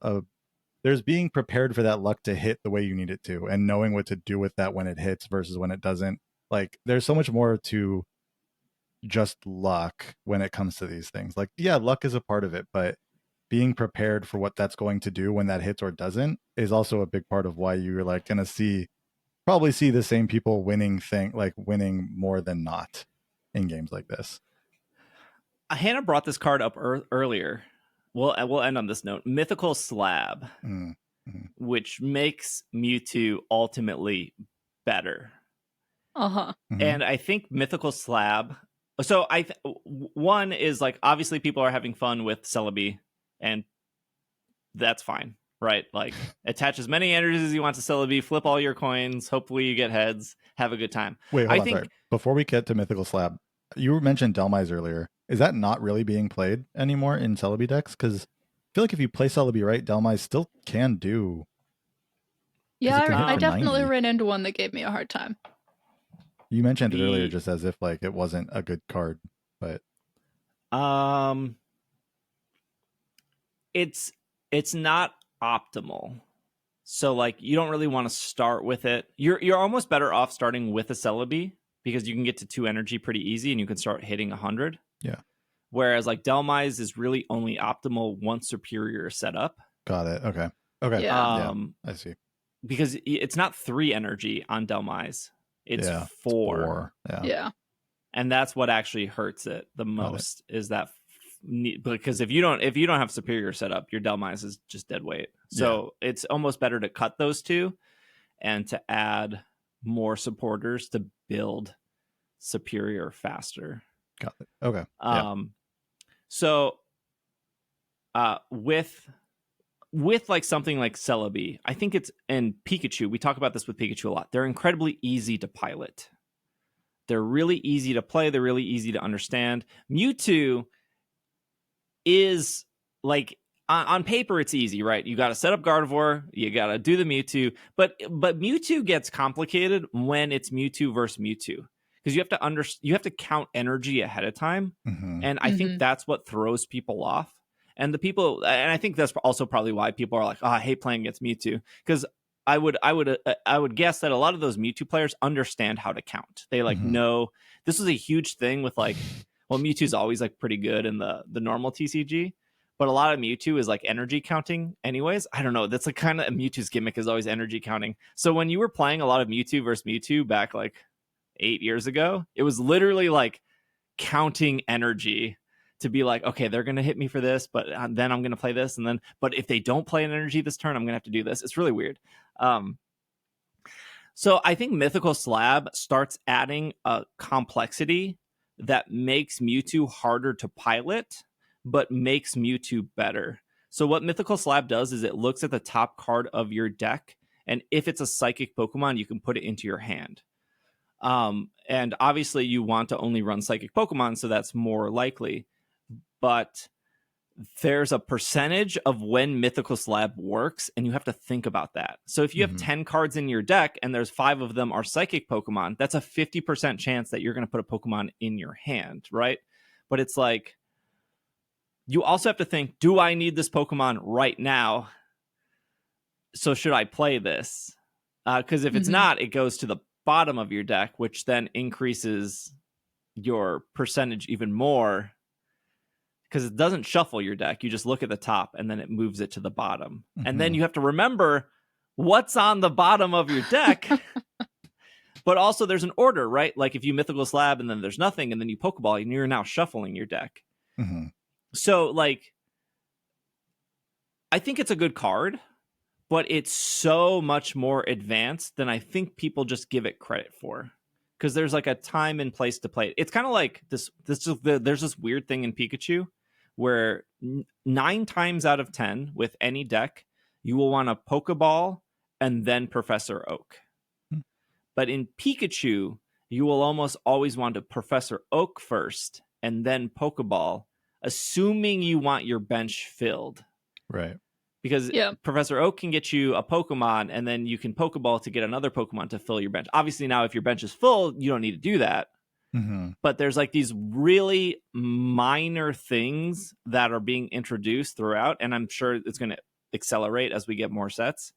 there's being prepared for that luck to hit the way you need it to, and knowing what to do with that when it hits versus when it doesn't. Like there's so much more to just luck when it comes to these things. Like, yeah, luck is a part of it, but being prepared for what that's going to do when that hits or doesn't is also a big part of why you're like going to probably see the same people winning more than not in games like this. Hannah brought this card up earlier. We'll end on this note. Mythical Slab, which makes Mewtwo ultimately better. And I think Mythical Slab. So one is like, obviously people are having fun with Celebi, and that's fine, right? Like attach as many energies as you want to Celebi, flip all your coins, hopefully you get heads, have a good time. Wait, hold on, sorry. Before we get to Mythical Slab, you mentioned Delmise earlier. Is that not really being played anymore in Celebi decks? Because I feel like if you play Celebi right, Delmise still can do. Yeah, I definitely ran into one that gave me a hard time. You mentioned it earlier just as if like it wasn't a good card, but it's not optimal. So like you don't really want to start with it. You're almost better off starting with a Celebi because you can get to 2 energy pretty easy and you can start hitting 100. Yeah. Whereas like Delmise is really only optimal once Superior is set up. Got it. Okay. Okay. Yeah. I see. Because it's not 3 energy on Delmise. It's 4. Yeah. And that's what actually hurts it the most is that because if you don't have Superior set up, your Delmise is just dead weight. So it's almost better to cut those 2 and to add more supporters to build Superior faster. Got it. Okay. So with like something like Celebi, I think and Pikachu, we talk about this with Pikachu a lot. They're incredibly easy to pilot. They're really easy to play. They're really easy to understand. Mewtwo is like on paper, it's easy, right? You got to set up Gardevoir. You got to do the Mewtwo. But Mewtwo gets complicated when it's Mewtwo versus Mewtwo because you have to count energy ahead of time. And I think that's what throws people off. And I think that's also probably why people are like, oh, I hate playing against Mewtwo. Because I would guess that a lot of those Mewtwo players understand how to count. They like know this is a huge thing with like, well, Mewtwo's always like pretty good in the normal TCG, but a lot of Mewtwo is like energy counting anyways. I don't know. That's like kind of Mewtwo's gimmick is always energy counting. So when you were playing a lot of Mewtwo versus Mewtwo back like 8 years ago, it was literally like counting energy to be like, okay, they're going to hit me for this, but then I'm going to play this. And then, but if they don't play an energy this turn, I'm going to have to do this. It's really weird. So I think Mythical Slab starts adding a complexity that makes Mewtwo harder to pilot, but makes Mewtwo better. So what Mythical Slab does is it looks at the top card of your deck, and if it's a psychic Pokemon, you can put it into your hand. And obviously you want to only run psychic Pokemon, so that's more likely. But there's a percentage of when Mythical Slab works, and you have to think about that. So if you have 10 cards in your deck and there's 5 of them are psychic Pokemon, that's a 50% chance that you're going to put a Pokemon in your hand, right? But it's like, you also have to think, do I need this Pokemon right now? So should I play this? Because if it's not, it goes to the bottom of your deck, which then increases your percentage even more. Because it doesn't shuffle your deck. You just look at the top and then it moves it to the bottom. And then you have to remember what's on the bottom of your deck. But also there's an order, right? Like if you Mythical Slab and then there's nothing and then you Pokeball and you're now shuffling your deck. So like, I think it's a good card, but it's so much more advanced than I think people just give it credit for. Because there's like a time and place to play it. It's kind of like there's this weird thing in Pikachu where 9 times out of 10 with any deck, you will want a Pokeball and then Professor Oak. But in Pikachu, you will almost always want a Professor Oak first and then Pokeball, assuming you want your bench filled. Right. Because Professor Oak can get you a Pokemon, and then you can Pokeball to get another Pokemon to fill your bench. Obviously, now if your bench is full, you don't need to do that. But there's like these really minor things that are being introduced throughout, and I'm sure it's going to accelerate as we get more sets,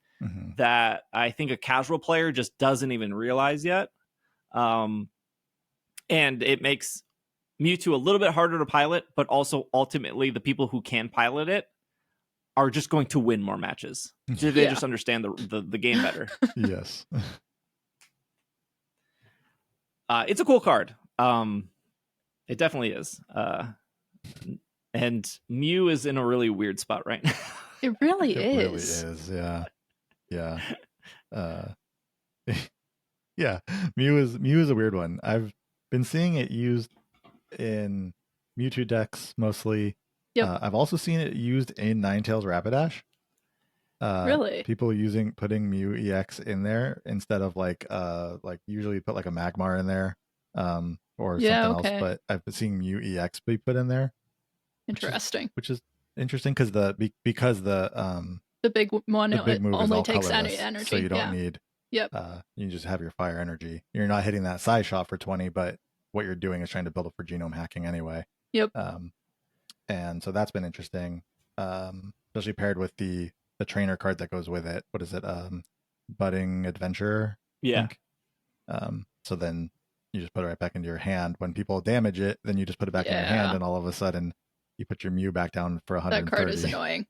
that I think a casual player just doesn't even realize yet. And it makes Mewtwo a little bit harder to pilot, but also ultimately the people who can pilot it are just going to win more matches. They just understand the game better. Yes. It's a cool card. It definitely is. And Mew is in a really weird spot right now. It really It really is. Yeah. Yeah. Yeah. Mew is a weird one. I've been seeing it used in Mewtwo decks mostly. I've also seen it used in Ninetales Rapidash. Really? People putting Mew EX in there instead of like usually put like a Magmar in there, or Yeah, something else. okay. But I've been seeing Mew EX be put in there, Interesting. which is interesting because the big one the big move is only all takes colorless, energy. so you don't need. Yep. You just have your fire energy. You're not hitting that side shot for 20, but what you're doing is trying to build up for genome hacking anyway. Yep. And so that's been interesting, especially paired with the trainer card that goes with it. What is it? Budding Adventurer. Yeah. So then you just put it right back into your hand. When people damage it, then you just put it back in your hand, and all of a sudden you put your Mew back down for 130. That card is annoying.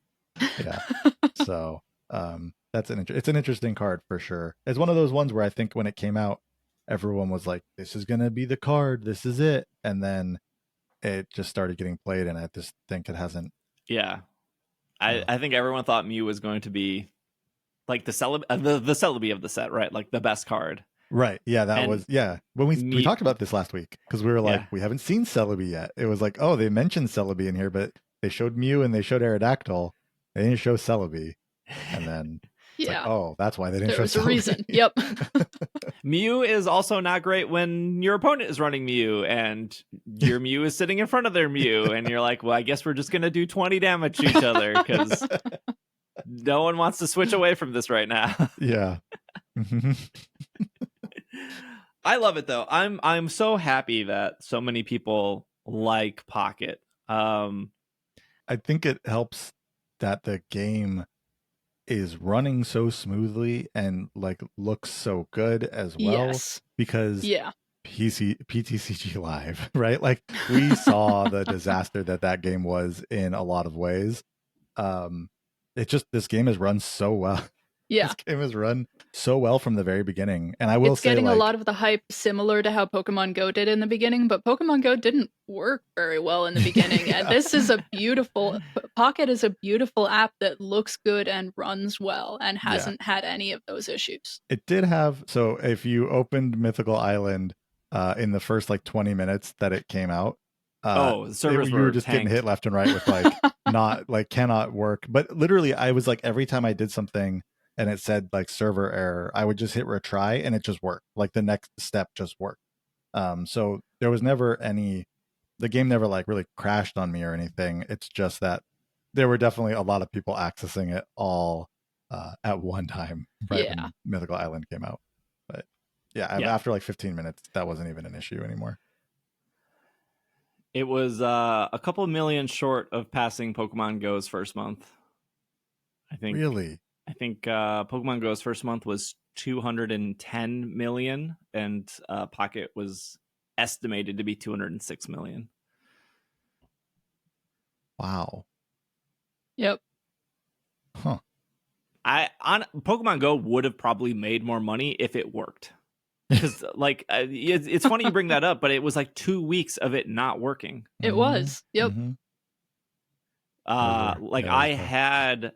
Yeah. So it's an interesting card for sure. It's one of those ones where I think when it came out, everyone was like, "This is gonna be the card. This is it," and then it just started getting played, and I just think it hasn't. Yeah, I think everyone thought Mew was going to be like the Celebi of the set, right? Like the best card. Right. Yeah, when we talked about this last week, because we were like, we haven't seen Celebi yet. It was like, oh, they mentioned Celebi in here, but they showed Mew and they showed Aerodactyl. They didn't show Celebi. And then it's like, oh, that's why they didn't show Celebi. There was a reason. Yep. Mew is also not great when your opponent is running Mew and your Mew is sitting in front of their Mew, and you're like, well, I guess we're just gonna do 20 damage to each other because no one wants to switch away from this right now. Yeah. I love it though. I'm so happy that so many people like Pocket. I think it helps that the game is running so smoothly and like looks so good as well. Yes. Because PTCG Live, right? Like we saw the disaster that game was in a lot of ways. This game has run so well. Yeah. This game has run so well from the very beginning. And I will say, it's getting a lot of the hype similar to how Pokemon GO did in the beginning, but Pokemon GO didn't work very well in the beginning. And this is Pocket is a beautiful app that looks good and runs well and hasn't had any of those issues. It did have, so if you opened Mythical Island in the first like 20 minutes that it came out, the servers you were just tanked. getting hit left and right with like not like cannot work. But literally I was like, every time I did something and it said like server error, I would just hit retry and it just worked. Like the next step just worked. So there was never the game never like really crashed on me or anything. It's just that there were definitely a lot of people accessing it all at one time, right? When Mythical Island came out. But after like 15 minutes, that wasn't even an issue anymore. It was a couple million short of passing Pokemon GO's first month. I think. Really? I think Pokemon GO's first month was 210 million, and Pocket was estimated to be 206 million. Wow. Yep. Huh. Pokemon GO would have probably made more money if it worked. Because like it's funny you bring that up, but it was like 2 weeks of it not working. It was. Yep. Mm-hmm. I had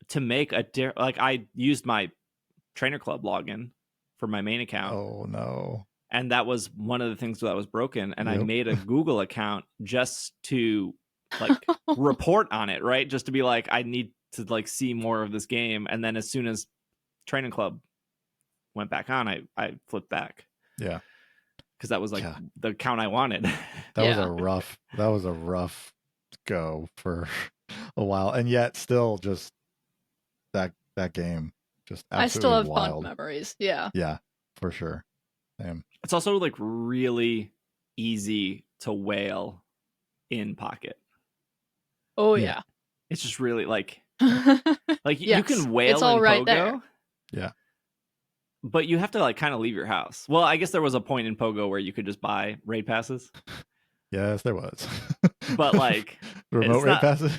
to make I used my trainer club login for my main account. Oh no. And that was one of the things that was broken. And I made a Google account just to like report on it, right? Just to be like, I need to like see more of this game. And then as soon as training club went back on, I flipped back. Yeah. Because that was like the account I wanted. That was a rough go for a while. And yet still just that game just absolutely I still have wild. fond memories. Yeah. Yeah, for sure. Same. It's also like really easy to whale in Pocket. Oh yeah. It's just really like you can whale it's all in right Pogo. There. Yeah. But you have to like kind of leave your house. Well, I guess there was a point in Pogo where you could just buy raid passes. Yes, there was. But like remote raid passes.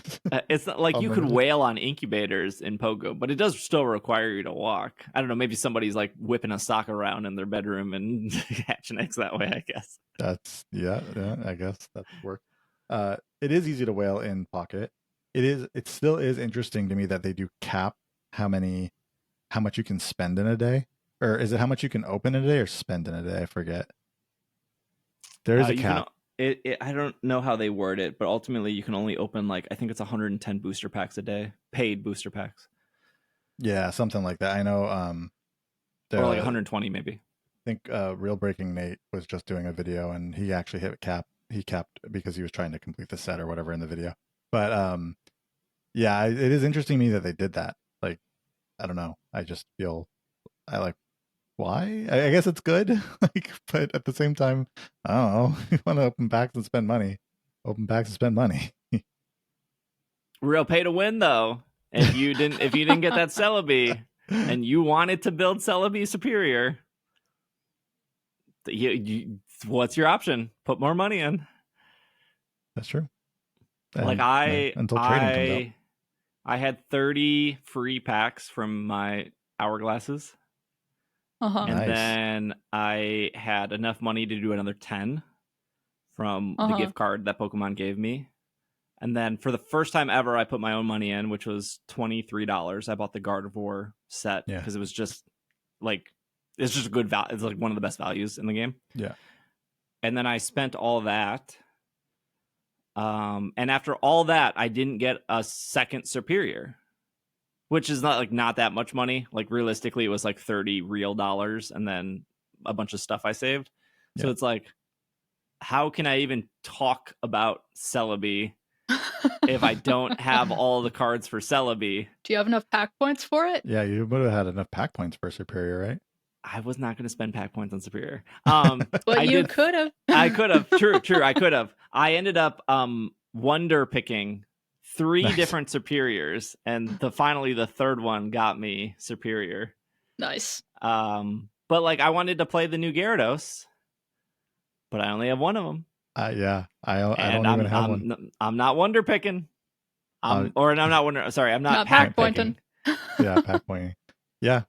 It's not like you could whale on incubators in Pogo, but it does still require you to walk. I don't know. Maybe somebody's like whipping a sock around in their bedroom and hatching eggs that way, I guess. That's I guess that works. It is easy to whale in Pocket. It still is interesting to me that they do cap how much you can spend in a day. Or is it how much you can open in a day or spend in a day? I forget. There is a cap. I don't know how they word it, but ultimately you can only open like I think it's 110 booster packs a day, paid booster packs. Yeah, something like that. I know. Or like 120 maybe. I think Real Breaking Nate was just doing a video, and he actually hit cap. He capped because he was trying to complete the set or whatever in the video. But yeah, it is interesting to me that they did that. Like, I don't know. I just feel why? I guess it's good. Like, but at the same time, I don't know. You want to open packs and spend money. Open packs and spend money. Real pay to win though. If you didn't get that Celebi and you wanted to build Celebi Superior, what's your option? Put more money in. That's true. Like until trading comes out. I had 30 free packs from my hourglasses. Uh-huh. And Nice. then I had enough money to do another 10 from the gift card that Pokemon gave me. And then for the first time ever, I put my own money in, which was $23. I bought the Gardevoir set because it was just like, it's just a good value. It's like one of the best values in the game. Yeah. And then I spent all that. And after all that, I didn't get a second Superior, which is not that much money. Like realistically, it was like 30 real dollars and then a bunch of stuff I saved. So it's like, how can I even talk about Celebi if I don't have all the cards for Celebi? Do you have enough pack points for it? Yeah, you would have had enough pack points for Superior, right? I was not going to spend pack points on Superior. But you could have. I could have. True. I could have. I ended up wonder picking 3 different Superiors, and finally the third one got me Superior. Nice. But like I wanted to play the new Gyarados, but I only have one of them. I don't even have one. I'm not wonder picking. I'm not pack pointing. Yeah, pack pointing. Yeah,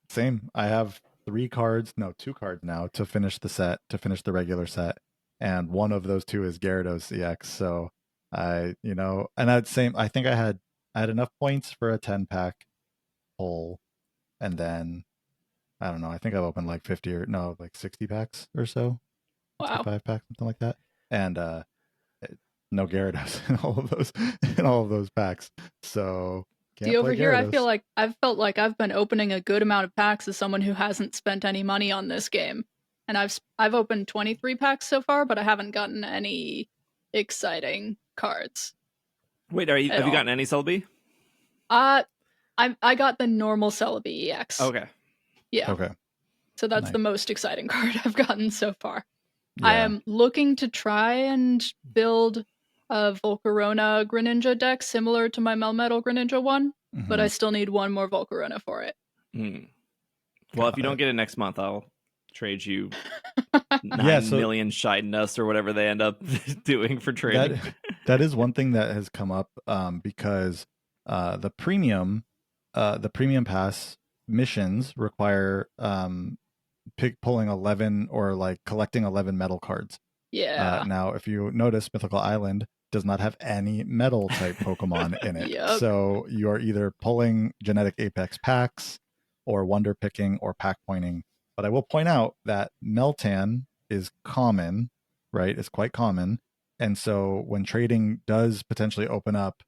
same. I have 2 cards now to finish the set, to finish the regular set, and one of those 2 is Gyarados EX. So and I think I had enough points for a 10-pack pull, and then I don't know. I think I've opened like 60 packs or so. Wow. 5 packs, something like that, and no Gyarados in all of those packs. So over here, I feel like I've felt like I've been opening a good amount of packs as someone who hasn't spent any money on this game, and I've opened 23 packs so far, but I haven't gotten any exciting cards. Wait, have you gotten any Celebi? I got the normal Celebi EX. Okay. Yeah. Okay. So that's the most exciting card I've gotten so far. Yeah. I am looking to try and build a Volcarona Greninja deck similar to my Melmetal Greninja one, but I still need one more Volcarona for it. Well, if you don't get it next month, I'll trade you 9 million Shine Dust or whatever they end up doing for trading. That is one thing that has come up because the premium pass missions require pulling 11 or like collecting 11 metal cards. Yeah. Now, if you notice, Mythical Island does not have any metal type Pokemon in it. Yep. So you are either pulling Genetic Apex packs or wonder picking or pack pointing. But I will point out that Meltan is common, right? It's quite common. And so when trading does potentially open up,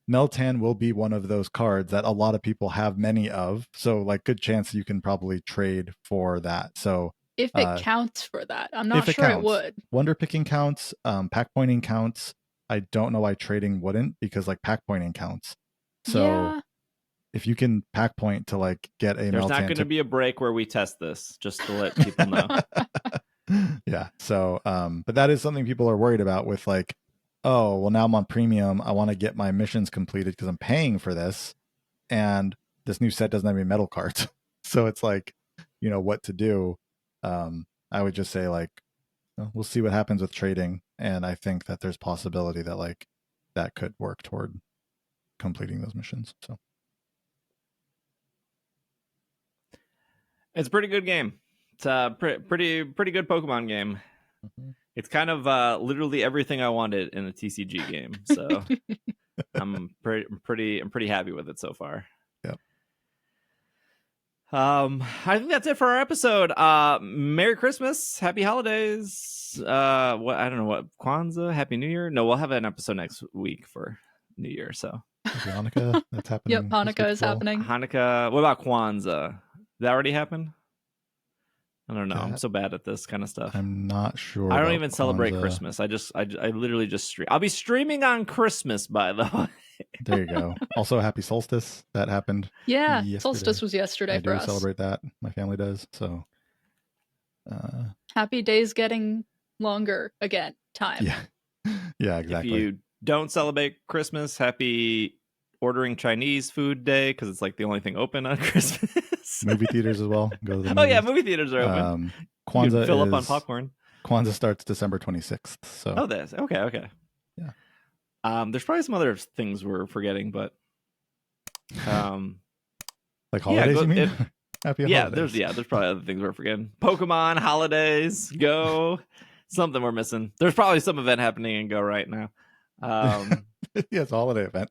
Meltan will be one of those cards that a lot of people have many of. So like good chance you can probably trade for that. So if it counts for that, I'm not sure it would. Wonder picking counts, pack pointing counts. I don't know why trading wouldn't, because like pack pointing counts. So if you can pack point to like get a There's Meltan, not going to be a break where we test this, just to let people know. Yeah. So but that is something people are worried about with like, oh, well, now I'm on premium. I want to get my missions completed because I'm paying for this. And this new set doesn't have any metal cards. So it's like, what to do. I would just say like, we'll see what happens with trading. And I think that there's possibility that like that could work toward completing those missions. So it's a pretty good game. It's a pretty good Pokemon game. It's kind of literally everything I wanted in a TCG game. So I'm pretty happy with it so far. Yep. I think that's it for our episode. Merry Christmas, Happy Holidays. I don't know what, Kwanzaa, Happy New Year. No, we'll have an episode next week for New Year. So Maybe Hanukkah, that's happening. Yep, Hanukkah is happening. Hanukkah. What about Kwanzaa? Did that already happen? I don't know. I'm so bad at this kind of stuff. I'm not sure. I don't even celebrate Kwanzaa. Christmas. I literally just stream. I'll be streaming on Christmas, by the way. There you go. Also, happy solstice. That happened. Yeah, yesterday. solstice was yesterday for us. I do celebrate that. My family does. So, happy days getting longer again. Time. Yeah. Yeah, exactly. If you don't celebrate Christmas, happy ordering Chinese food day, because it's like the only thing open on Christmas. Movie theaters as well. Go to the movies. Oh yeah, movie theaters are open. Kwanzaa, you can fill up on popcorn. Kwanzaa starts December 26th. So that's okay. Yeah. There's probably some other things we're forgetting, but like holidays, you mean? Happy holidays. There's probably other things we're forgetting. Pokemon holidays, Go, something we're missing. There's probably some event happening in Go right now. Yeah, it's a holiday event.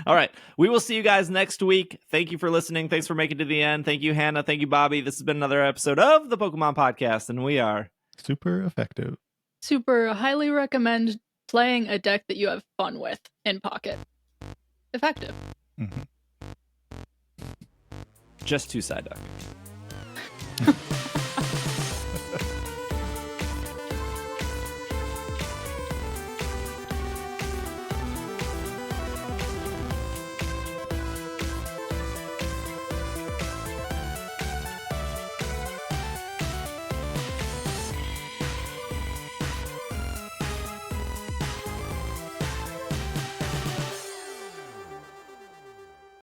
All right. We will see you guys next week. Thank you for listening. Thanks for making it to the end. Thank you, Hannah. Thank you, Bobby. This has been another episode of the Pokemon Podcast, and we are super effective. Super highly recommend playing a deck that you have fun with in Pocket. Effective. Just 2 Psyduck.